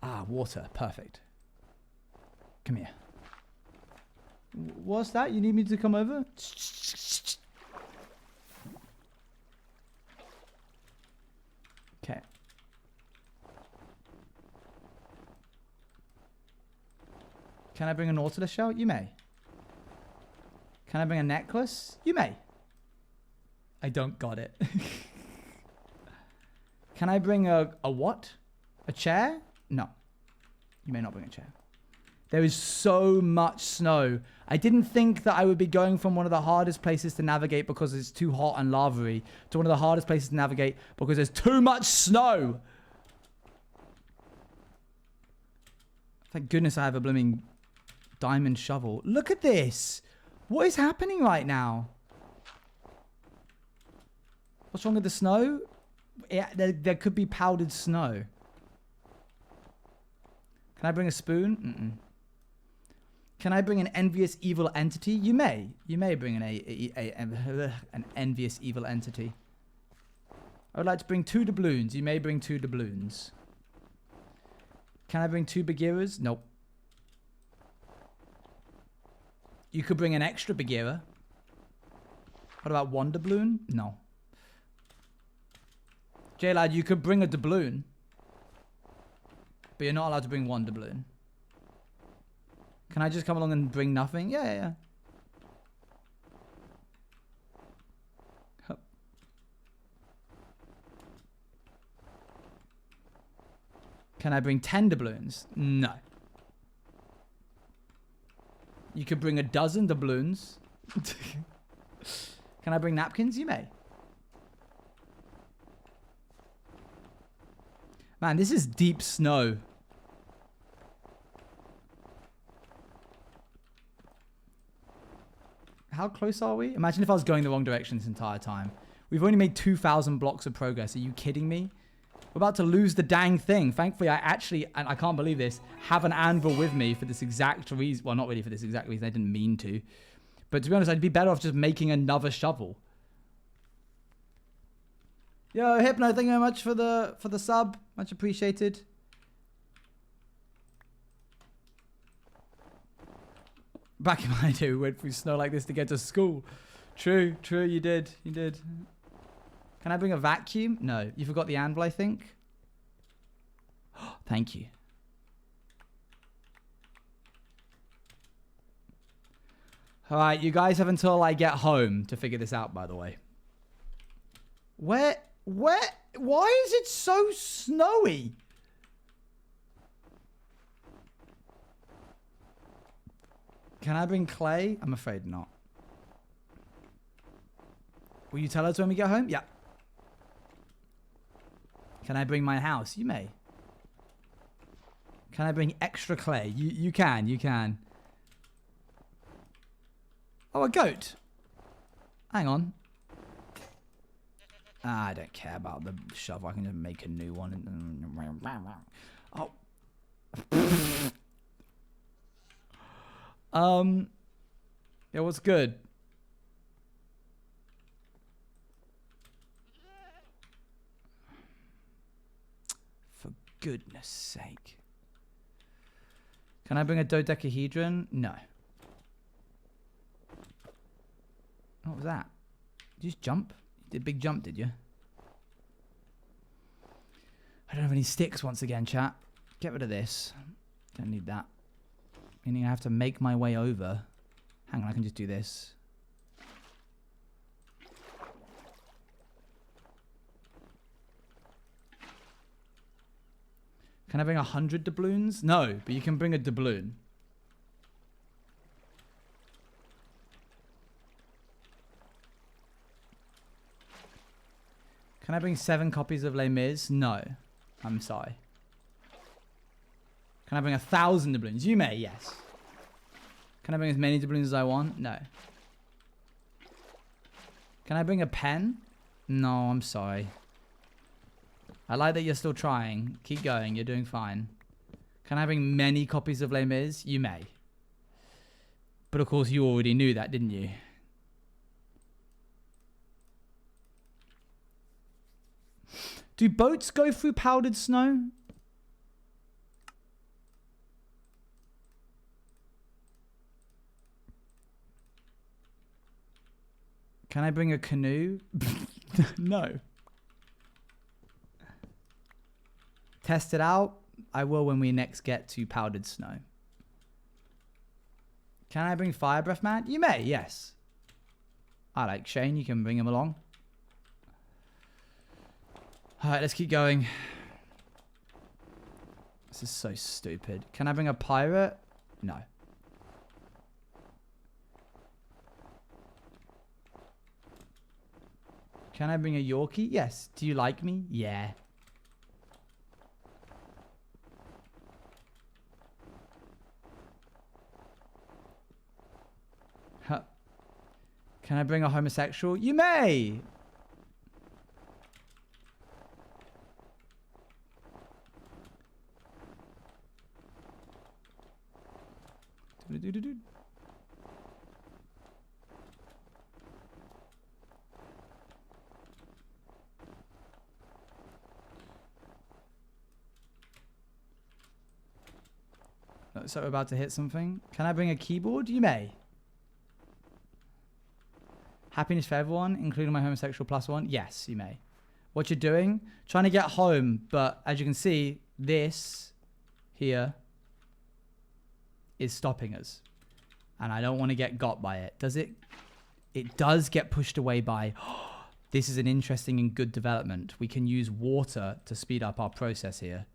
Ah, water. Perfect. Come here. What's that? You need me to come over? Okay. Can I bring a Nautilus shell? You may. Can I bring a necklace? You may. I don't got it. Can I bring a what? A chair? No. You may not bring a chair. There is so much snow. I didn't think that I would be going from one of the hardest places to navigate because it's too hot and lava-y to one of the hardest places to navigate because there's too much snow. Thank goodness I have a blooming diamond shovel. Look at this. What is happening right now? What's wrong with the snow? Yeah, there could be powdered snow. Can I bring a spoon? Can I bring an envious evil entity? You may. You may bring an envious evil entity. I would like to bring 2 doubloons. You may bring 2 doubloons. Can I bring 2 Bagheeras? Nope. You could bring an extra Bagheera. What about 1 doubloon? No. J-Lad, you could bring a doubloon. But you're not allowed to bring 1 doubloon. Can I just come along and bring nothing? Yeah. Hup. Can I bring 10 doubloons? No. You could bring a dozen doubloons. Can I bring napkins? You may. Man, this is deep snow. How close are we? Imagine if I was going the wrong direction this entire time. We've only made 2,000 blocks of progress. Are you kidding me? We're about to lose the dang thing. Thankfully, I actually, and I can't believe this, have an anvil with me for this exact reason. Well, not really for this exact reason. I didn't mean to. But to be honest, I'd be better off just making another shovel. Yo, Hypno, thank you very much for the sub. Much appreciated. Back in my day, we went through snow like this to get to school. True, you did. Can I bring a vacuum? No. You forgot the anvil, I think. Thank you. Alright, you guys have until I get home to figure this out, by the way. Why is it so snowy? Can I bring clay? I'm afraid not. Will you tell us when we get home? Yeah. Can I bring my house? You may. Can I bring extra clay? You can. Oh, a goat. Hang on. I don't care about the shovel. I can just make a new one. Oh. Yeah, what's good? For goodness sake. Can I bring a dodecahedron? No. What was that? Did you just jump? You did a big jump, did you? I don't have any sticks once again, chat. Get rid of this. Don't need that. Meaning I have to make my way over. Hang on, I can just do this. Can I bring 100 doubloons? No, but you can bring a doubloon. Can I bring 7 copies of Les Mis? No. I'm sorry. Can I bring 1,000 doubloons? You may, yes. Can I bring as many doubloons as I want? No. Can I bring a pen? No, I'm sorry. I like that you're still trying. Keep going. You're doing fine. Can I bring many copies of Les Mis? You may. But of course you already knew that, didn't you? Do boats go through powdered snow? Can I bring a canoe? No. Test it out. I will when we next get to powdered snow. Can I bring fire breath man? You may, yes. I like Shane. You can bring him along. Alright, let's keep going. This is so stupid. Can I bring a pirate? No. Can I bring a Yorkie? Yes. Do you like me? Yeah. Huh. Can I bring a homosexual? You may! Do-do-do-do. So we're about to hit something. Can I bring a keyboard? You may. Happiness for everyone, including my homosexual +1? Yes, you may. What you're doing? Trying to get home, but as you can see, this here is stopping us. And I don't want to get got by it. Does it? It does get pushed away by... This is an interesting and good development. We can use water to speed up our process here.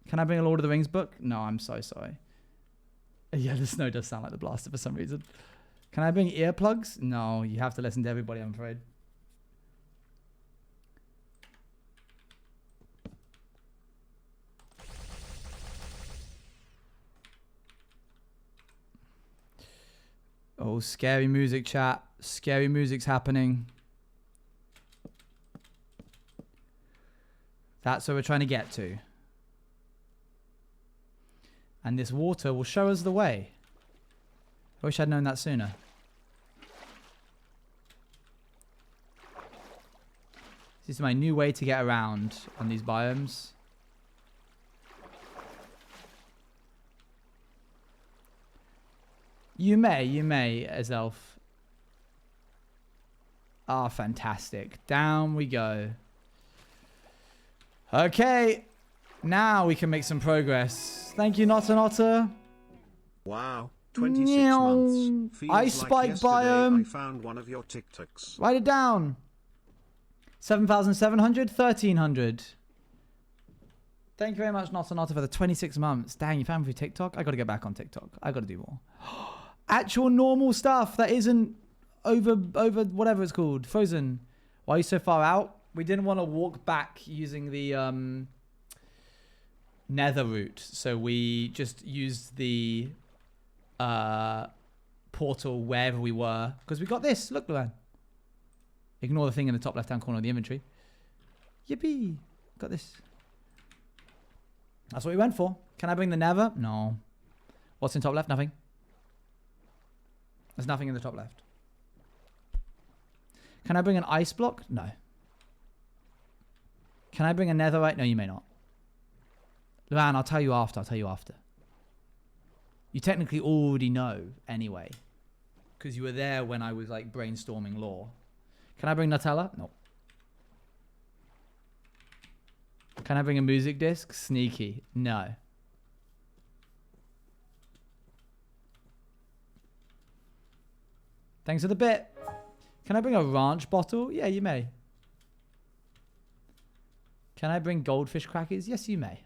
Can I bring a Lord of the Rings book? No, I'm so sorry. Yeah, the snow does sound like the blaster for some reason. Can I bring earplugs? No, you have to listen to everybody, I'm afraid. Oh, scary music, chat. Scary music's happening. That's where we're trying to get to. And this water will show us the way. I wish I'd known that sooner. This is my new way to get around on these biomes. You may, as elf. Ah, fantastic. Down we go. Okay. Now we can make some progress. Thank you, Notta Notta. Wow, 26 Meow. months. Feels Ice like spike yesterday biome. I found one of your TikToks. Write it down. 7,700, 1,300. Thank you very much, Nota Nota, for the 26 months. Dang, you found me through TikTok? I got to get back on TikTok. I got to do more. Actual normal stuff that isn't over whatever it's called. Frozen. Why are you so far out? We didn't want to walk back using the nether route. So we just used the portal wherever we were. Because we got this. Look, Luan. Ignore the thing in the top left-hand corner of the inventory. Yippee. Got this. That's what we went for. Can I bring the nether? No. What's in top left? Nothing. There's nothing in the top left. Can I bring an ice block? No. Can I bring a netherite? No, you may not. Luan, I'll tell you after. I'll tell you after. You technically already know anyway. Because you were there when I was like brainstorming lore. Can I bring Nutella? No. Can I bring a music disc? Sneaky. No. Thanks for the bit. Can I bring a ranch bottle? Yeah, you may. Can I bring goldfish crackers? Yes, you may.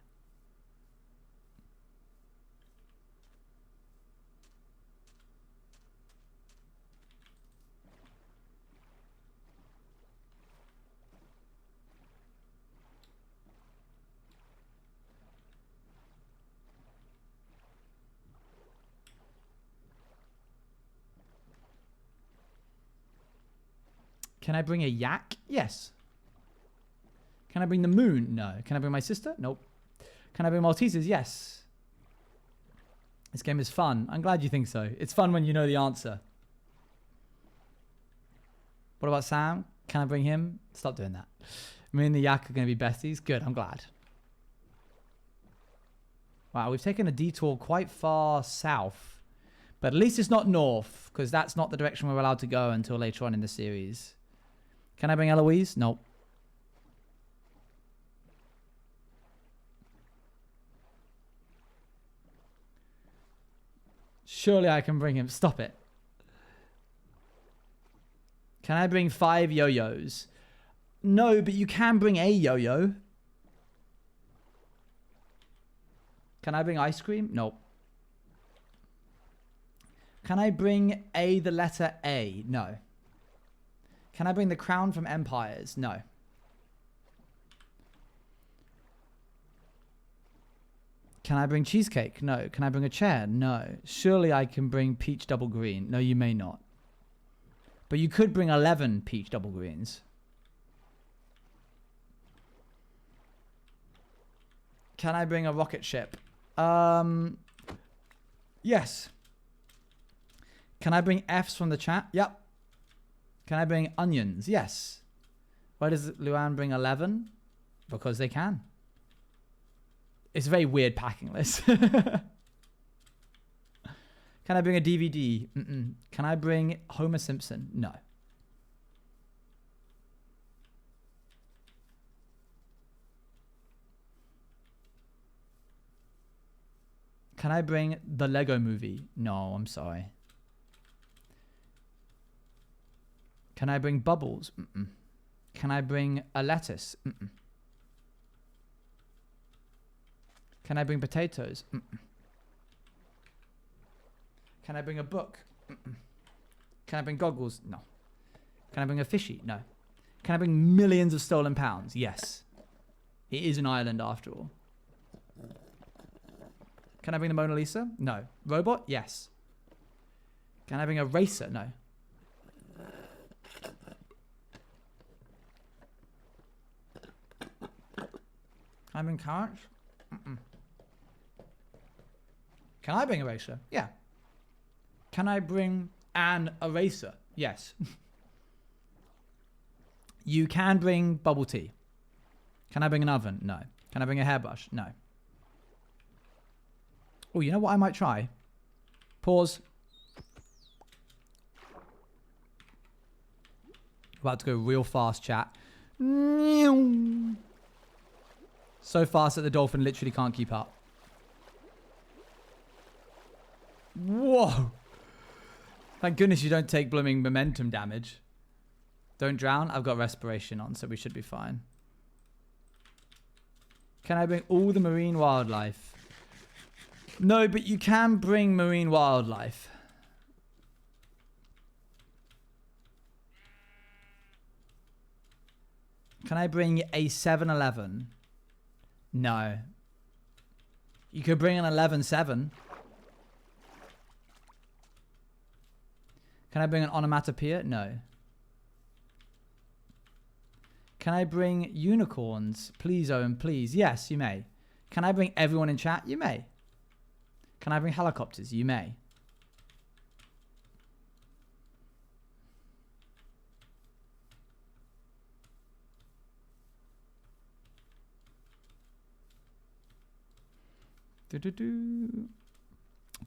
Can I bring a yak? Yes. Can I bring the moon? No. Can I bring my sister? Nope. Can I bring Maltesers? Yes. This game is fun. I'm glad you think so. It's fun when you know the answer. What about Sam? Can I bring him? Stop doing that. Me and the yak are going to be besties. Good. I'm glad. Wow, we've taken a detour quite far south. But at least it's not north, because that's not the direction we're allowed to go until later on in the series. Can I bring Eloise? Nope. Surely I can bring him. Stop it. Can I bring 5 yo-yos? No, but you can bring a yo-yo. Can I bring ice cream? Nope. Can I bring the letter A? No. Can I bring the crown from Empires? No. Can I bring cheesecake? No. Can I bring a chair? No. Surely I can bring peach double green. No, you may not. But you could bring 11 peach double greens. Can I bring a rocket ship? Yes. Can I bring Fs from the chat? Yep. Can I bring onions? Yes. Why does Luan bring 11? Because they can. It's a very weird packing list. Can I bring a DVD? Mm-mm. Can I bring Homer Simpson? No. Can I bring the Lego Movie? No, I'm sorry. Can I bring bubbles? Mm-mm. Can I bring a lettuce? Mm-mm. Can I bring potatoes? Mm-mm. Can I bring a book? Mm-mm. Can I bring goggles? No. Can I bring a fishy? No. Can I bring millions of stolen pounds? Yes. It is an island after all. Can I bring the Mona Lisa? No. Robot? Yes. Can I bring a racer? No. Can I bring carrots? Mm-mm. Can I bring a eraser? Yeah. Can I bring an eraser? Yes. You can bring bubble tea. Can I bring an oven? No. Can I bring a hairbrush? No. Oh, you know what I might try? Pause. About to go real fast, chat. So fast that the dolphin literally can't keep up. Whoa! Whoa. Thank goodness you don't take blooming momentum damage. Don't drown. I've got respiration on, so we should be fine. Can I bring all the marine wildlife? No, but you can bring marine wildlife. Can I bring a 7-Eleven? No. You could bring an 11-7. Can I bring an onomatopoeia? No. Can I bring unicorns? Please, Owen, please. Yes, you may. Can I bring everyone in chat? You may. Can I bring helicopters? You may.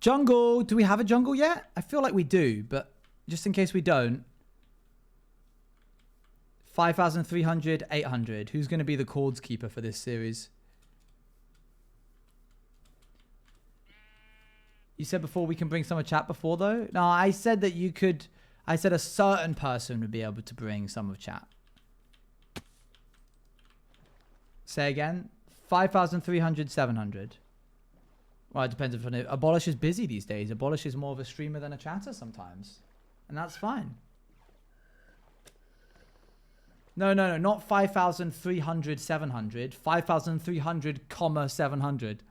Jungle. Do we have a jungle yet? I feel like we do, but just in case we don't. 5,300, 800. Who's going to be the chords keeper for this series? You said before we can bring some of chat before, though? No, I said that you could... I said a certain person would be able to bring some of chat. Say again? 5,300, 700. Well, it depends if... Abolish is busy these days. Abolish is more of a streamer than a chatter sometimes. And that's fine. No, not 5,300, 700. 5,300, 700.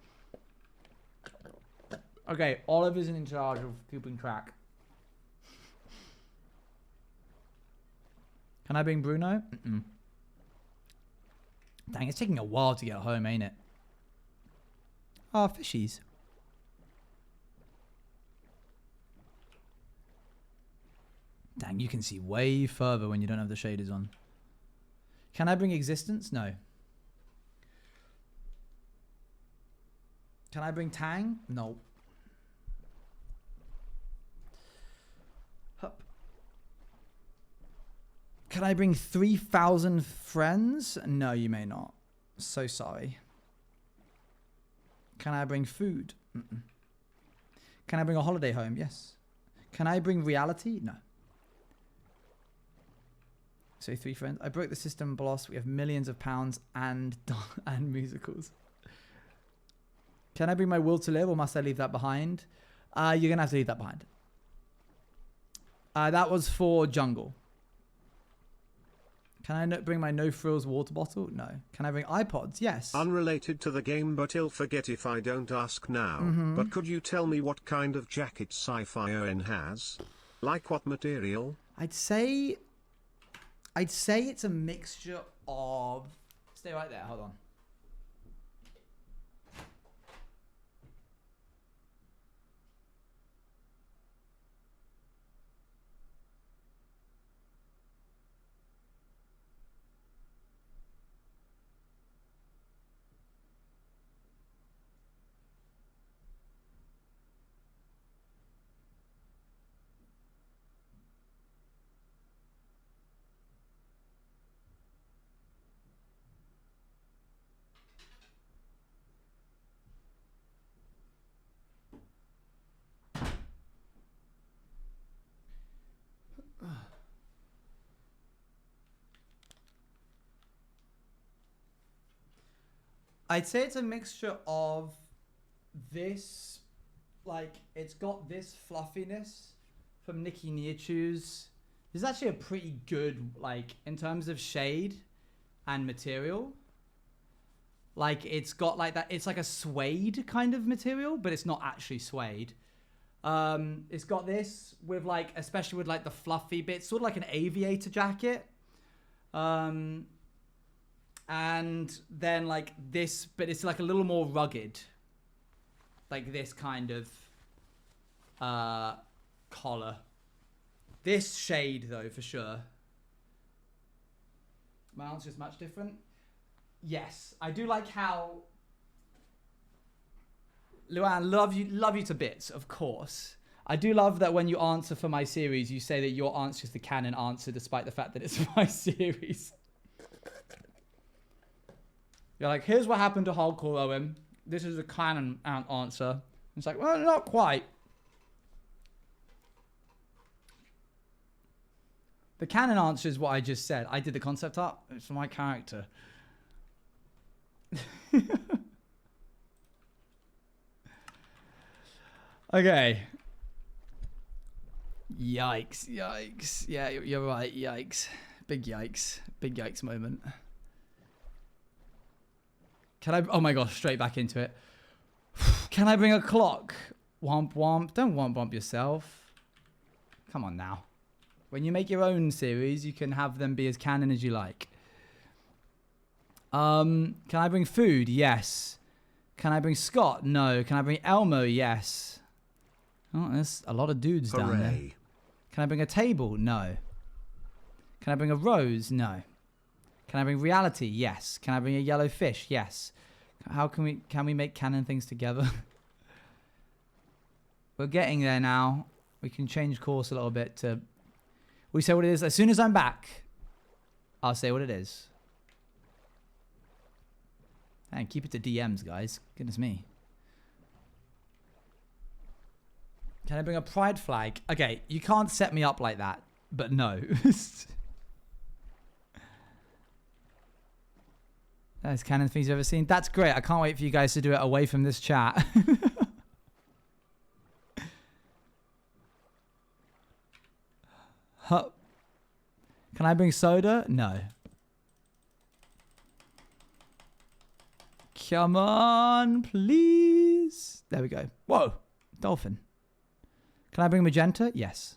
Okay, Oliver's in charge of keeping track. Can I bring Bruno? Mm-mm. Dang, it's taking a while to get home, ain't it? Oh, fishies. Dang, you can see way further when you don't have the shaders on. Can I bring existence? No. Can I bring Tang? No. Hup. Can I bring 3,000 friends? No, you may not. So sorry. Can I bring food? Mm-mm. Can I bring a holiday home? Yes. Can I bring reality? No. So 3 friends. I broke the system, boss. We have millions of pounds and musicals. Can I bring my will to live, or must I leave that behind? You're going to have to leave that behind. That was for jungle. Can I bring my no frills water bottle? No. Can I bring iPods? Yes. Unrelated to the game, but he'll forget if I don't ask now. But could you tell me what kind of jacket Sci-Fi Owen has? Like what material? I'd say it's a mixture of... Stay right there, hold on. I'd say it's a mixture of this, like, it's got this fluffiness from Nicki Nearchoose. This is actually a pretty good, like, in terms of shade and material. Like, it's got like that, it's like a suede kind of material, but it's not actually suede. It's got this with like, especially with like the fluffy bits, sort of like an aviator jacket. And then like this, but it's like a little more rugged. Like this kind of collar. This shade though, for sure. My answer is much different. Yes, I do like how... Luan, love you to bits, of course. I do love that when you answer for my series, you say that your answer is the canon answer, despite the fact that it's my series. You're like, here's what happened to Hardcore Owen. This is the canon answer. It's like, well, not quite. The canon answer is what I just said. I did the concept art. It's for my character. Okay. Yikes. Yikes. Yeah, you're right. Yikes. Big yikes. Big yikes moment. Can I... Oh my gosh, straight back into it. Can I bring a clock? Womp womp. Don't womp womp yourself. Come on now. When you make your own series, you can have them be as canon as you like. Can I bring food? Yes. Can I bring Scott? No. Can I bring Elmo? Yes. Oh, there's a lot of dudes down there. Can I bring a table? No. Can I bring a rose? No. Can I bring reality? Yes. Can I bring a yellow fish? Yes. How can we make canon things together? We're getting there now. We can change course a little bit to... We say what it is. As soon as I'm back, I'll say what it is. And keep it to DMs, guys. Goodness me. Can I bring a pride flag? Okay, you can't set me up like that, but no. That's canon things you've ever seen. That's great. I can't wait for you guys to do it away from this chat. Huh. Can I bring soda? No. Come on, please. There we go. Whoa, dolphin. Can I bring magenta? Yes.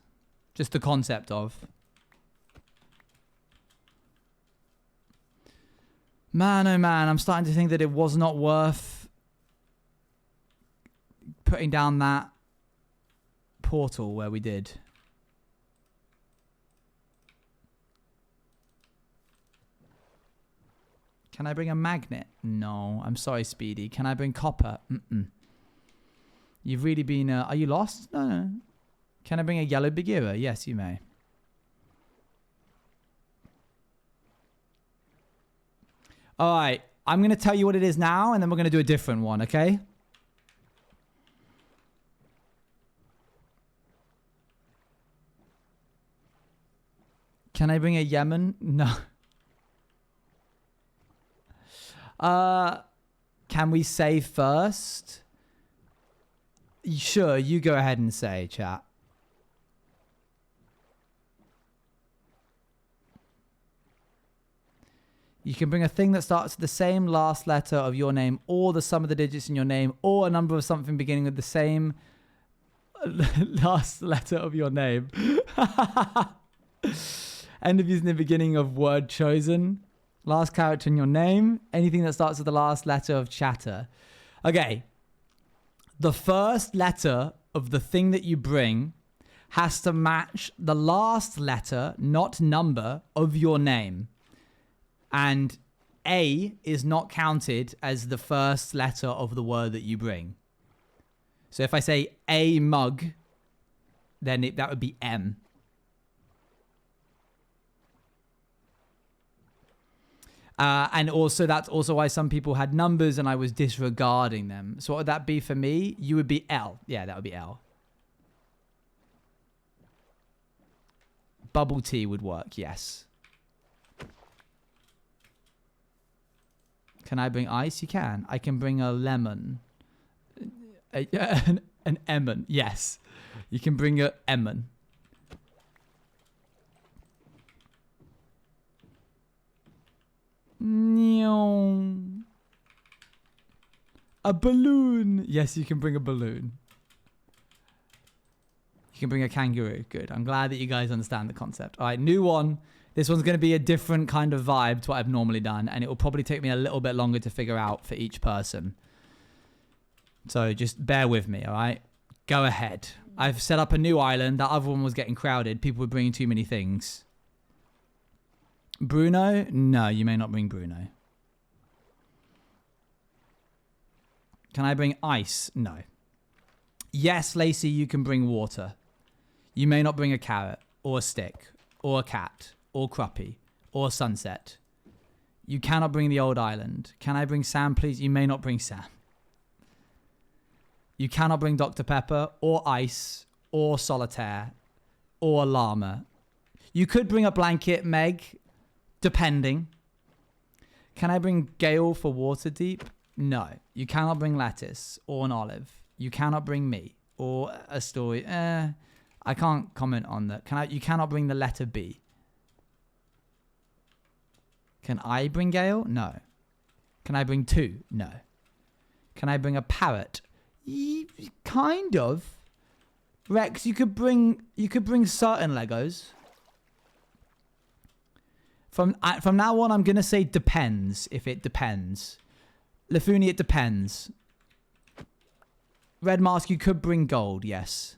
Just the concept of. Man, oh man, I'm starting to think that it was not worth putting down that portal where we did. Can I bring a magnet? No. I'm sorry, Speedy. Can I bring copper? Mm-mm. You've really been... are you lost? No, no. Can I bring a yellow Bagheera? Yes, you may. All right. I'm going to tell you what it is now, and then we're going to do a different one, okay? Can I bring a Yemen? No. Can we say first? Sure, you go ahead and say, chat. You can bring a thing that starts with the same last letter of your name, or the sum of the digits in your name, or a number of something beginning with the same last letter of your name. End of using the beginning of word chosen. Last character in your name. Anything that starts with the last letter of chatter. Okay. The first letter of the thing that you bring has to match the last letter, not number, of your name. And A is not counted as the first letter of the word that you bring. So if I say a mug, then that would be M. And also, that's also why some people had numbers and I was disregarding them. So what would that be for me? You would be L. Yeah, that would be L. Bubble tea would work, yes. Can I bring ice? You can. I can bring a lemon. An emon, yes. You can bring a emon. A balloon. Yes, you can bring a balloon. You can bring a kangaroo. Good. I'm glad that you guys understand the concept. All right, new one. This one's going to be a different kind of vibe to what I've normally done, and it will probably take me a little bit longer to figure out for each person. So just bear with me, all right? Go ahead. I've set up a new island. That other one was getting crowded. People were bringing too many things. Bruno? No, you may not bring Bruno. Can I bring ice? No. Yes, Lacey, you can bring water. You may not bring a carrot, or a stick, or a cat, or Cruppy, or Sunset. You cannot bring the old island. Can I bring Sam, please? You may not bring Sam. You cannot bring Dr. Pepper, or Ice, or Solitaire, or Llama. You could bring a blanket, Meg, depending. Can I bring Gale for water deep? No. You cannot bring lettuce or an olive. You cannot bring meat or a story. I can't comment on that. You cannot bring the letter B. Can I bring Gale? No. Can I bring 2? No. Can I bring a parrot? Kind of. Rex, you could bring certain Legos. From now on, I'm gonna say depends. If it depends, Lafuni, it depends. Red Mask, you could bring gold. Yes.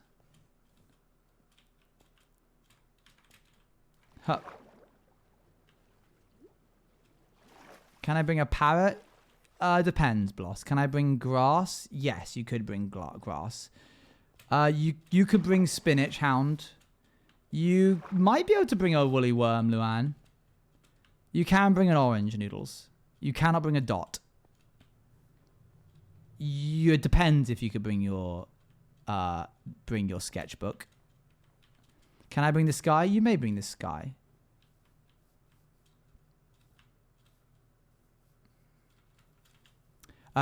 Huh. Can I bring a parrot? Depends, Bloss. Can I bring grass? Yes, you could bring grass. You could bring spinach, Hound. You might be able to bring a woolly worm, Luan. You can bring an orange, Noodles. You cannot bring a dot. It depends if you could bring your sketchbook. Can I bring the sky? You may bring the sky.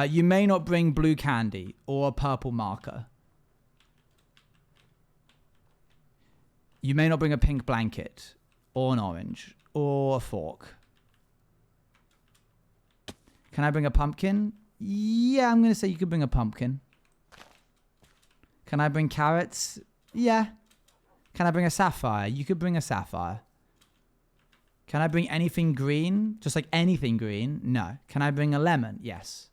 You may not bring blue candy or a purple marker. You may not bring a pink blanket or an orange or a fork. Can I bring a pumpkin? Yeah, I'm going to say you could bring a pumpkin. Can I bring carrots? Yeah. Can I bring a sapphire? You could bring a sapphire. Can I bring anything green? Just like anything green? No. Can I bring a lemon? Yes.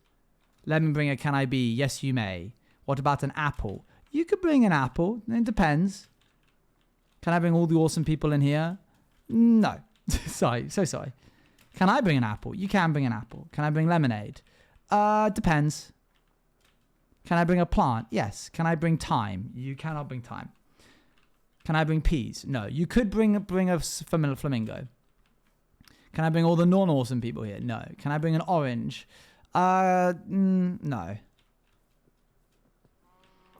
Lemon bringer, can I be? Yes, you may. What about an apple? You could bring an apple. It depends. Can I bring all the awesome people in here? No. Sorry. So sorry. Can I bring an apple? You can bring an apple. Can I bring lemonade? Depends. Can I bring a plant? Yes. Can I bring thyme? You cannot bring thyme. Can I bring peas? No. You could bring a flamingo. Can I bring all the non-awesome people here? No. Can I bring an orange? No.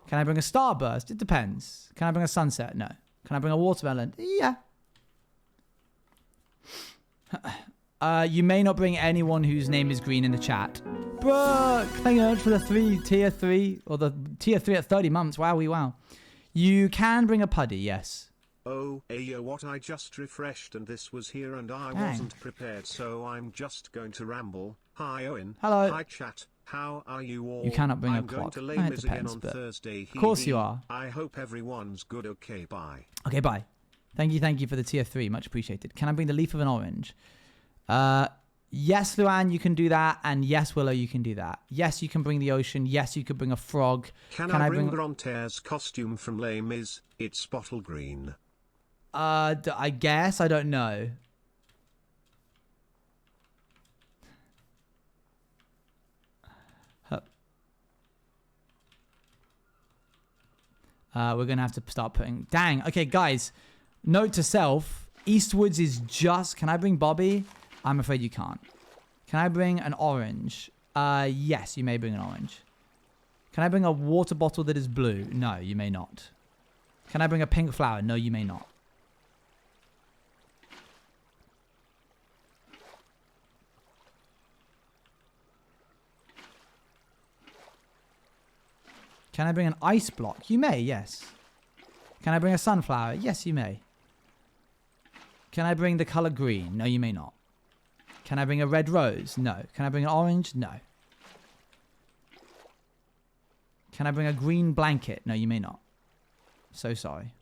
Can I bring a starburst? It depends. Can I bring a sunset? No. Can I bring a watermelon? Yeah. You may not bring anyone whose name is green in the chat. Brooke, thank you very much for the tier 3, or the tier 3 at 30 months. Wow. You can bring a puddy, yes. Oh, yo, what? I just refreshed and this was here and I wasn't prepared, so I'm just going to ramble. Hi, Owen. Hello. Hi, chat. How are you all? You cannot bring I'm a going clock. to lay It Miz depends, again on but Thursday. of course you are. I hope everyone's good. Okay, bye. Okay, bye. Thank you for the tier 3. Much appreciated. Can I bring the leaf of an orange? Yes, Luan, you can do that. And yes, Willow, you can do that. Yes, you can bring the ocean. Yes, you could bring a frog. Can I bring Grantair's costume from Les Mis? It's bottle green. I guess. I don't know. We're going to have to start putting... Dang. Okay, guys. Note to self. Eastwoods is just... Can I bring Bobby? I'm afraid you can't. Can I bring an orange? Yes, you may bring an orange. Can I bring a water bottle that is blue? No, you may not. Can I bring a pink flower? No, you may not. Can I bring an ice block? You may, yes. Can I bring a sunflower? Yes, you may. Can I bring the color green? No, you may not. Can I bring a red rose? No. Can I bring an orange? No. Can I bring a green blanket? No, you may not. So sorry.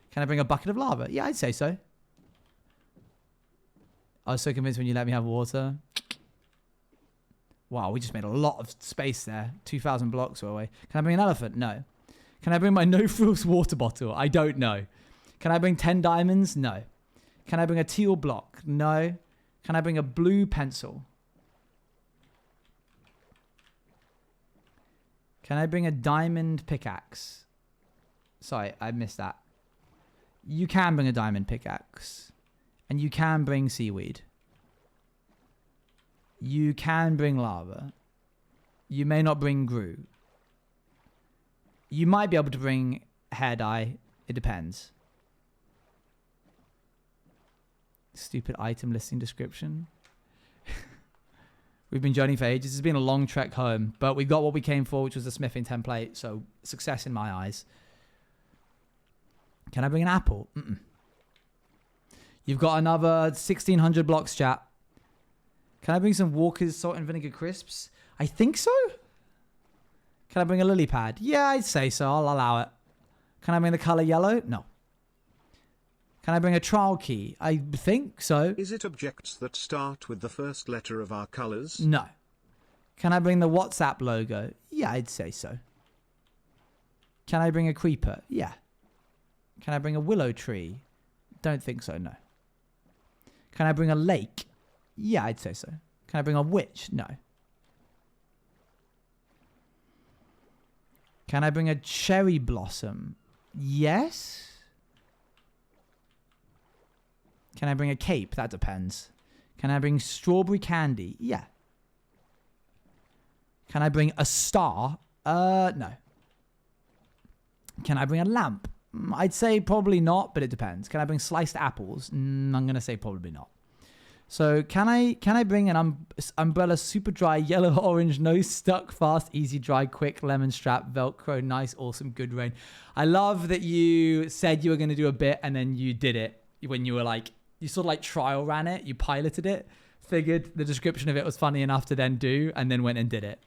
Can I bring a bucket of lava? Yeah, I'd say so. I was so convinced when you let me have water. Wow, we just made a lot of space there. 2,000 blocks away. Can I bring an elephant? No. Can I bring my no frills water bottle? I don't know. Can I bring 10 diamonds? No. Can I bring a teal block? No. Can I bring a blue pencil? Can I bring a diamond pickaxe? Sorry, I missed that. You can bring a diamond pickaxe. And you can bring seaweed. You can bring lava. You may not bring glue. You might be able to bring hair dye. It depends. Stupid item listing description. We've been journeying for ages. It's been a long trek home, but we got what we came for, which was the smithing template. So success in my eyes. Can I bring an apple? Mm-mm. You've got another 1,600 blocks, chat. Can I bring some Walker's salt and vinegar crisps? I think so. Can I bring a lily pad? Yeah, I'd say so. I'll allow it. Can I bring the color yellow? No. Can I bring a trial key? I think so. Is it objects that start with the first letter of our colors? No. Can I bring the WhatsApp logo? Yeah, I'd say so. Can I bring a creeper? Yeah. Can I bring a willow tree? Don't think so, no. Can I bring a lake? Yeah, I'd say so. Can I bring a witch? No. Can I bring a cherry blossom? Yes. Can I bring a cape? That depends. Can I bring strawberry candy? Yeah. Can I bring a star? No. Can I bring a lamp? I'd say probably not, but it depends. Can I bring sliced apples? I'm going to say probably not. So can I bring an umbrella super dry, yellow, orange, no stuck, fast, easy, dry, quick, lemon strap, Velcro, nice, awesome, good rain. I love that you said you were going to do a bit and then you did it when you were like, you sort of like trial ran it, you piloted it, figured the description of it was funny enough to then do, and then went and did it.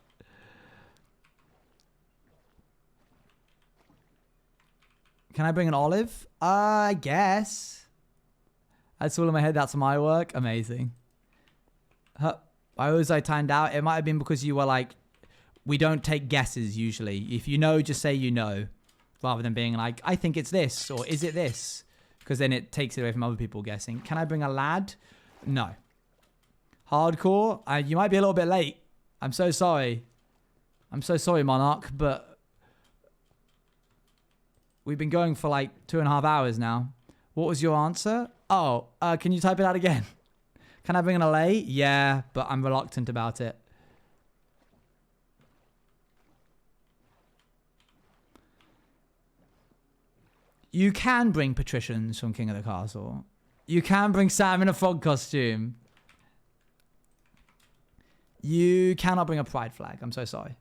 Can I bring an olive? I guess. That's all in my head. That's my work. Amazing. I timed out. It might have been because you were like, we don't take guesses usually. If you know, just say you know. Rather than being like, I think it's this, or is it this? Because then it takes it away from other people guessing. Can I bring a lad? No. Hardcore? You might be a little bit late. I'm so sorry. I'm so sorry, Monarch, but we've been going for like 2.5 hours now. What was your answer? Oh, can you type it out again? Can I bring an LA? Yeah, but I'm reluctant about it. You can bring patricians from King of the Castle. You can bring Sam in a frog costume. You cannot bring a pride flag. I'm so sorry.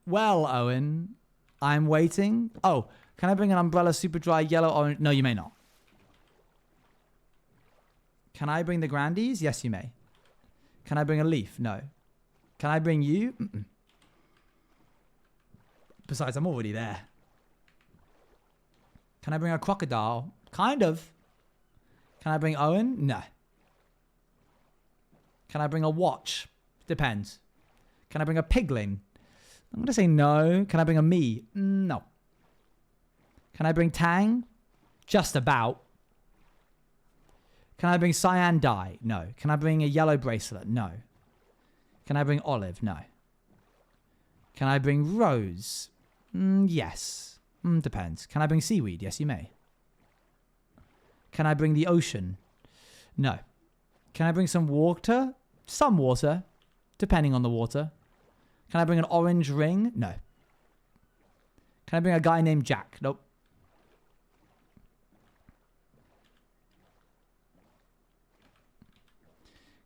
Well, Owen, I'm waiting. Oh, can I bring an umbrella super dry yellow orange? No, you may not. Can I bring the Grandies? Yes, you may. Can I bring a leaf? No. Can I bring you? Mm-mm. Besides, I'm already there. Can I bring a crocodile? Kind of. Can I bring Owen? No. Can I bring a watch? Depends. Can I bring a piglin? I'm going to say no. Can I bring a me? No. Can I bring Tang? Just about. Can I bring cyan dye? No. Can I bring a yellow bracelet? No. Can I bring olive? No. Can I bring rose? Yes. Depends. Can I bring seaweed? Yes, you may. Can I bring the ocean? No. Can I bring some water? Some water. Depending on the water. Can I bring an orange ring? No. Can I bring a guy named Jack? Nope.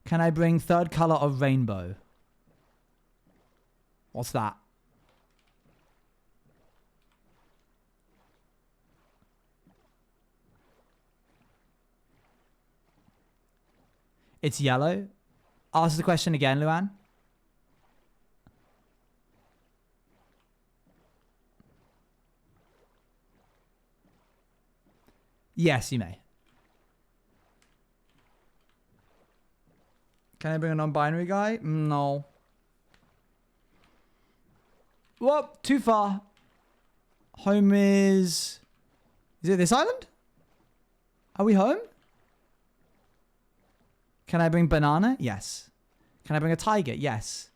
Can I bring third color of rainbow? What's that? It's yellow. Ask the question again, Luan. Yes, you may. Can I bring a non-binary guy? No. Well, too far. Home is... Is it this island? Are we home? Can I bring banana? Yes. Can I bring a tiger? Yes.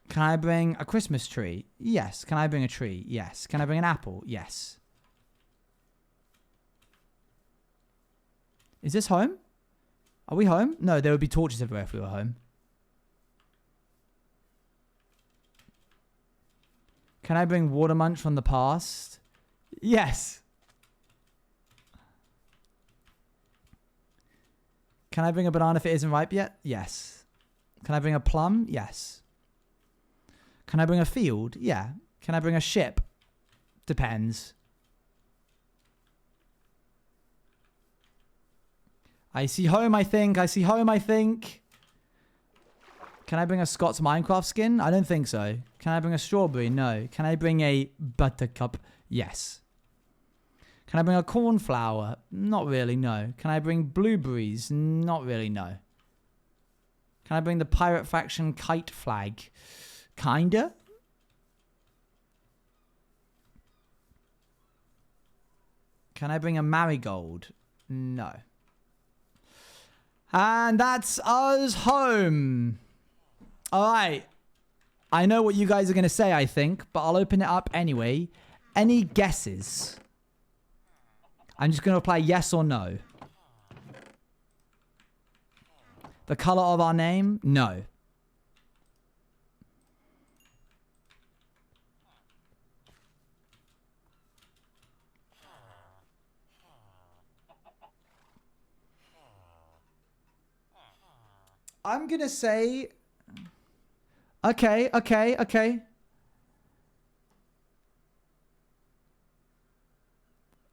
Can I bring a Christmas tree? Yes. Can I bring a tree? Yes. Can I bring an apple? Yes. Is this home? Are we home? No, there would be torches everywhere if we were home. Can I bring water munch from the past? Yes. Can I bring a banana if it isn't ripe yet? Yes. Can I bring a plum? Yes. Can I bring a field? Yeah. Can I bring a ship? Depends. I see home, I think. I see home, I think. Can I bring a Scott's Minecraft skin? I don't think so. Can I bring a strawberry? No. Can I bring a buttercup? Yes. Can I bring a cornflower? Not really, no. Can I bring blueberries? Not really, no. Can I bring the pirate faction kite flag? Kinda. Can I bring a marigold? No. And that's us home. All right. I know what you guys are going to say, I think, but I'll open it up anyway. Any guesses? I'm just going to apply yes or no. The color of our name? No. I'm going to say... Okay.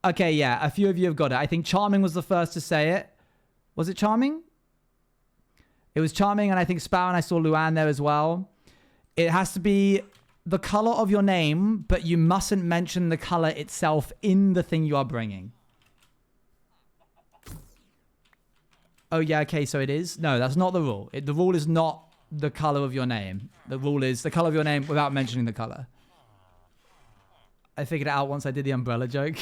Okay, yeah, a few of you have got it. I think Charming was the first to say it. Was it Charming? It was Charming, and I think Sparrow, and I saw Luann there as well. It has to be the color of your name, but you mustn't mention the color itself in the thing you are bringing. Oh, yeah, okay, so it is? No, that's not the rule. The rule is not the color of your name. The rule is the color of your name without mentioning the color. I figured it out once I did the umbrella joke.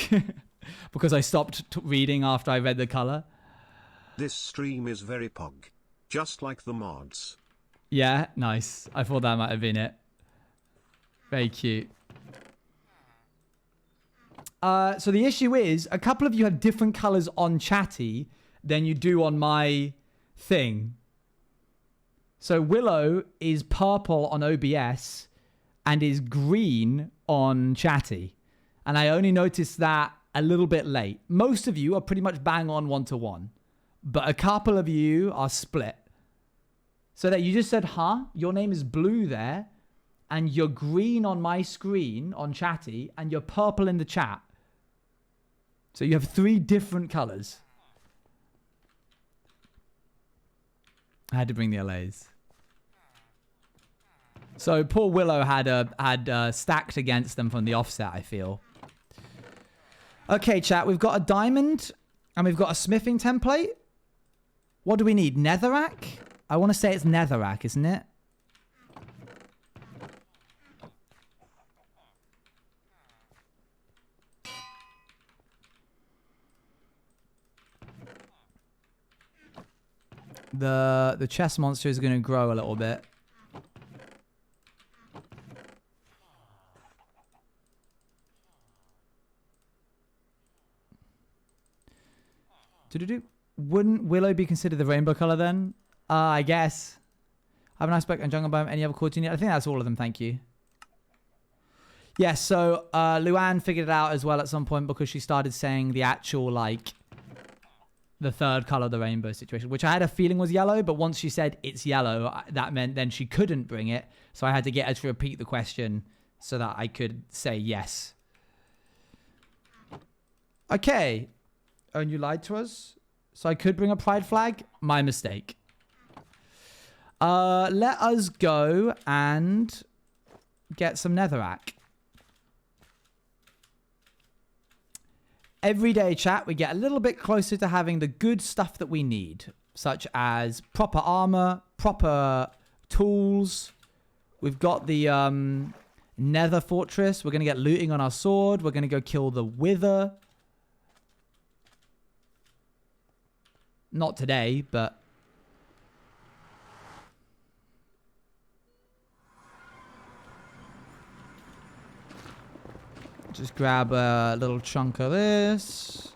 Because I stopped reading after I read the color. This stream is very pog. Just like the mods. Yeah, nice. I thought that might have been it. Very cute. So the issue is, a couple of you have different colors on Chatty than you do on my thing. So Willow is purple on OBS and is green on Chatty. And I only noticed that a little bit late. Most of you are pretty much bang on 1-to-1. But a couple of you are split. So that you just said, huh? Your name is blue there. And you're green on my screen on Chatty. And you're purple in the chat. So you have 3 different colors. I had to bring the LAs. So poor Willow had stacked against them from the offset, I feel. Okay, chat, we've got a diamond and we've got a smithing template. What do we need? Netherrack? I want to say it's netherrack, isn't it? The chest monster is going to grow a little bit. Wouldn't Willow be considered the rainbow color then? I guess. Have a nice back and jungle biome. Any other chords you need? I think that's all of them. Thank you. Yeah, so Luann figured it out as well at some point because she started saying the actual, like, the third color of the rainbow situation, which I had a feeling was yellow, but once she said it's yellow, that meant then she couldn't bring it. So I had to get her to repeat the question so that I could say yes. Okay. Oh, and you lied to us? So I could bring a pride flag? My mistake. Let us go and get some netherrack. Every day, chat, we get a little bit closer to having the good stuff that we need, such as proper armor, proper tools. We've got the nether fortress. We're going to get looting on our sword. We're going to go kill the wither. Not today, but... just grab a little chunk of this.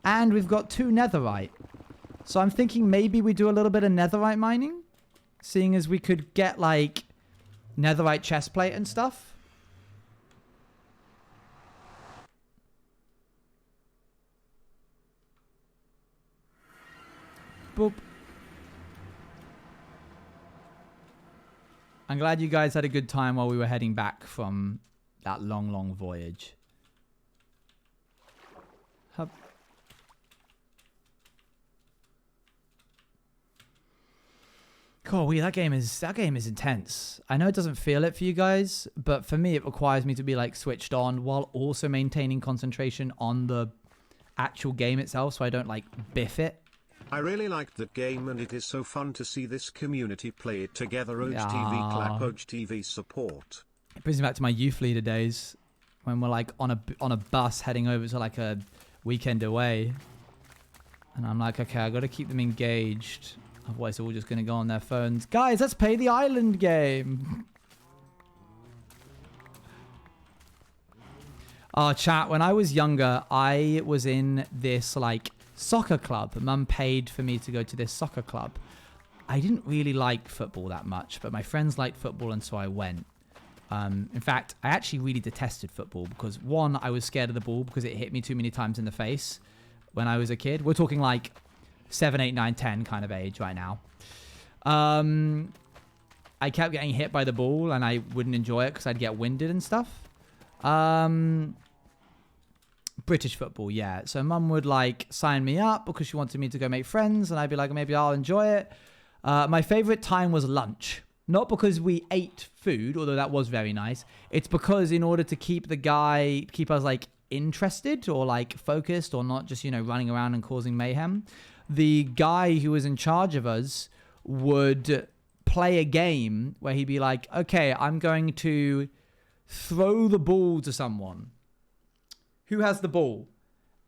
And we've got 2 netherite. So I'm thinking maybe we do a little bit of netherite mining. Seeing as we could get, like, netherite chestplate and stuff. boop. I'm glad you guys had a good time while we were heading back from that long, long voyage. Hup. Cool. That game is intense. I know it doesn't feel it for you guys, but for me, it requires me to be like switched on while also maintaining concentration on the actual game itself, so I don't like biff it. I really liked that game, and it is so fun to see this community play it together. OG Yeah. TV clap, OG TV support. It brings me back to my youth leader days when we're like on a bus heading over to like a weekend away, and I'm like, okay, I got to keep them engaged. Otherwise, they're all just going to go on their phones. Guys, let's play the island game. Oh, chat. When I was younger, I was in this, like, soccer club. Mum paid for me to go to this soccer club. I didn't really like football that much, but my friends liked football, and so I went. In fact, I actually really detested football because, one, I was scared of the ball because it hit me too many times in the face when I was a kid. We're talking, like, 7, 8, 9, 10 kind of age right now. I kept getting hit by the ball and I wouldn't enjoy it because I'd get winded and stuff. British football, yeah. So mum would like sign me up because she wanted me to go make friends, and I'd be like, maybe I'll enjoy it. My favorite time was lunch. Not because we ate food, although that was very nice. It's because in order to keep us like interested or like focused or not just, running around and causing mayhem, the guy who was in charge of us would play a game where he'd be like, okay, I'm going to throw the ball to someone. Who has the ball?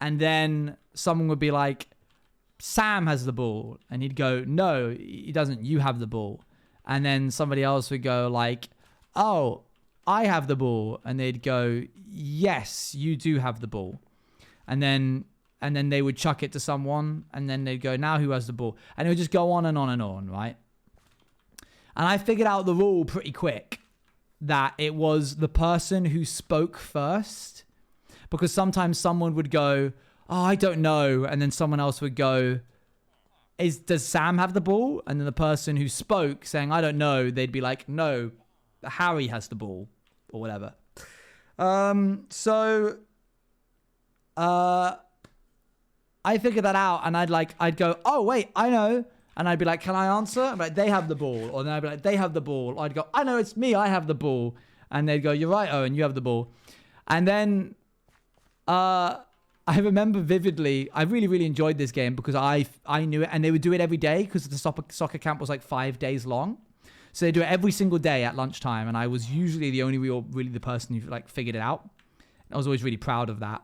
And then someone would be like, Sam has the ball. And he'd go, no, he doesn't. You have the ball. And then somebody else would go like, oh, I have the ball. And they'd go, yes, you do have the ball. And then they would chuck it to someone, and then they'd go, now who has the ball? And it would just go on and on and on, right? And I figured out the rule pretty quick, that it was the person who spoke first, because sometimes someone would go, oh, I don't know, and then someone else would go, does Sam have the ball? And then the person who spoke saying, I don't know, they'd be like, no, Harry has the ball, or whatever. I figured that out, and I'd go, oh, wait, I know. And I'd be like, can I answer? I'm like, they have the ball. Or then I'd be like, they have the ball. Or I'd go, I know, it's me, I have the ball. And they'd go, you're right, Owen, you have the ball. And then I remember vividly, I really, really enjoyed this game because I knew it, and they would do it every day because the soccer camp was like 5 days long. So they do it every single day at lunchtime, and I was usually the only really the person who like figured it out. I was always really proud of that.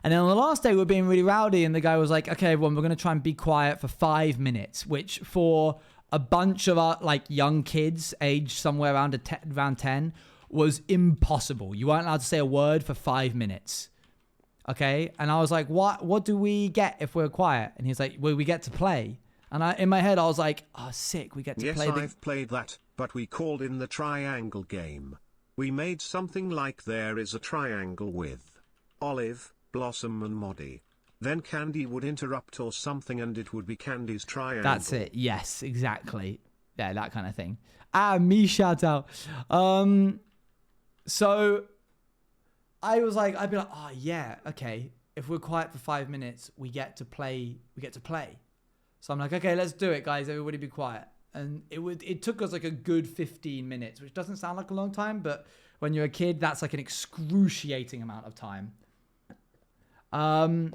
And then on the last day, we were being really rowdy, and the guy was like, okay, everyone, we're going to try and be quiet for 5 minutes, which for a bunch of our like young kids aged somewhere around around 10 was impossible. You weren't allowed to say a word for 5 minutes. Okay? And I was like, what do we get if we're quiet? And he's like, well, we get to play. And in my head, I was like, oh, sick, we get to play. Yes, I've played that, but we called in the triangle game. We made something like there is a triangle with Olive, Blossom and Moddy. Then Candy would interrupt or something and it would be Candy's triangle. That's it. Yes, exactly. Yeah, that kind of thing. Me shout out. So I was like, I'd be like, oh yeah, okay. If we're quiet for 5 minutes, we get to play. So I'm like, okay, let's do it, guys. Everybody be quiet. And it took us like a good 15 minutes, which doesn't sound like a long time, but when you're a kid, that's like an excruciating amount of time. And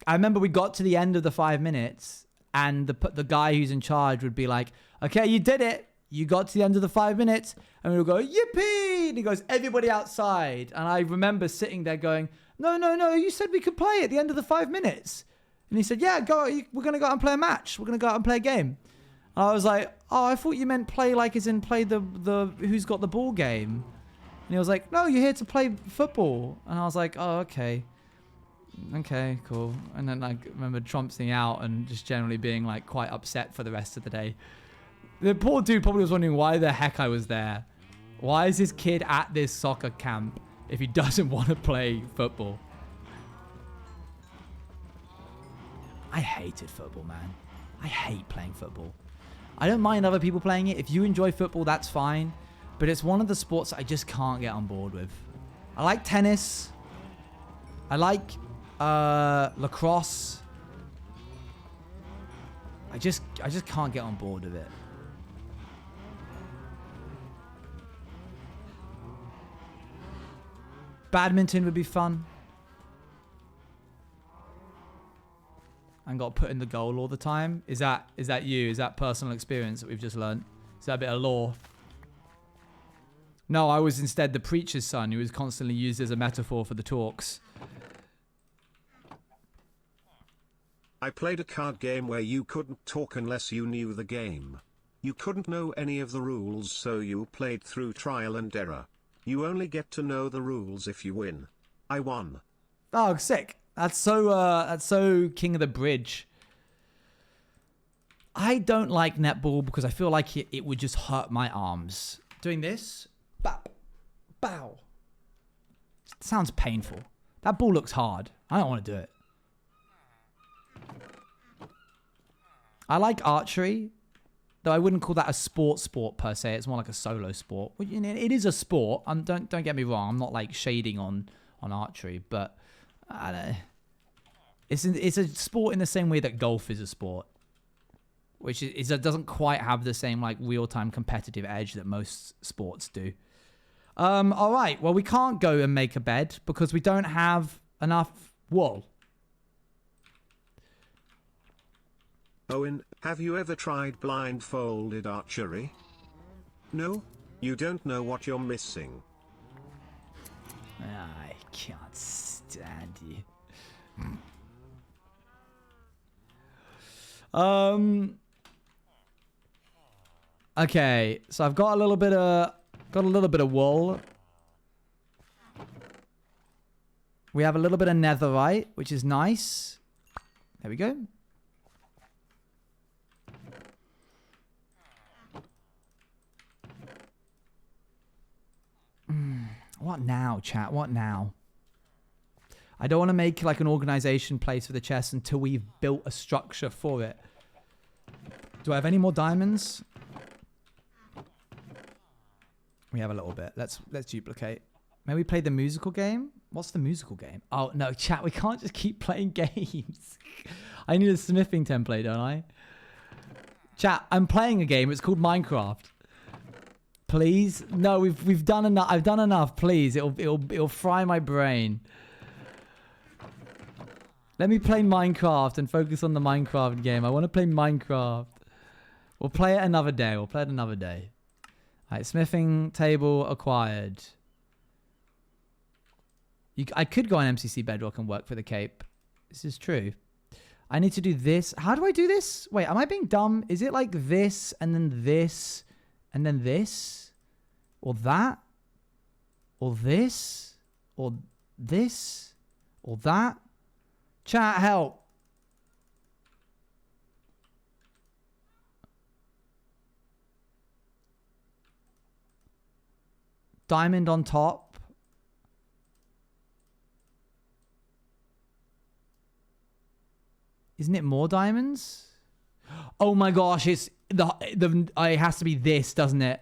I remember we got to the end of the 5 minutes, and the guy who's in charge would be like, okay, you did it. You got to the end of the 5 minutes. And we would go, yippee! And he goes, everybody outside. And I remember sitting there going, no, you said we could play at the end of the 5 minutes. And he said, yeah, we're going to go out and play a match. We're going to go out and play a game. And I was like, oh, I thought you meant play like as in play the who's got the ball game. And he was like, no, you're here to play football. And I was like, oh, okay. Okay, cool. And then I remember trompsing out and just generally being like quite upset for the rest of the day. The poor dude probably was wondering why the heck I was there. Why is this kid at this soccer camp if he doesn't want to play football? I hated football, man. I hate playing football. I don't mind other people playing it. If you enjoy football, that's fine. But it's one of the sports I just can't get on board with. I like tennis. I like lacrosse. I just can't get on board with it. Badminton would be fun. And got put in the goal all the time. Is that you? Is that personal experience that we've just learned? Is that a bit of lore? No, I was instead the preacher's son who was constantly used as a metaphor for the talks. I played a card game where you couldn't talk unless you knew the game. You couldn't know any of the rules, so you played through trial and error. You only get to know the rules if you win. I won. Oh, sick. That's so King of the Bridge. I don't like netball because I feel like it would just hurt my arms. Doing this, bap, bow. It sounds painful. That ball looks hard. I don't want to do it. I like archery, though I wouldn't call that a sport per se. It's more like a solo sport. It is a sport. Don't get me wrong. I'm not like shading on archery, but I don't know. It's a sport in the same way that golf is a sport, which is it doesn't quite have the same like real-time competitive edge that most sports do. All right. Well, we can't go and make a bed because we don't have enough wool. Owen, have you ever tried blindfolded archery? No? You don't know what you're missing. I can't stand you. Okay, so I've got a little bit of wool. We have a little bit of netherite, which is nice. There we go. What now, chat? What now? I don't want to make like an organization place for the chest until we've built a structure for it. Do I have any more diamonds? We have a little bit. Let's duplicate. Maybe we play the musical game? What's the musical game? Oh, no, chat. We can't just keep playing games. I need a smithing template, don't I? Chat, I'm playing a game. It's called Minecraft. Please? No, we've done enough. I've done enough. Please. It'll fry my brain. Let me play Minecraft and focus on the Minecraft game. I want to play Minecraft. We'll play it another day. We'll play it another day. Alright, smithing table acquired. I could go on MCC Bedrock and work for the cape. This is true. I need to do this. How do I do this? Wait, am I being dumb? Is it like this and then this and then this? Or that? Or this? Or this? Or that? Chat, help. Diamond on top. Isn't it more diamonds? Oh my gosh, it's it has to be this, doesn't it?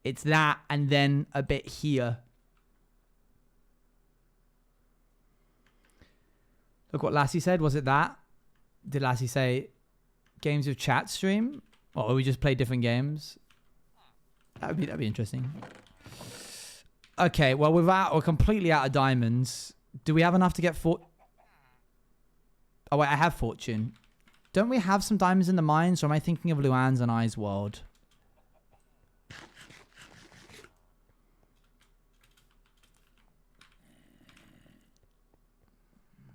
It's that and then a bit here. Look what Lassie said. Was it that? Did Lassie say games with chat stream? Or we just play different games? That'd be interesting. Okay, well we're completely out of diamonds. Do we have enough to get Oh wait, I have fortune. Don't we have some diamonds in the mines, or am I thinking of Luann's and I's world?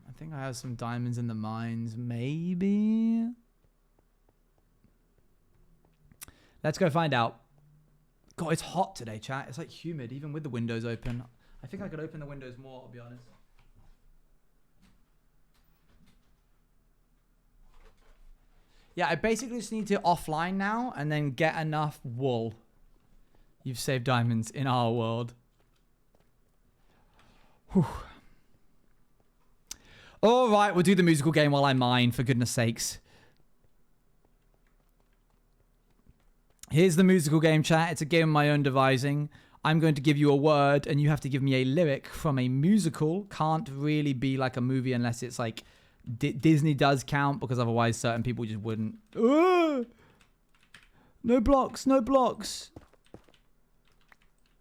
I think I have some diamonds in the mines, maybe. Let's go find out. God, it's hot today, chat. It's like humid, even with the windows open. I think I could open the windows more, I'll be honest. Yeah, I basically just need to offline now and then get enough wool. You've saved diamonds in our world. Whew. All right, we'll do the musical game while I mine, for goodness sakes. Here's the musical game, chat. It's a game of my own devising. I'm going to give you a word, and you have to give me a lyric from a musical. Can't really be like a movie unless it's like Disney does count, because otherwise certain people just wouldn't. No blocks, no blocks.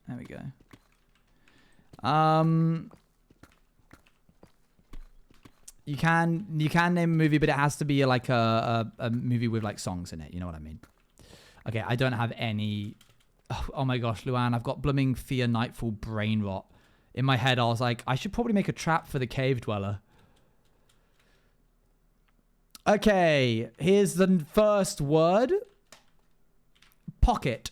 There we go. You can name a movie, but it has to be like a movie with like songs in it. You know what I mean? Okay, I don't have any. Oh my gosh, Luan, I've got blooming Fear Nightfall brain rot. In my head, I was like, I should probably make a trap for the cave dweller. Okay, here's the first word. Pocket.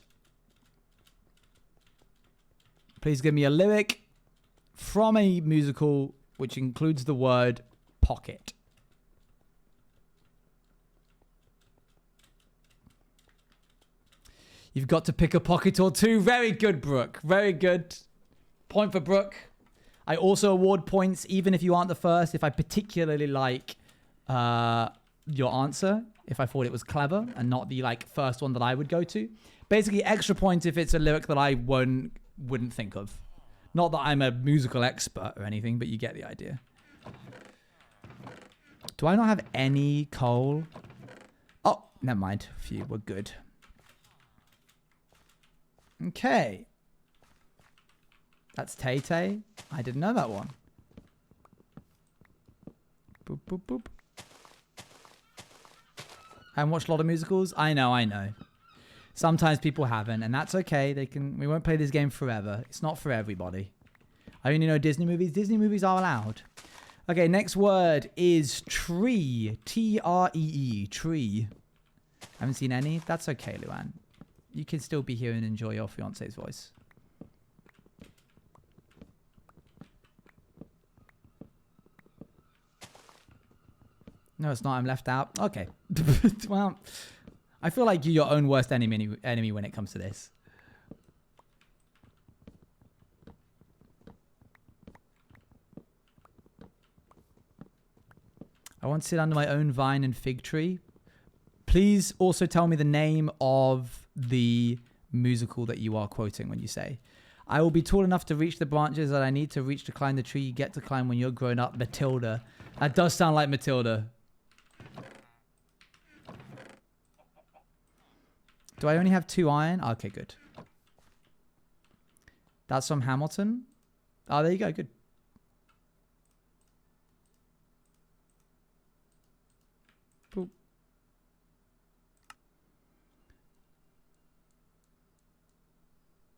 Please give me a lyric from a musical which includes the word pocket. You've got to pick a pocket or two. Very good, Brooke. Very good. Point for Brooke. I also award points even if you aren't the first, if I particularly like your answer, if I thought it was clever and not the like first one that I would go to. Basically, extra points if it's a lyric that I wouldn't think of. Not that I'm a musical expert or anything, but you get the idea. Do I not have any coal? Oh, never mind. Phew, we're good. Okay. That's Tay-Tay. I didn't know that one. Boop, boop, boop. I haven't watched a lot of musicals. I know. Sometimes people haven't, and that's okay. We won't play this game forever. It's not for everybody. I only know Disney movies. Disney movies are allowed. Okay, next word is tree. T-R-E-E. Tree. Haven't seen any? That's okay, Luan. You can still be here and enjoy your fiance's voice. No, it's not. I'm left out. Okay. Well, I feel like you're your own worst enemy when it comes to this. I want to sit under my own vine and fig tree. Please also tell me the name of the musical that you are quoting when you say, I will be tall enough to reach the branches that I need to reach to climb the tree you get to climb when you're grown up. Matilda. That does sound like Matilda. Do I only have 2 iron? Okay, good. That's from Hamilton. Oh, there you go. Good. Boop.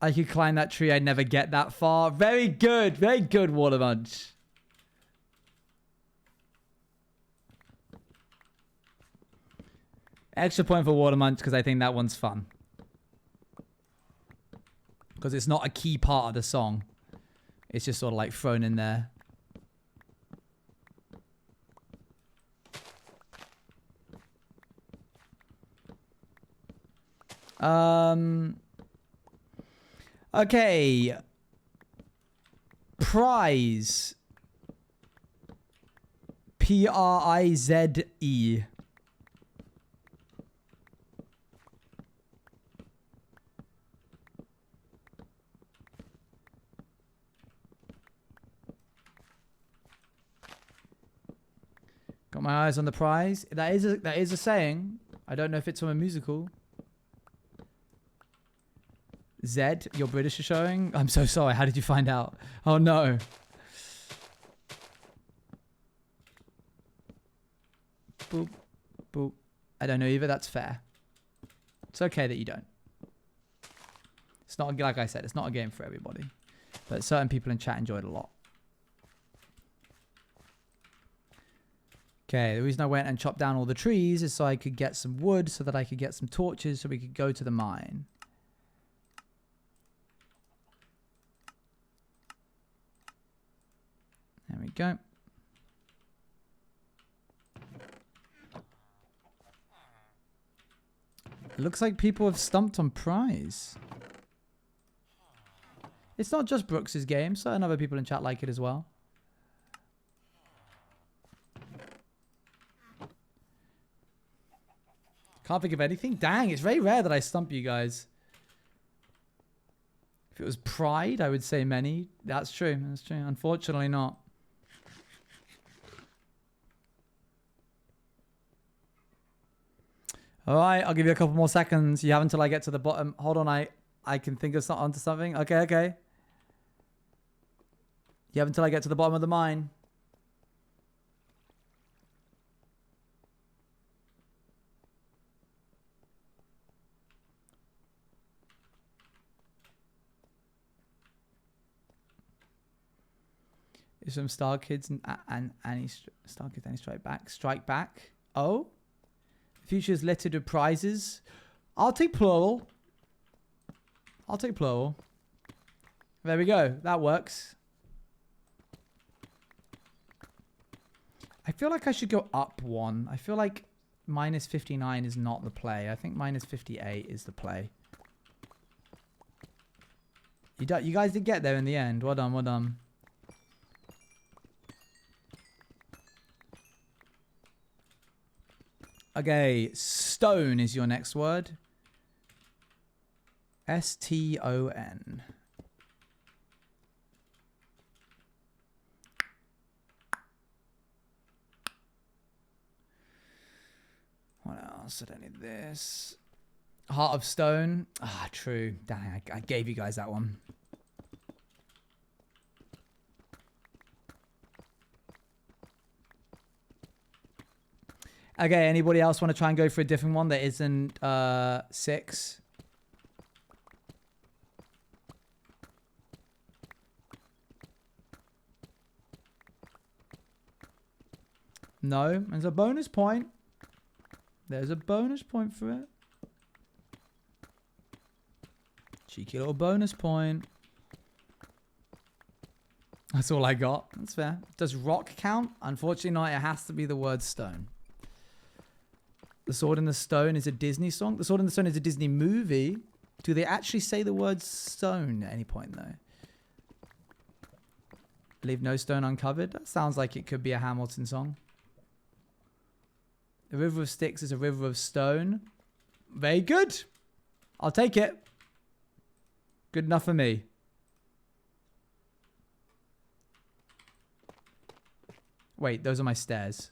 I could climb that tree. I'd never get that far. Very good. Very good, Water Munch. Extra point for Water Munch because I think that one's fun. Because it's not a key part of the song. It's just sort of like thrown in there. Okay. Prize. P-R-I-Z-E. Got my eyes on the prize. That is a saying. I don't know if it's from a musical. Zed, your British is showing. I'm so sorry. How did you find out? Oh no. Boop, boop. I don't know either. That's fair. It's okay that you don't. It's not, like I said, it's not a game for everybody. But certain people in chat enjoyed it a lot. Okay, the reason I went and chopped down all the trees is so I could get some wood, so that I could get some torches, so we could go to the mine. There we go. It looks like people have stumped on prize. It's not just Brooks's game, certain other people in chat like it as well. Can't think of anything. Dang, it's very rare that I stump you guys. If it was pride, I would say many. That's true. That's true. Unfortunately not. All right, I'll give you a couple more seconds. You have until I get to the bottom. Hold on, I can think of onto something. Okay, okay. You have until I get to the bottom of the mine. Is some Star Kids and Annie Star Kids Annie Strike Back. Strike Back. Oh, the future is littered with prizes. I'll take plural. I'll take plural. There we go. That works. I feel like I should go up one. I feel like minus 59 is not the play. I think minus 58 is the play. You guys did get there in the end. Well done, well done. Okay, stone is your next word. S-T-O-N. What else? I don't need this. Heart of Stone. Ah, true. Dang, I gave you guys that one. Okay, anybody else want to try and go for a different one that isn't 6? No, there's a bonus point. There's a bonus point for it. Cheeky little bonus point. That's all I got. That's fair. Does rock count? Unfortunately not. It has to be the word stone. The Sword in the Stone is a Disney song. The Sword in the Stone is a Disney movie. Do they actually say the word stone at any point, though? Leave no stone uncovered. That sounds like it could be a Hamilton song. The River of Styx is a river of stone. Very good. I'll take it. Good enough for me. Wait, those are my stairs.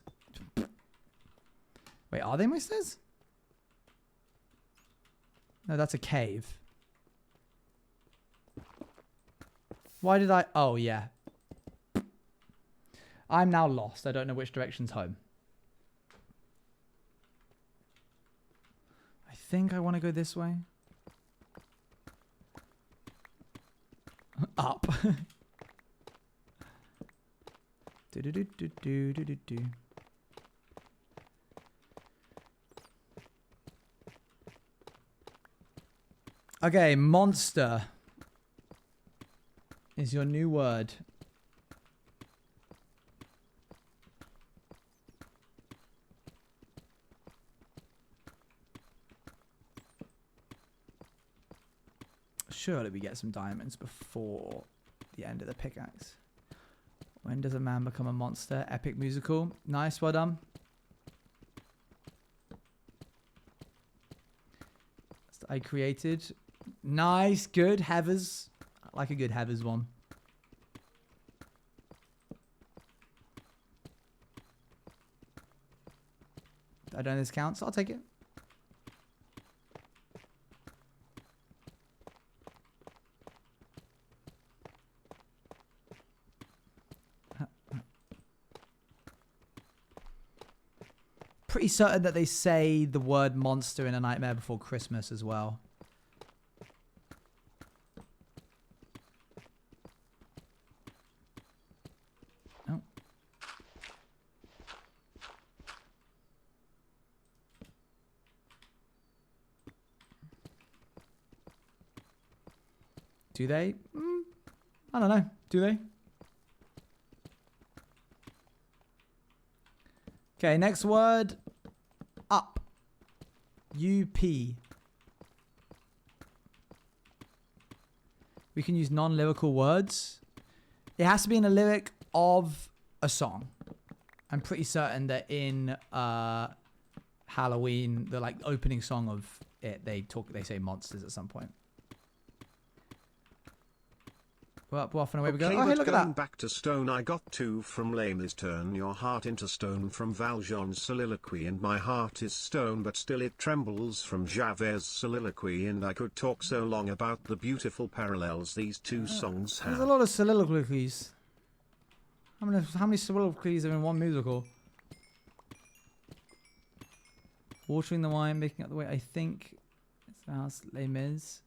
Wait, are they my stairs? No, that's a cave. Why did I... Oh, yeah. I'm now lost. I don't know which direction's home. I think I want to go this way. Up. Do-do-do-do-do-do-do. Okay, monster is your new word. Surely we get some diamonds before the end of the pickaxe. When does a man become a monster? Epic musical. Nice, well done. I created. Nice, good. Heathers. I like a good Heathers one. I don't know if this counts. I'll take it. Pretty certain that they say the word monster in A Nightmare Before Christmas as well. Oh. Do they? I don't know. Do they? Okay, next word. Up. U-P. We can use non-lyrical words. It has to be in a lyric of a song. I'm pretty certain that in Halloween, the like opening song of it, they say monsters at some point. Well, off and away we go. Oh, hey, look at going that. Back to Stone, I got 2 from Lame's Turn Your Heart into Stone from Valjean's soliloquy, and my heart is stone but still it trembles from Javert's soliloquy, and I could talk so long about the beautiful parallels these two songs have. There's a lot of soliloquies. How many soliloquies are in one musical? Watering the wine, making up the way. I think it's the house Les Mis.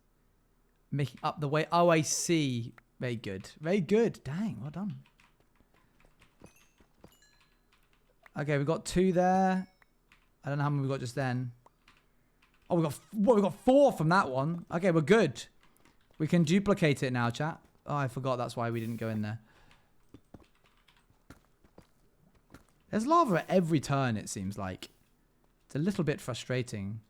Making up the way. Oh, I see. Very good. Very good. Dang, well done. Okay, we got 2 there. I don't know how many we got just then. Oh, we got 4 from that one. Okay, we're good. We can duplicate it now, chat. Oh, I forgot. That's why we didn't go in there. There's lava at every turn, it seems like. It's a little bit frustrating.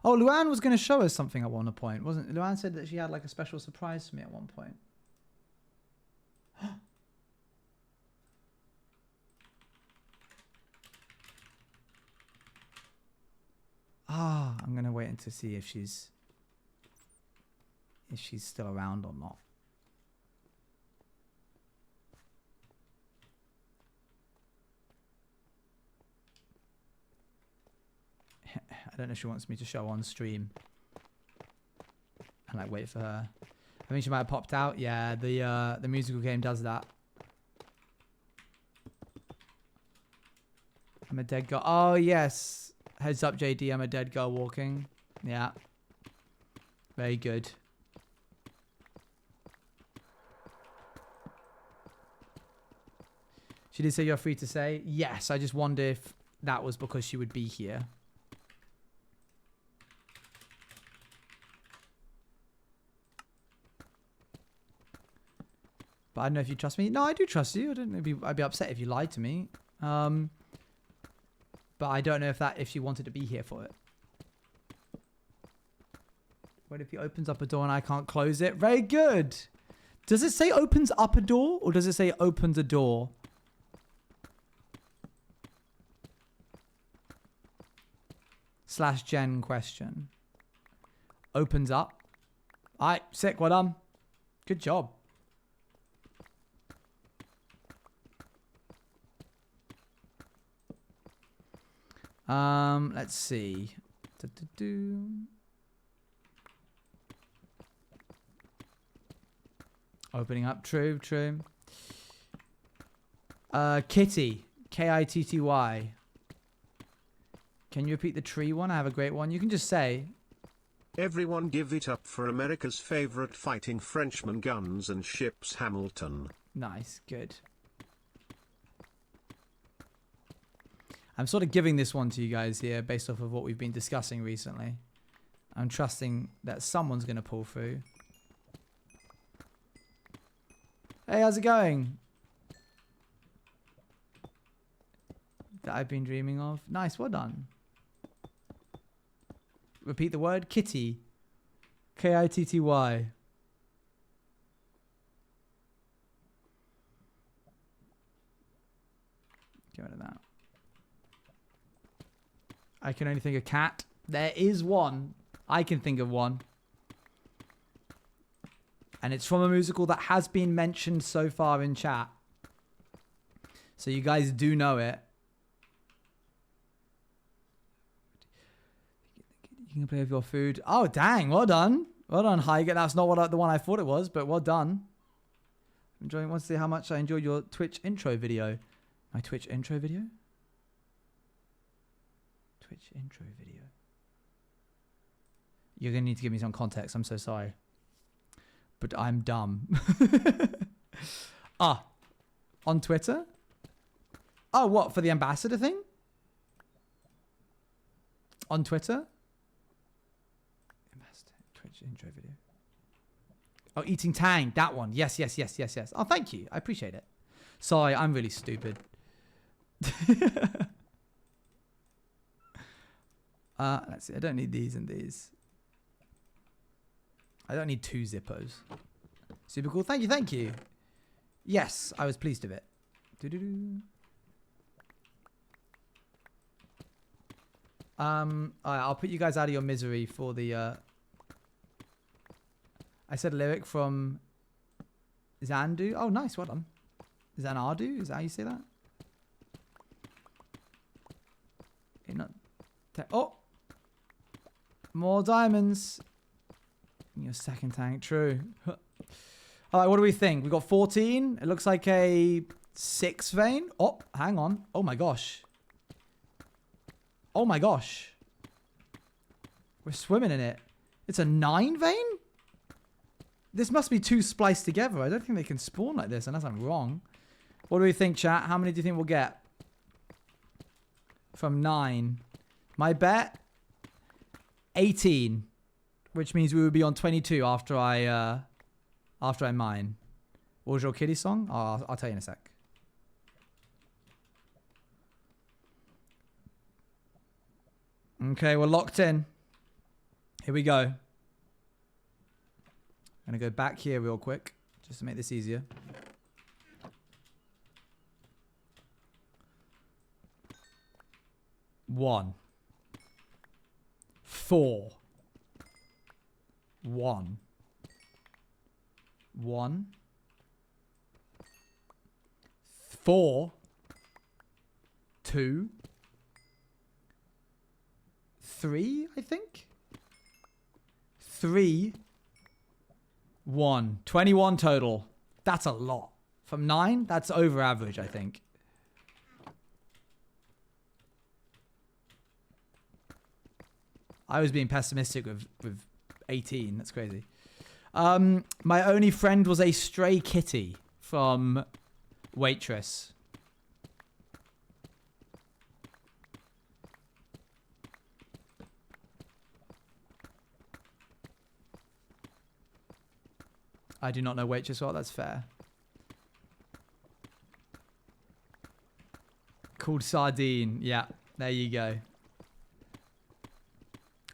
Oh, Luann was going to show us something at one point, wasn't Luann said that she had like a special surprise for me at one point. I'm going to wait to see if she's still around or not. I don't know if she wants me to show on stream and like wait for her. I think she might have popped out. Yeah, the musical game does that. I'm a dead girl. Oh yes. Heads up, JD. I'm a dead girl walking. Yeah. Very good. She did say you're free to say. Yes, I just wonder if that was because she would be here. But I don't know if you trust me. No, I do trust you. I don't know. I'd be upset if you lied to me. But I don't know if she wanted to be here for it. What if he opens up a door and I can't close it? Very good. Does it say opens up a door or does it say opens a door? /Gen question. Opens up. Alright, sick. Well done. Good job. Let's see. Opening up. True. Kitty. Kitty. Can you repeat the tree one? I have a great one. You can just say. Everyone give it up for America's favorite fighting Frenchman, guns and ships, Hamilton. Nice. Good. I'm sort of giving this one to you guys here based off of what we've been discussing recently. I'm trusting that someone's going to pull through. Hey, how's it going? That I've been dreaming of. Nice, well done. Repeat the word. Kitty. Kitty. Get rid of that. I can only think of cat. There is one. I can think of one. And it's from a musical that has been mentioned so far in chat. So you guys do know it. You can play with your food. Oh, dang. Well done. Well done, Heiger. That's not the one I thought it was, but well done. Want to see how much I enjoyed your Twitch intro video. My Twitch intro video? Twitch intro video. You're going to need to give me some context. I'm so sorry. But I'm dumb. On Twitter? Oh, what? For the ambassador thing? On Twitter? Ambassador. Twitch intro video. Oh, eating Tang. That one. Yes. Oh, thank you. I appreciate it. Sorry, I'm really stupid. Let's see. I don't need these and these. I don't need 2 zippos. Super cool. Thank you. Yes, I was pleased with it. Alright, I'll put you guys out of your misery for the, I said lyric from Zandu. Oh, nice. Well done. Zanardu? Is that how you say that? Okay, not... Oh! More diamonds. In your second tank. True. Alright, what do we think? We got 14. It looks like a 6 vein. Oh, hang on. Oh my gosh. Oh my gosh. We're swimming in it. It's a 9 vein? This must be 2 spliced together. I don't think they can spawn like this unless I'm wrong. What do we think, chat? How many do you think we'll get? From 9. My bet? 18. Which means we would be on 22 after I mine. What was your kiddie song? Oh, I'll tell you in a sec. Okay, we're locked in. Here we go. I'm going to go back here real quick, just to make this easier. One. 4. 1. 1. 4. 2. 3, I think. 3. 1. 21 total. That's a lot. From 9, that's over average, I think. I was being pessimistic with 18. That's crazy. My only friend was a stray kitty from Waitress. I do not know Waitress well. That's fair. Called Sardine. Yeah, there you go.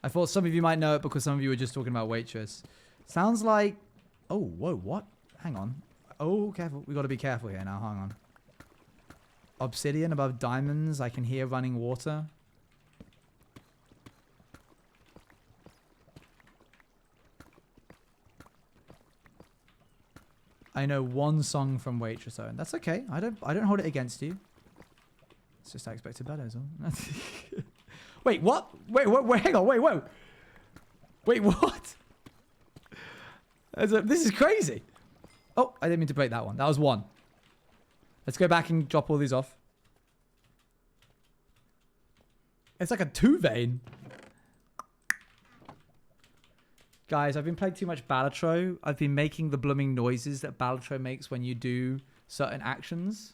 I thought some of you might know it because some of you were just talking about Waitress. Sounds like... Oh, whoa, what? Hang on. Oh, careful. We got to be careful here now. Hang on. Obsidian above diamonds. I can hear running water. I know one song from Waitress, Owen. That's okay. I don't hold it against you. It's just I expected better, is all. Wait, what? Wait, hang on, wait, whoa. Wait, what? This is crazy. Oh, I didn't mean to break that one. That was 1. Let's go back and drop all these off. It's like a 2 vein. Guys, I've been playing too much Balatro. I've been making the blooming noises that Balatro makes when you do certain actions.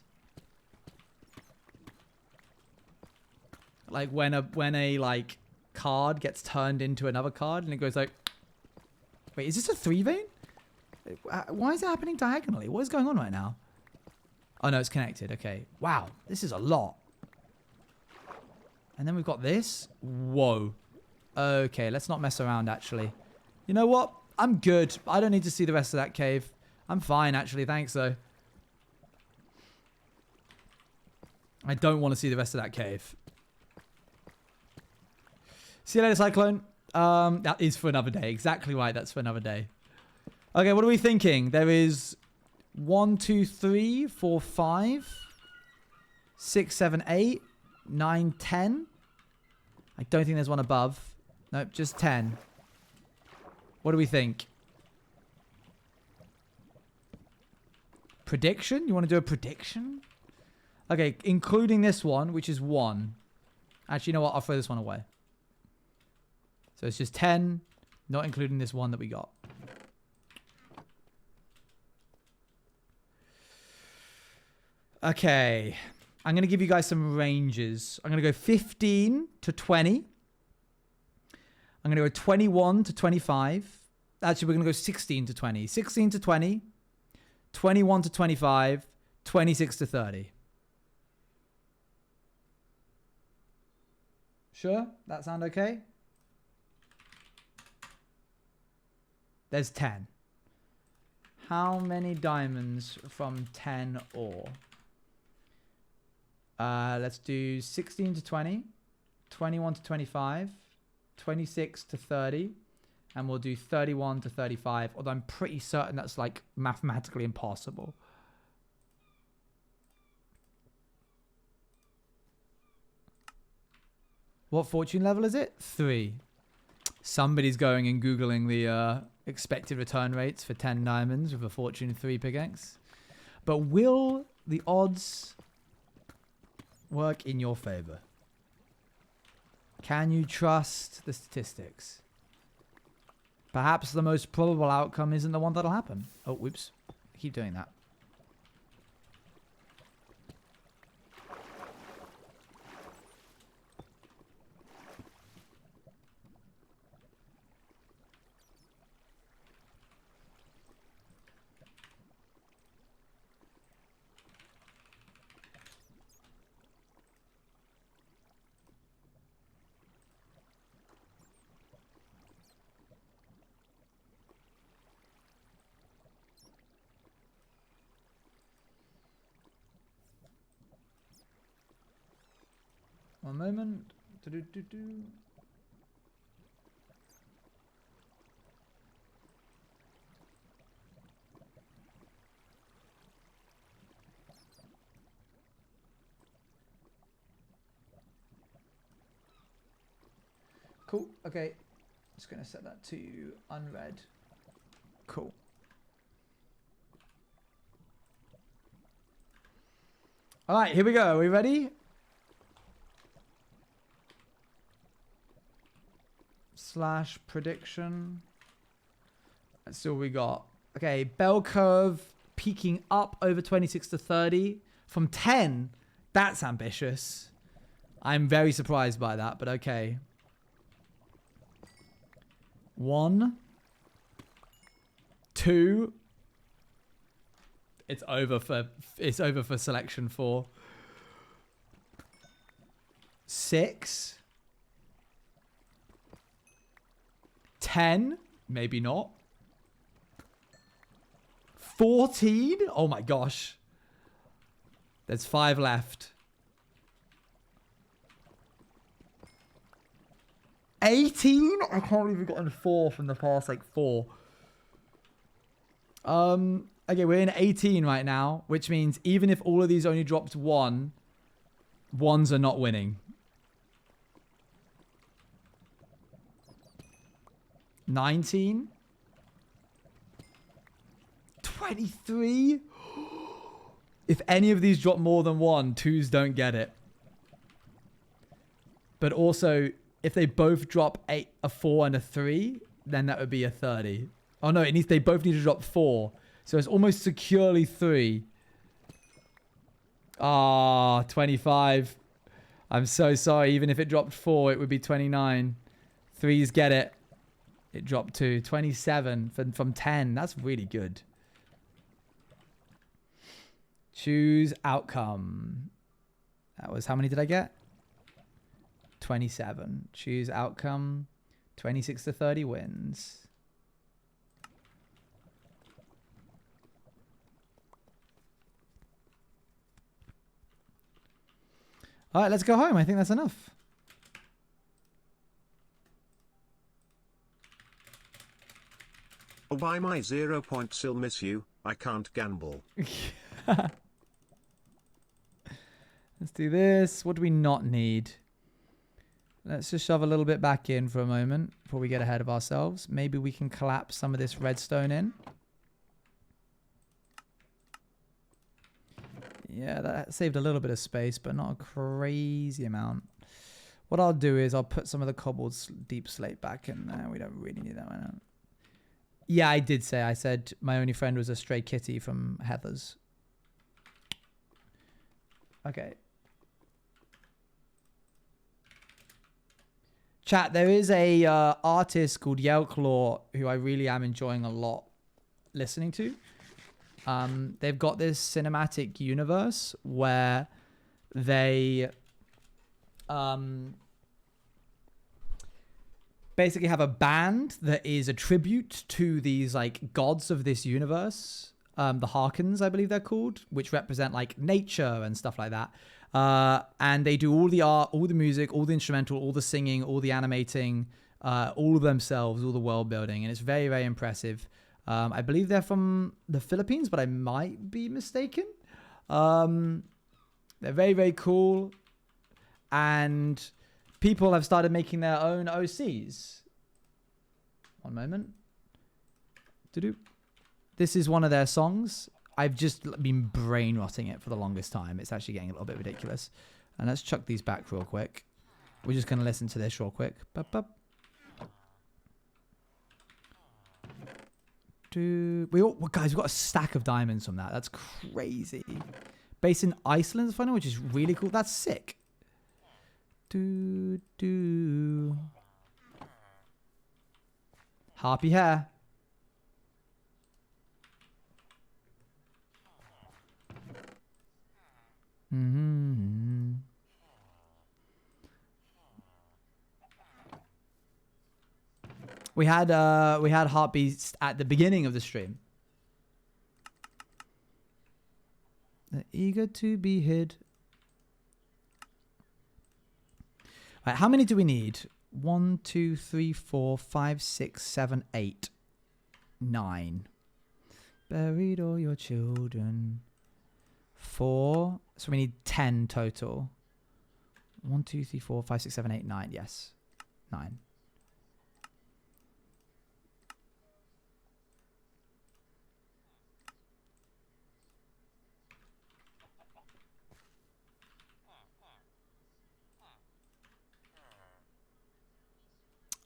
Like when a like card gets turned into another card and it goes like... Wait, is this a 3 vein? Why is it happening diagonally? What is going on right now? Oh no, it's connected. Okay. Wow, this is a lot. And then we've got this. Whoa. Okay, let's not mess around actually. You know what? I'm good. I don't need to see the rest of that cave. I'm fine actually. Thanks though. I don't want to see the rest of that cave. See you later, Cyclone. That is for another day. Exactly right. That's for another day. Okay, what are we thinking? There is 1, 2, 3, 4, 5, 6, 7, 8, 9, 10. I don't think there's one above. Nope, just 10. What do we think? Prediction? You want to do a prediction? Okay, including this one, which is 1. Actually, you know what? I'll throw this one away. So it's just 10, not including this one that we got. Okay. I'm going to give you guys some ranges. I'm going to go 15 to 20. I'm going to go 21 to 25. Actually, we're going to go 16 to 20. 16 to 20. 21 to 25. 26 to 30. Sure? That sound okay? There's 10. How many diamonds from 10 ore? Let's do 16 to 20. 21 to 25, 26 to 30, and we'll do 31 to 35, although I'm pretty certain that's like mathematically impossible. What fortune level is it? 3. Somebody's going and Googling the expected return rates for 10 diamonds with a fortune 3 pickaxe. But will the odds work in your favor? Can you trust the statistics? Perhaps the most probable outcome isn't the one that'll happen. Oh, whoops. I keep doing that. One moment. Do-do-do-do. Cool. Okay. Just going to set that to unread. Cool. All right, here we go. Are we ready? Slash prediction. Let's see what we got. Okay, bell curve peaking up over 26 to 30 from 10. That's ambitious. I'm very surprised by that, but okay. 1, 2. It's over for selection 4. 6. 10, maybe not. 14, oh my gosh. There's 5 left. 18, I can't believe we've gotten 4 from the past like 4. Okay, we're in 18 right now, which means even if all of these only dropped 1, ones are not winning. 19. 23. If any of these drop more than 1, 2s don't get it. But also, if they both drop a 4 and a 3, then that would be a 30. Oh no, they both need to drop 4. So it's almost securely 3. Ah, 25. I'm so sorry. Even if it dropped 4, it would be 29. 3s get it. It dropped to 27 from 10. That's really good. Choose outcome. That was, how many did I get? 27. Choose outcome. 26 to 30 wins. All right, let's go home. I think that's enough. Oh, by my 0 points, still miss you. I can't gamble. Let's do this. What do we not need? Let's just shove a little bit back in for a moment before we get ahead of ourselves. Maybe we can collapse some of this redstone in. Yeah, that saved a little bit of space, but not a crazy amount. What I'll do is I'll put some of the cobbled deep slate back in there. We don't really need that right now. Yeah, I did say. I said my only friend was a stray kitty from Heather's. Okay. Chat, there is a artist called Yelklaw who I really am enjoying a lot listening to. They've got this cinematic universe where they basically have a band that is a tribute to these like gods of this universe. the Harkins, I believe they're called, which represent like nature and stuff like that. And they do all the art, all the music, all the instrumental, all the singing, all the animating, all of themselves, all the world building. And it's very, very impressive. I believe they're from the Philippines, but I might be mistaken. They're very, very cool. And people have started making their own OCs. One moment. This is one of their songs. I've just been brain rotting it for the longest time. It's actually getting a little bit ridiculous. And let's chuck these back real quick. We're just going to listen to this real quick. Guys, we've got a stack of diamonds from that. That's crazy. Based in Iceland, funny, which is really cool. That's sick. Harpy hair. We had heartbeats at the beginning of the stream. They're eager to be hid. Right, how many do we need? 1, 2, 3, 4, 5, 6, 7, 8, 9. Buried all your children. 4. So we need 10 total. 1, 2, 3, 4, 5, 6, 7, 8, 9. Yes. 9.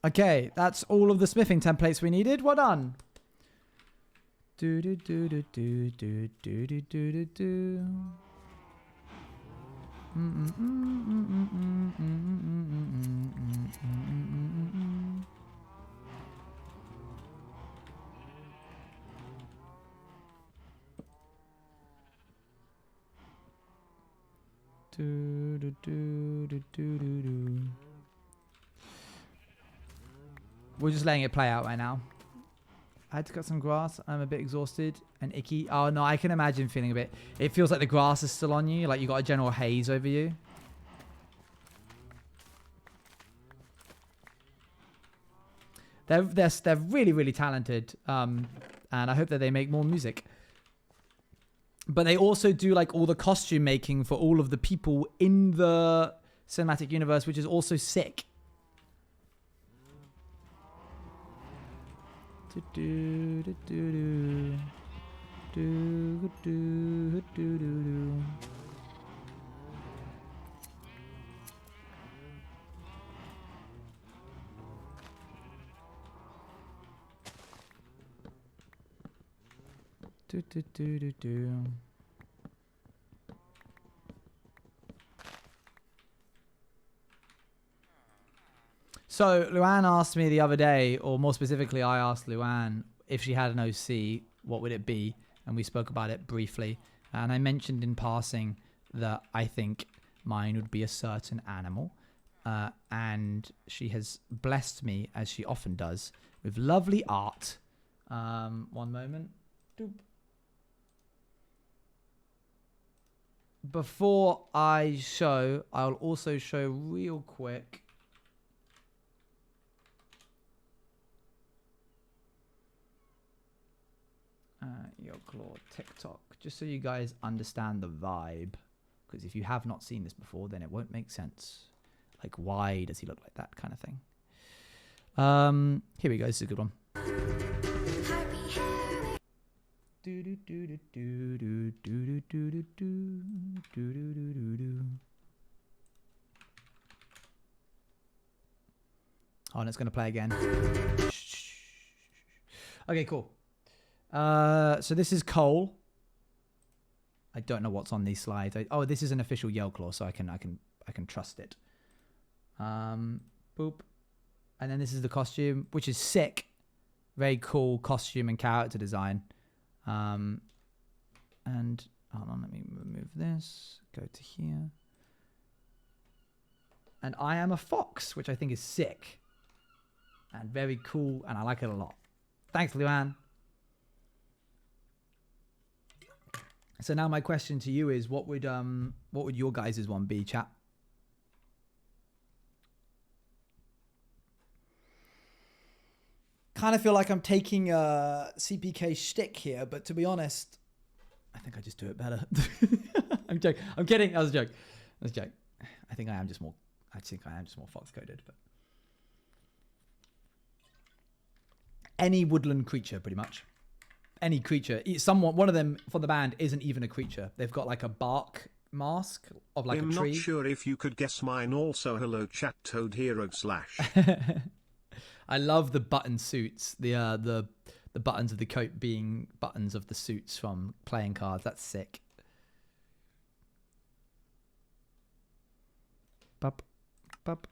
Okay, that's all of the smithing templates we needed. Well done. We're just letting it play out right now. I had to cut some grass. I'm a bit exhausted and icky. Oh, no, I can imagine feeling a bit... It feels like the grass is still on you. Like you got a general haze over you. They're really, really talented. And I hope that they make more music. But they also do like all the costume making for all of the people in the cinematic universe, which is also sick. So Luann asked me the other day, or more specifically, I asked Luann if she had an OC, what would it be? And we spoke about it briefly. And I mentioned in passing that I think mine would be a certain animal. And she has blessed me, as she often does, with lovely art. One moment. Doop. Before I show, I'll also show real quick. Your Claw TikTok, just so you guys understand the vibe, because if you have not seen this before, then it won't make sense. Like, why does he look like that kind of thing? Here we go. This is a good one. Oh, and it's going to play again. Okay, cool. So this is Cole. I don't know what's on these slides. Oh, this is an official Yell Claw, so I can trust it. Boop. And then this is the costume, which is sick. Very cool costume and character design. And hold on, let me remove this. Go to here. And I am a fox, which I think is sick. And very cool, and I like it a lot. Thanks, Luann. So now my question to you is, what would your guys' one be, chat? Kind of feel like I'm taking a CPK shtick here, but to be honest, I think I just do it better. I'm joking. I'm kidding. That was a joke. That was a joke. I think I am just more fox coded, but any woodland creature, pretty much. Any creature. One of them from the band isn't even a creature. They've got like a bark mask of like a tree. I'm not sure if you could guess mine also. Hello chat Toad Hero slash. I love the button suits. The buttons of the coat being buttons of the suits from playing cards. That's sick. Bup, bup.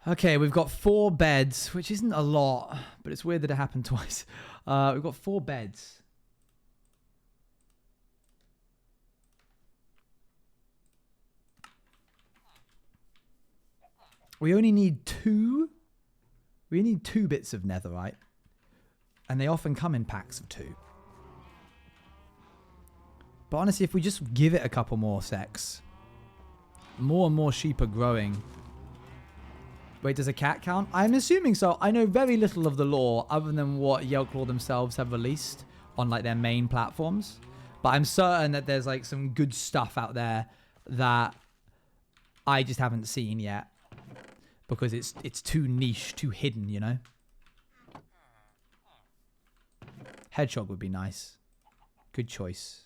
Okay, we've got 4 beds, which isn't a lot, but it's weird that it happened twice. We've got 4 beds. We only need 2. We need 2 bits of netherite. And they often come in packs of 2. But honestly, if we just give it a couple more secs, more and more sheep are growing. Wait, does a cat count? I'm assuming so. I know very little of the lore other than what Yelklaw themselves have released on like their main platforms. But I'm certain that there's like some good stuff out there that I just haven't seen yet. Because it's too niche, too hidden, you know? Hedgehog would be nice. Good choice.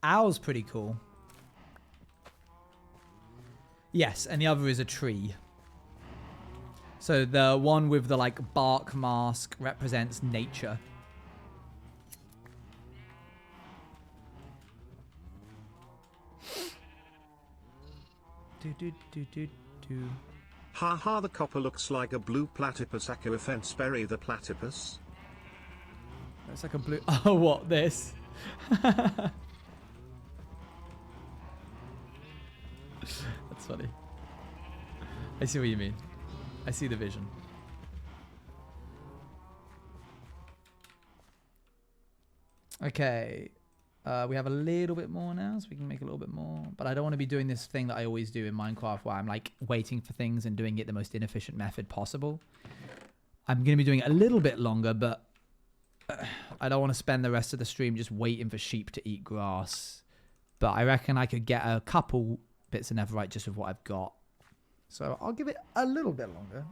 Owl's pretty cool. Yes, and the other is a tree. So the one with the like bark mask represents nature. Haha, the copper looks like a blue platypus. Aqua offense, bury the platypus. Looks like a blue. Oh, what this? That's funny. I see what you mean. I see the vision. Okay. We have a little bit more now, so we can make a little bit more. But I don't want to be doing this thing that I always do in Minecraft where I'm like waiting for things and doing it the most inefficient method possible. I'm going to be doing it a little bit longer, but I don't want to spend the rest of the stream just waiting for sheep to eat grass. But I reckon I could get a couple bits of netherite just with what I've got. So I'll give it a little bit longer.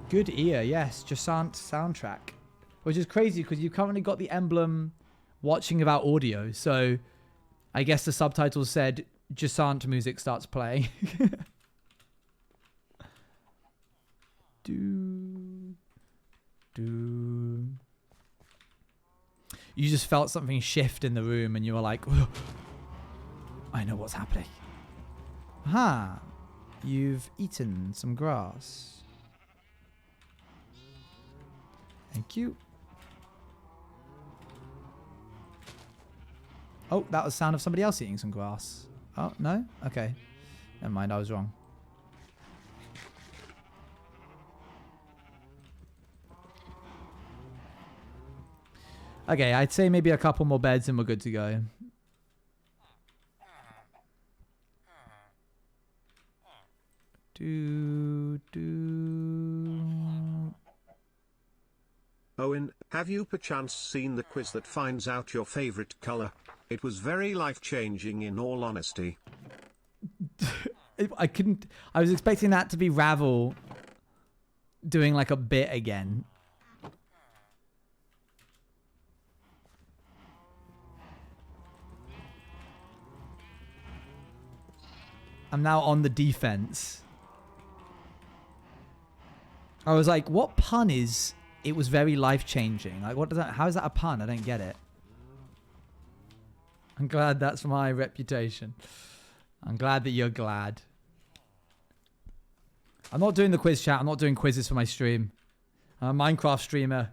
Good ear, yes. Jasant soundtrack. Which is crazy because you've currently got the emblem watching without audio. So I guess the subtitles said Jasant music starts playing. You just felt something shift in the room and you were like, I know what's happening. Aha. You've eaten some grass. Thank you. Oh, that was the sound of somebody else eating some grass. Oh, no? Okay. Never mind, I was wrong. Okay, I'd say maybe a couple more beds and we're good to go. Owen, have you perchance seen the quiz that finds out your favorite color? It was very life-changing in all honesty. I was expecting that to be Ravel doing like a bit again. I'm now on the defense. I was like, what pun is, it was very life-changing? Like, what does that, how is that a pun? I don't get it. I'm glad that's my reputation. I'm glad that you're glad. I'm not doing the quiz chat. I'm not doing quizzes for my stream. I'm a Minecraft streamer.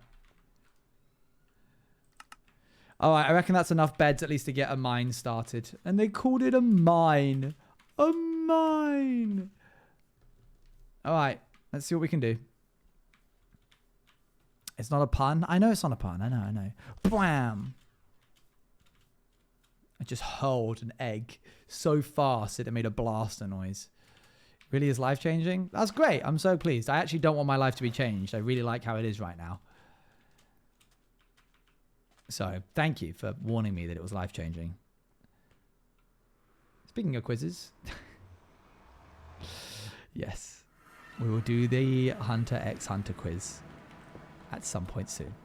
All right, I reckon that's enough beds at least to get a mine started. And they called it a mine. A mine. All right, let's see what we can do. It's not a pun. I know it's not a pun. I know. Bam. I just hurled an egg so fast that it made a blaster noise. Really is life-changing? That's great. I'm so pleased. I actually don't want my life to be changed. I really like how it is right now. So, thank you for warning me that it was life-changing. Speaking of quizzes. Yes. We will do the Hunter x Hunter quiz at some point soon.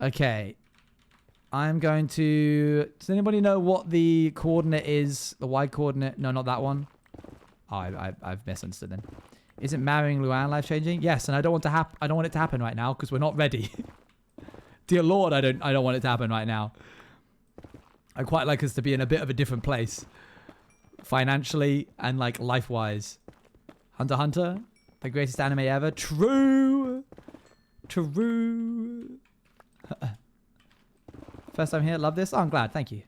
Okay. I'm going to... Does anybody know what the coordinate is? The Y coordinate? No, not that one. Oh, I've misunderstood then. Isn't marrying Luan life-changing? Yes, and I don't want it to happen right now because we're not ready. Dear Lord, I don't want it to happen right now. I quite like us to be in a bit of a different place. Financially and like life-wise. Hunter x Hunter, the greatest anime ever. True. True. First time here, love this. Oh, I'm glad, thank you.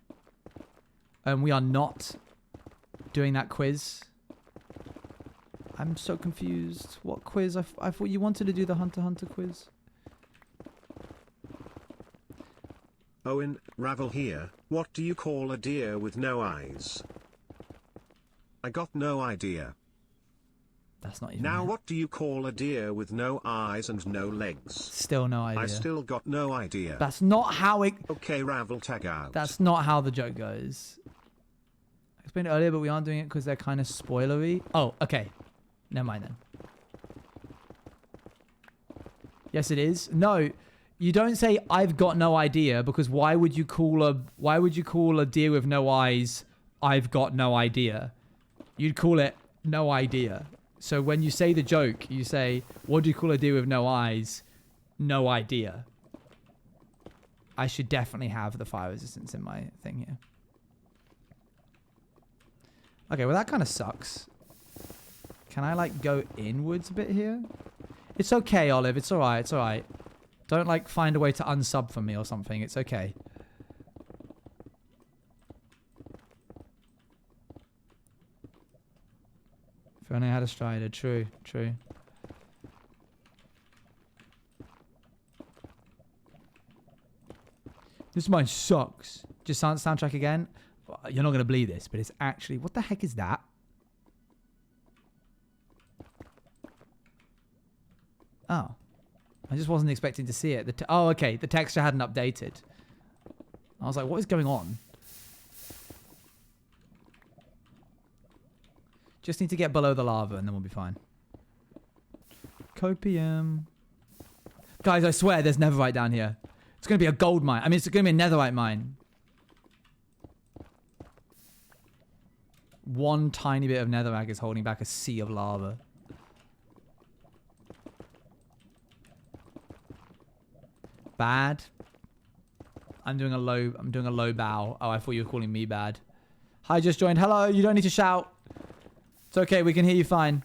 We are not doing that quiz. I'm so confused. What quiz? I thought you wanted to do the Hunter x Hunter quiz. Owen, Ravel here. What do you call a deer with no eyes? I got no idea. That's not even Now it. what do you call a deer with no eyes and no legs? Still no idea. I still got no idea. That's not how it... Okay, Ravel, tag out. That's not how the joke goes. I explained it earlier, but we aren't doing it because they're kind of spoilery. Oh, okay. Never mind then. Yes, it is. No, you don't say I've got no idea because why would you call a deer with no eyes I've got no idea? You'd call it no idea. So when you say the joke, you say, what do you call a deer with no eyes? No idea. I should definitely have the fire resistance in my thing here. Okay, well that kind of sucks. Can I like go inwards a bit here? It's okay, Olive. It's alright. It's alright. Don't like find a way to unsub for me or something. It's okay. If only I had a strider. True. True. This mine sucks. Just soundtrack again. You're not going to believe this, but it's actually... What the heck is that? Oh. I just wasn't expecting to see it. Oh, okay. The texture hadn't updated. I was like, what is going on? Just need to get below the lava and then we'll be fine. Copium. Guys, I swear there's netherite down here. It's going to be a gold mine. I mean, it's going to be a netherite mine. One tiny bit of netherrack is holding back a sea of lava. Bad. I'm doing a low bow. Oh, I thought you were calling me bad. Hi, just joined. Hello, you don't need to shout. It's okay, we can hear you fine.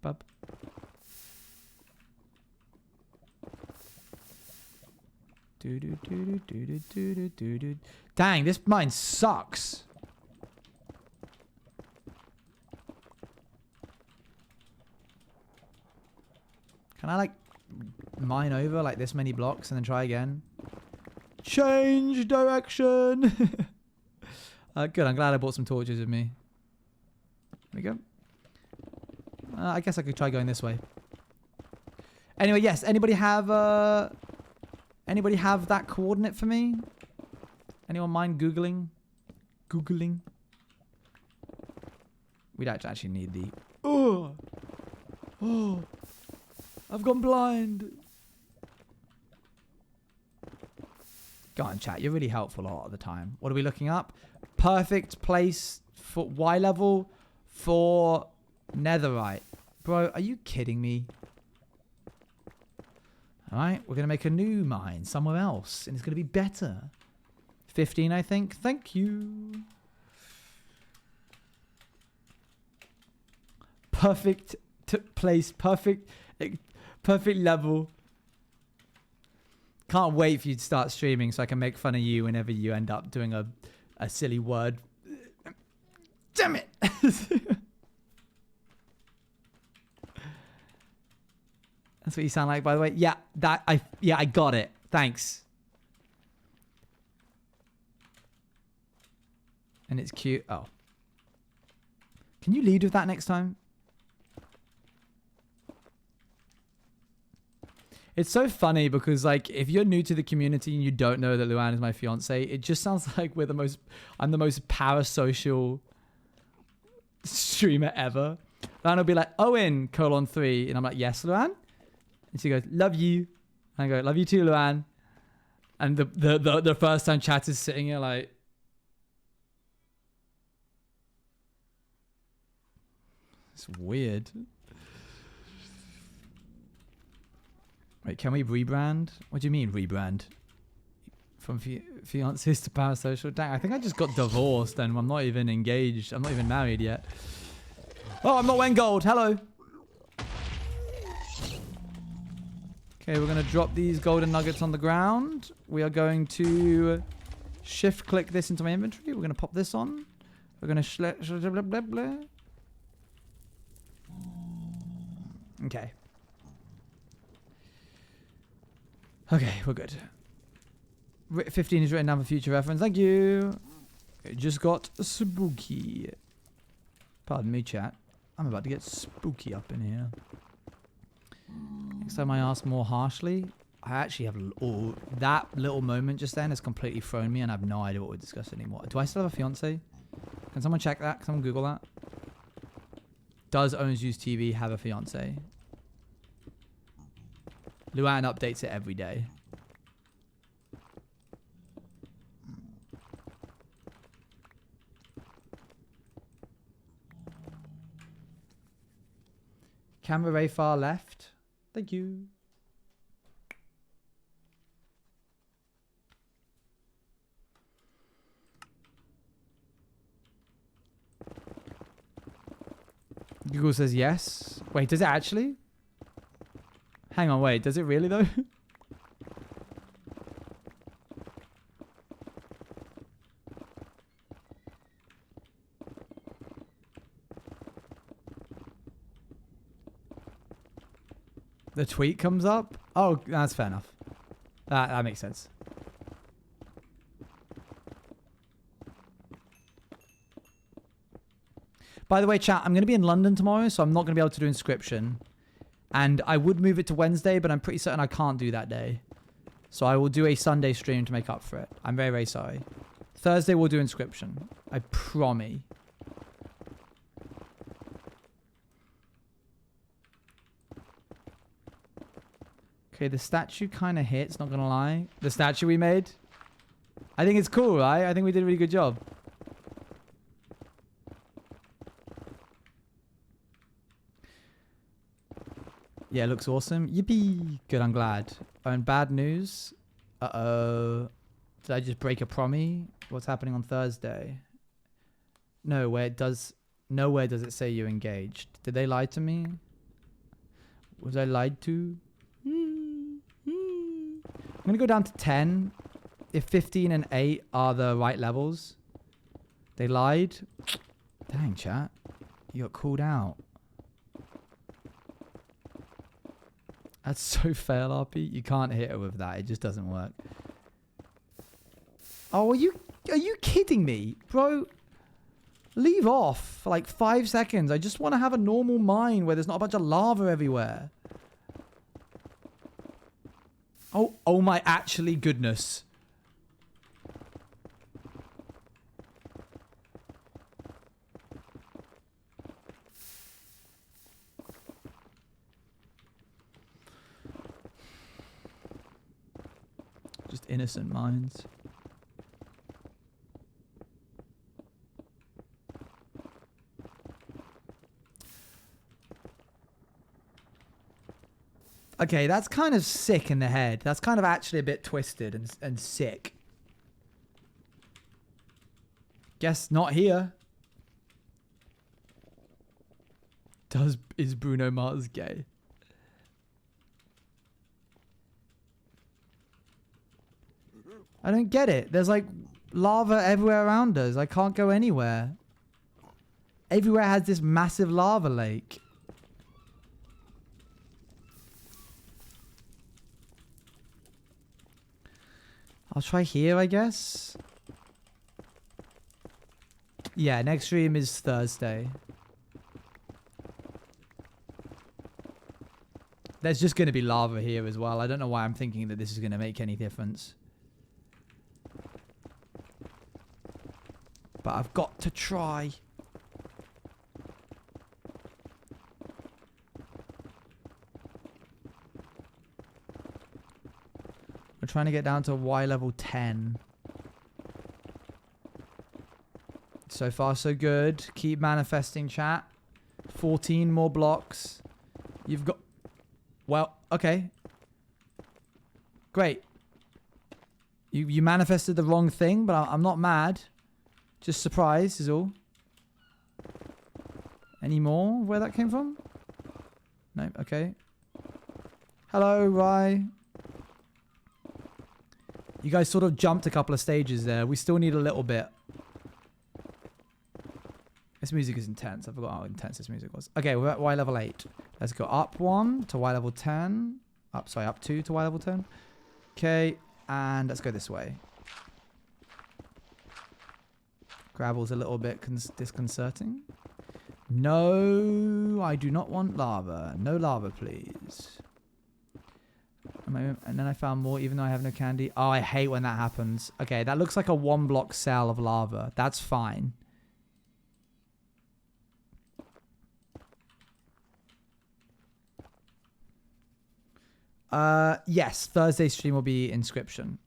Bub. Dang, this mine sucks. Can I like mine over like this many blocks and then try again? Change direction. Good, I'm glad I brought some torches with me. There we go. I guess I could try going this way. Anyway, yes. Anybody have that coordinate for me? Anyone mind Googling? We'd actually need the... Oh! I've gone blind. Go on, chat. You're really helpful a lot of the time. What are we looking up? Perfect place for Y level for netherite. Bro, are you kidding me? Alright, we're going to make a new mine somewhere else. And it's going to be better. 15, I think. Thank you. perfect place, perfect level. Can't wait for you to start streaming so I can make fun of you whenever you end up doing a silly word. Damn it! That's what you sound like, by the way. Yeah, I got it. Thanks. And it's cute. Oh. Can you lead with that next time? It's so funny because, like, if you're new to the community and you don't know that Luan is my fiance, it just sounds like I'm the most parasocial streamer ever. Luan will be like, Owen, :3. And I'm like, yes, Luan? And she goes, love you. And I go, love you too, Luan. And the first time chat is sitting here like, it's weird. Wait, can we rebrand? What do you mean rebrand? From fiancés to parasocial? Dang, I think I just got divorced and I'm not even engaged. I'm not even married yet. Oh, I'm not wearing gold. Hello. Okay, we're going to drop these golden nuggets on the ground. We are going to shift click this into my inventory. We're going to pop this on. We're going to Okay. Okay, we're good. 15 is written down for future reference. Thank you. It just got spooky. Pardon me, chat. I'm about to get spooky up in here. Next time I ask more harshly, I actually have... Oh, that little moment just then has completely thrown me and I have no idea what we're discussing anymore. Do I still have a fiance? Can someone check that? Can someone Google that? Does Owens Use TV have a fiance? Luan updates it every day. Camera ray far left. Thank you. Google says yes. Wait, does it actually? Hang on, wait. Does it really though? The tweet comes up? Oh, that's fair enough. That makes sense. By the way, chat, I'm going to be in London tomorrow, so I'm not going to be able to do inscription. And I would move it to Wednesday, but I'm pretty certain I can't do that day. So I will do a Sunday stream to make up for it. I'm very, very sorry. Thursday we'll do inscription. I promise. Okay, the statue kind of hits, not gonna lie. The statue we made. I think it's cool, right? I think we did a really good job. Yeah, it looks awesome. Yippee! Good, I'm glad. And bad news. Uh-oh. Did I just break a promise? What's happening on Thursday? Nowhere does it say you're engaged. Did they lie to me? Was I lied to? I'm going to go down to 10. If 15 and 8 are the right levels. They lied. Dang, chat. You got called out. That's so fail, RP. You can't hit her with that. It just doesn't work. Oh, are you kidding me? Bro, leave off for like 5 seconds. I just want to have a normal mine where there's not a bunch of lava everywhere. Oh my actually goodness. Just innocent minds. Okay, that's kind of sick in the head. That's kind of actually a bit twisted and sick. Guess not here. Is Bruno Mars gay? I don't get it. There's like lava everywhere around us. I can't go anywhere. Everywhere has this massive lava lake. I'll try here, I guess. Yeah, next stream is Thursday. There's just going to be lava here as well. I don't know why I'm thinking that this is going to make any difference. But I've got to try. We're trying to get down to Y level 10. So far, so good. Keep manifesting, chat. 14 more blocks. You've got... Well, okay. Great. You manifested the wrong thing, but I'm not mad. Just surprised is all. Any more where that came from? No, okay. Hello, Rye. You guys sort of jumped a couple of stages there. We still need a little bit. This music is intense. I forgot how intense this music was. Okay, we're at Y level 8. Let's go up 1 to Y level 10. Up 2 to Y level 10. Okay, and let's go this way. Gravel's a little bit disconcerting. No, I do not want lava. No lava, please. And then I found more, even though I have no candy. Oh, I hate when that happens. Okay, that looks like a 1-block cell of lava. That's fine. Yes, Thursday stream will be Inscription.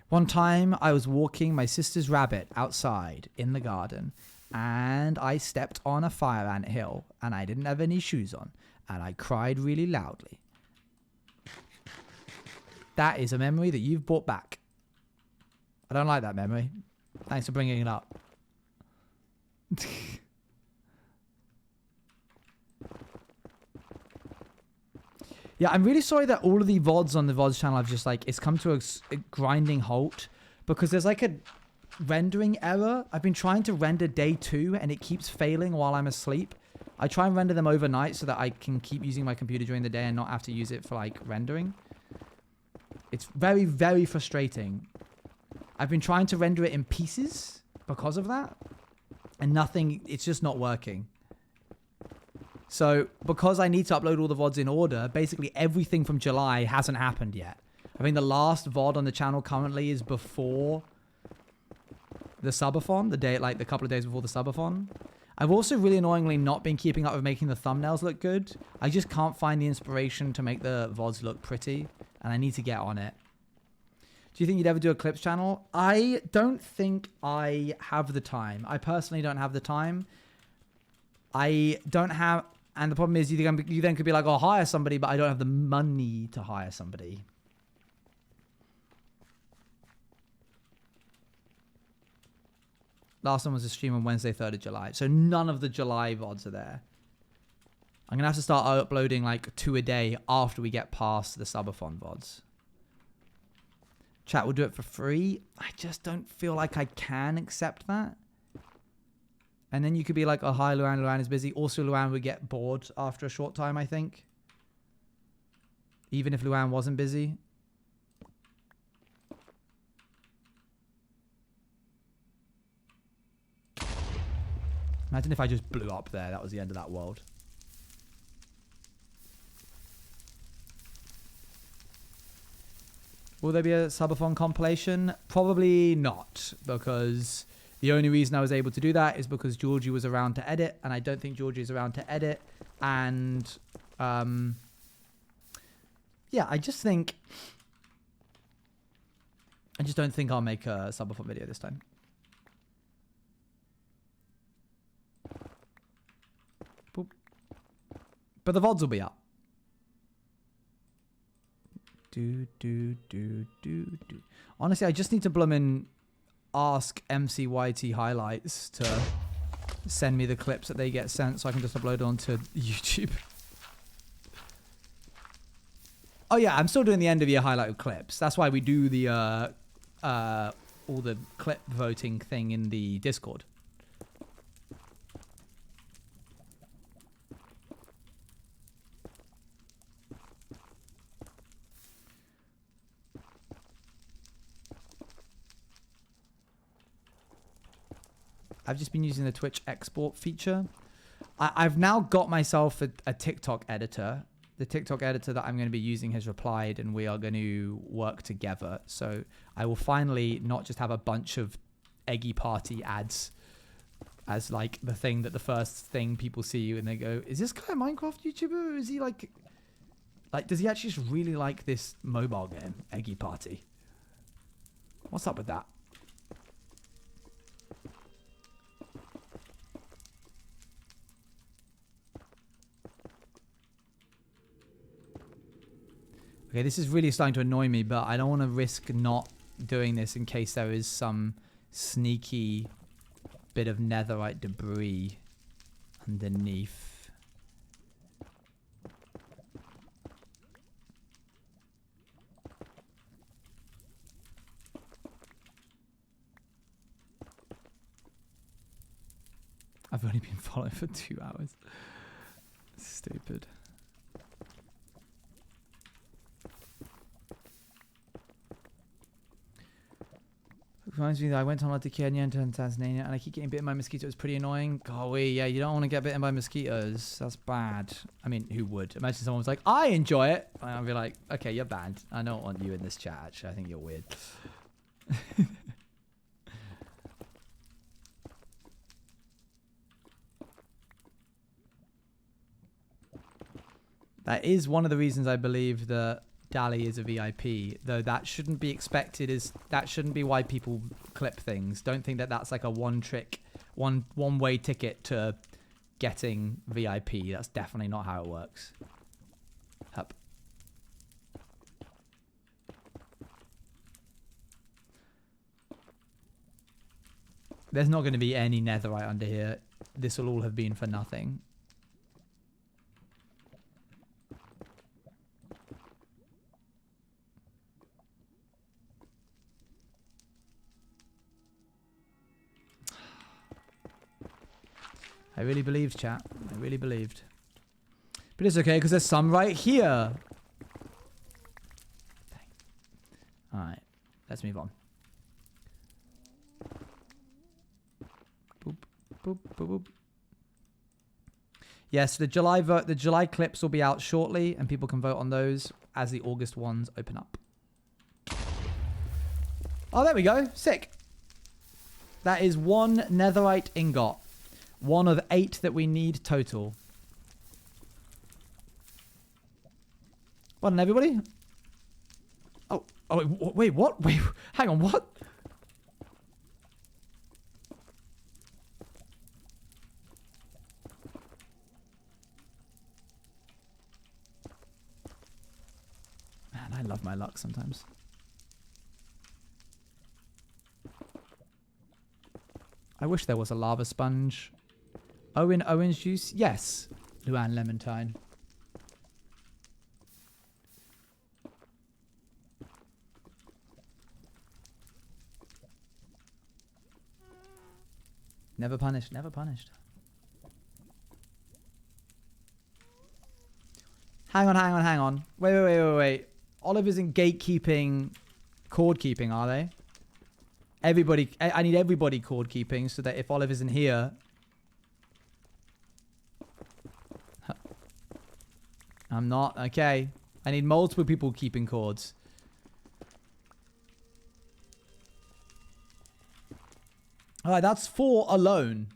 One time I was walking my sister's rabbit outside in the garden and I stepped on a fire ant hill and I didn't have any shoes on and I cried really loudly. That is a memory that you've brought back. I don't like that memory. Thanks for bringing it up. Yeah, I'm really sorry that all of the VODs on the VODs channel have just like, it's come to a grinding halt because there's like a rendering error. I've been trying to render day 2 and it keeps failing while I'm asleep. I try and render them overnight so that I can keep using my computer during the day and not have to use it for like rendering. It's very, very frustrating. I've been trying to render it in pieces because of that and nothing, it's just not working. So, because I need to upload all the VODs in order, basically everything from July hasn't happened yet. I think the last VOD on the channel currently is before the subathon, the day, like the couple of days before the subathon. I've also really annoyingly not been keeping up with making the thumbnails look good. I just can't find the inspiration to make the VODs look pretty, and I need to get on it. Do you think you'd ever do a clips channel? I don't think I have the time. I personally don't have the time. I don't have... And the problem is you then could be like, oh, hire somebody, but I don't have the money to hire somebody. Last one was a stream on Wednesday, 3rd of July. So none of the July VODs are there. I'm going to have to start uploading like 2 a day after we get past the subathon VODs. Chat will do it for free. I just don't feel like I can accept that. And then you could be like, oh, hi, Luan. Luan is busy. Also, Luan would get bored after a short time, I think. Even if Luan wasn't busy. Imagine if I just blew up there. That was the end of that world. Will there be a subathon compilation? Probably not, because... The only reason I was able to do that is because Georgie was around to edit, and I don't think Georgie is around to edit. And, yeah, I just don't think I'll make a subathon video this time. Boop. But the VODs will be up. Honestly, I just need to bloomin' ask MCYT highlights to send me the clips that they get sent so I can just upload it onto YouTube. Oh yeah, I'm still doing the end of year highlight with clips. That's why we do the all the clip voting thing in the Discord. I've just been using the Twitch export feature. I've now got myself a TikTok editor. The TikTok editor that I'm going to be using has replied and we are going to work together. So I will finally not just have a bunch of Eggy Party ads as like the thing that the first thing people see you and they go, is this guy a Minecraft YouTuber? Or is he like, does he actually just really like this mobile game, Eggy Party? What's up with that? Okay, this is really starting to annoy me, but I don't want to risk not doing this in case there is some sneaky bit of netherite debris underneath. I've only been following for 2 hours. Stupid. Reminds me that I went on to Kenya and Tanzania and I keep getting bitten by mosquitoes. It's pretty annoying. Golly, yeah, you don't want to get bitten by mosquitoes. That's bad. I mean, who would? Imagine someone was like, I enjoy it. And I'll be like, okay, you're banned. I don't want you in this chat, actually. I think you're weird. That is one of the reasons I believe that Dali is a VIP, though that shouldn't be expected. That shouldn't be why people clip things. Don't think that that's like a one-way ticket to getting VIP. That's definitely not how it works. Hup. There's not going to be any netherite under here. This will all have been for nothing. I really believed, chat. I really believed. But it's okay, because there's some right here. Alright. Let's move on. Boop, boop, boop, boop. Yes, the July clips will be out shortly, and people can vote on those as the August ones open up. Oh, there we go. Sick. That is 1 netherite ingot. 1 of 8 that we need total. Well done, everybody. Oh, wait, what? Wait, hang on, what? Man, I love my luck sometimes. I wish there was a lava sponge. Owen, orange juice? Yes. Luan, Lemontine. Never punished, never punished. Hang on. Wait. Olive isn't gatekeeping, cord keeping, are they? Everybody, I need everybody cord keeping so that if Olive isn't here... I'm not. Okay. I need multiple people keeping cords. Alright, that's 4 alone.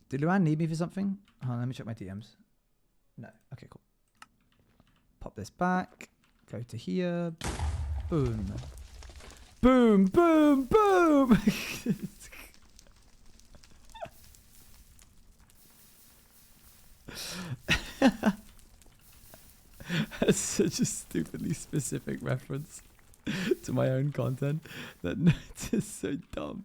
Did Luan need me for something? Oh, let me check my DMs. No. Okay, cool. Pop this back. Go to here. Boom. Boom, boom, boom. That's such a stupidly specific reference to my own content. That it's just so dumb.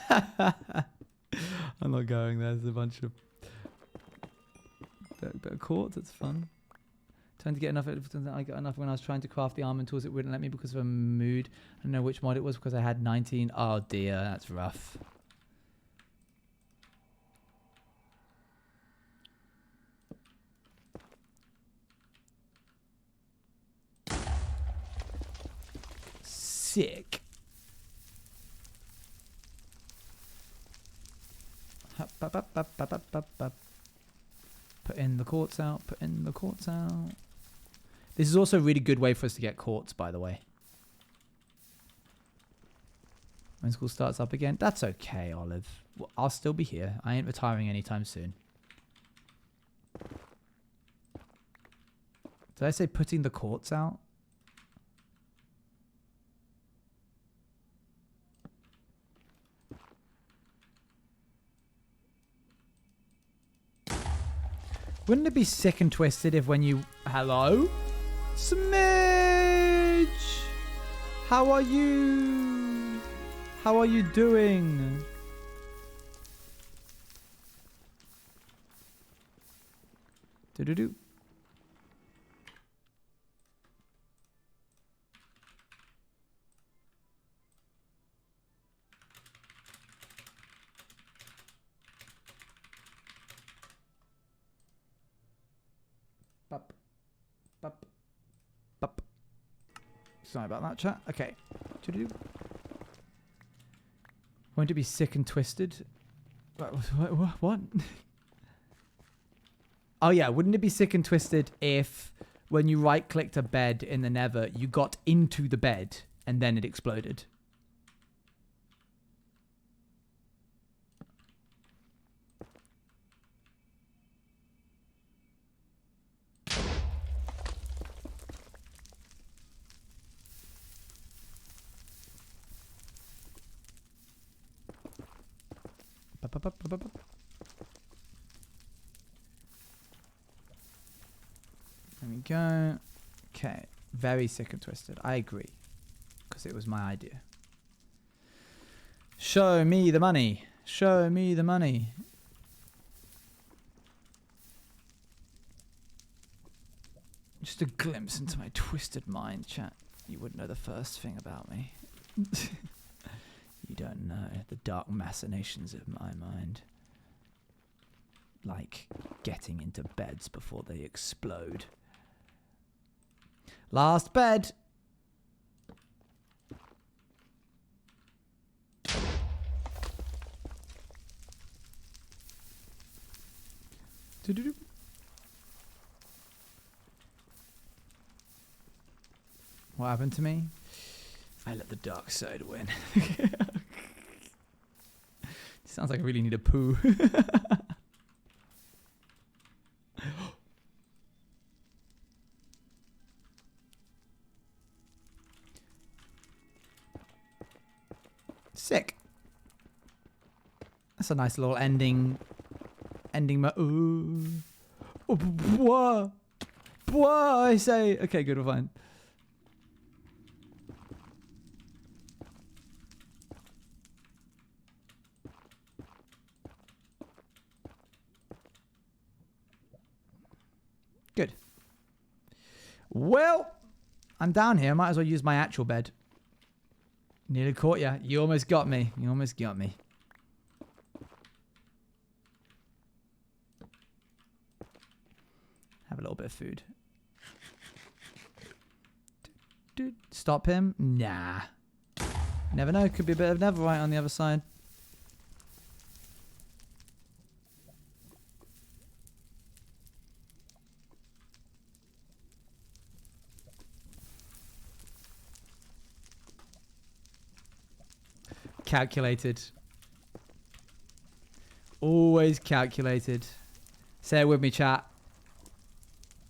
I'm not going there. There's a bunch of bit of quartz. That's fun. Trying to get enough. I got enough when I was trying to craft the almond tools. It wouldn't let me because of a mood. I don't know which mod it was because I had 19. Oh dear, that's rough. Sick. Put in the quartz out. Put in the quartz out. This is also a really good way for us to get quartz, by the way. When school starts up again. That's okay, Olive. Well, I'll still be here. I ain't retiring anytime soon. Did I say putting the quartz out? Wouldn't it be sick and twisted if when you... Hello? Smidge! How are you? How are you doing? Do-do-do. Bup. Bup. Bup. Sorry about that, chat. Okay. Do-do-do. Won't it be sick and twisted? What? Oh yeah, wouldn't it be sick and twisted if when you right-clicked a bed in the Nether, you got into the bed and then it exploded? There we go. Okay. Very sick and twisted. I agree. Because it was my idea. Show me the money. Show me the money. Just a glimpse into my twisted mind, chat. You wouldn't know the first thing about me. You don't know the dark machinations of my mind. Like getting into beds before they explode. Last bed. Do-do-do. What happened to me? I let the dark side win. Sounds like I really need a poo. Sick. That's a nice little ending. Ooh. Oh, bwah. Bwah, I say. Okay, good, we're fine. Good. Well, I'm down here. Might as well use my actual bed. Nearly caught ya. You almost got me. You almost got me. Have a little bit of food. Stop him? Nah. Never know. Could be a bit of netherite on the other side. Calculated. Always calculated. Say it with me, chat.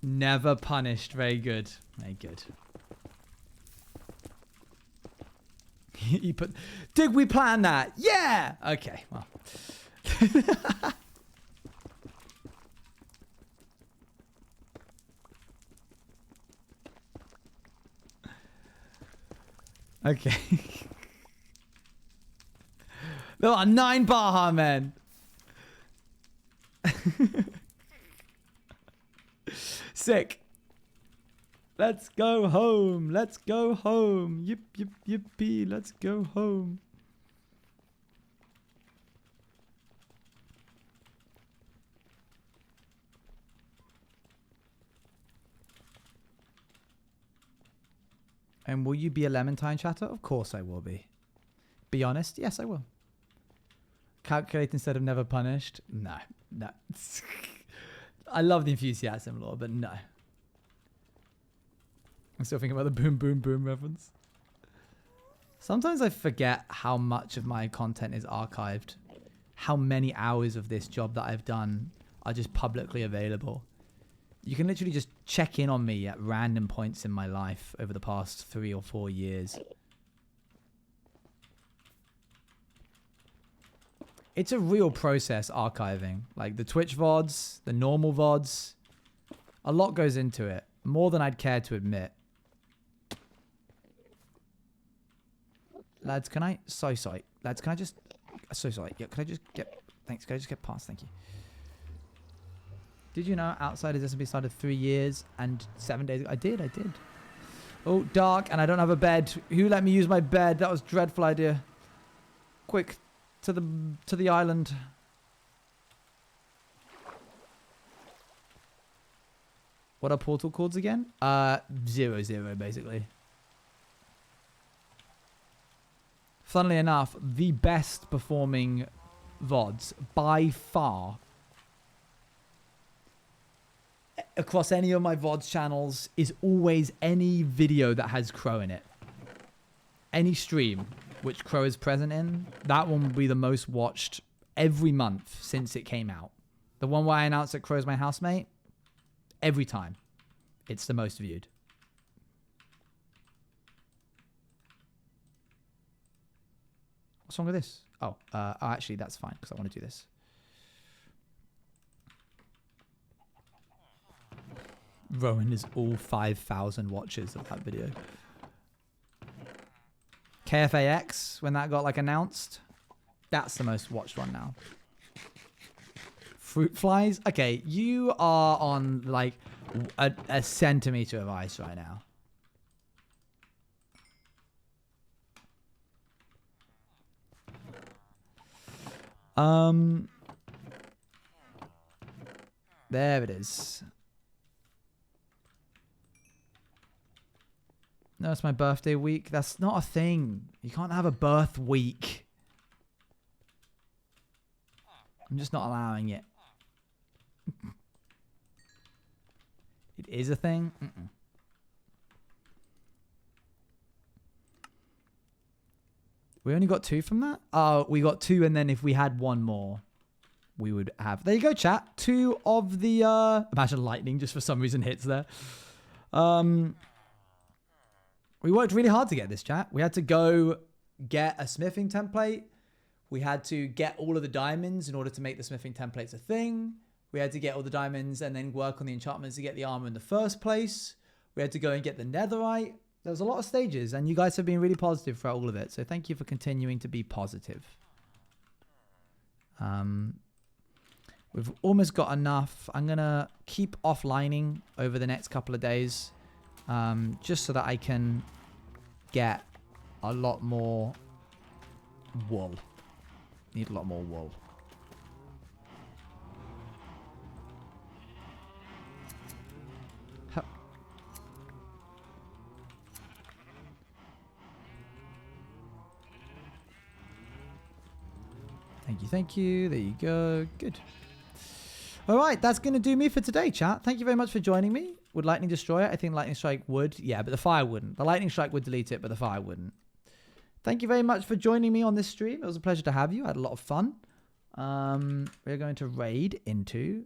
Never punished. Very good. Very good. You put... Did we plan that? Yeah! Okay, well. Okay. There are 9 Baja men. Sick. Let's go home. Let's go home. Yip, yip, yippee. Let's go home. And will you be a Lemontine chatter? Of course I will be. Be honest? Yes, I will. Calculate instead of never punished? No. No. I love the enthusiasm, Lord, but no. I'm still thinking about the boom, boom, boom reference. Sometimes I forget how much of my content is archived. How many hours of this job that I've done are just publicly available. You can literally just check in on me at random points in my life over the past 3 or 4 years. It's a real process archiving. Like the Twitch VODs, the normal VODs. A lot goes into it. More than I'd care to admit. Lads, can I... So sorry. Lads, can I just... So sorry. Yeah, can I just get... Thanks. Can I just get past? Thank you. Did you know Outsiders SMP started 3 years and 7 days ago? I did. Oh, dark, and I don't have a bed. Who let me use my bed? That was a dreadful idea. Quick, to the island. What are portal codes again? 0, basically. Funnily enough, the best performing VODs by far across any of my VODs channels is always any video that has Crow in it. Any stream which Crow is present in, that one will be the most watched every month since it came out. The one where I announced that Crow's my housemate, every time it's the most viewed. What's wrong with this? Oh, actually that's fine because I want to do this. Rowan is all 5,000 watches of that video. KFAX, when that got like announced, that's the most watched one now. Fruit flies? Okay, you are on like a centimeter of ice right now. There it is. No, it's my birthday week. That's not a thing. You can't have a birth week. I'm just not allowing it. It is a thing? Mm-mm. We only got 2 from that? Oh, we got 2 and then if we had 1 more, we would have... There you go, chat. 2 of the... Imagine lightning just for some reason hits there. We worked really hard to get this, chat. We had to go get a smithing template. We had to get all of the diamonds in order to make the smithing templates a thing. We had to get all the diamonds and then work on the enchantments to get the armor in the first place. We had to go and get the netherite. There was a lot of stages, and you guys have been really positive throughout all of it. So thank you for continuing to be positive. We've almost got enough. I'm going to keep offlining over the next couple of days. Just so that I can get a lot more wool. Need a lot more wool. Thank you. There you go. Good. All right, that's going to do me for today, chat. Thank you very much for joining me. Would Lightning destroy it? I think Lightning Strike would. Yeah, but the fire wouldn't. The Lightning Strike would delete it, but the fire wouldn't. Thank you very much for joining me on this stream. It was a pleasure to have you. I had a lot of fun. We're going to raid into...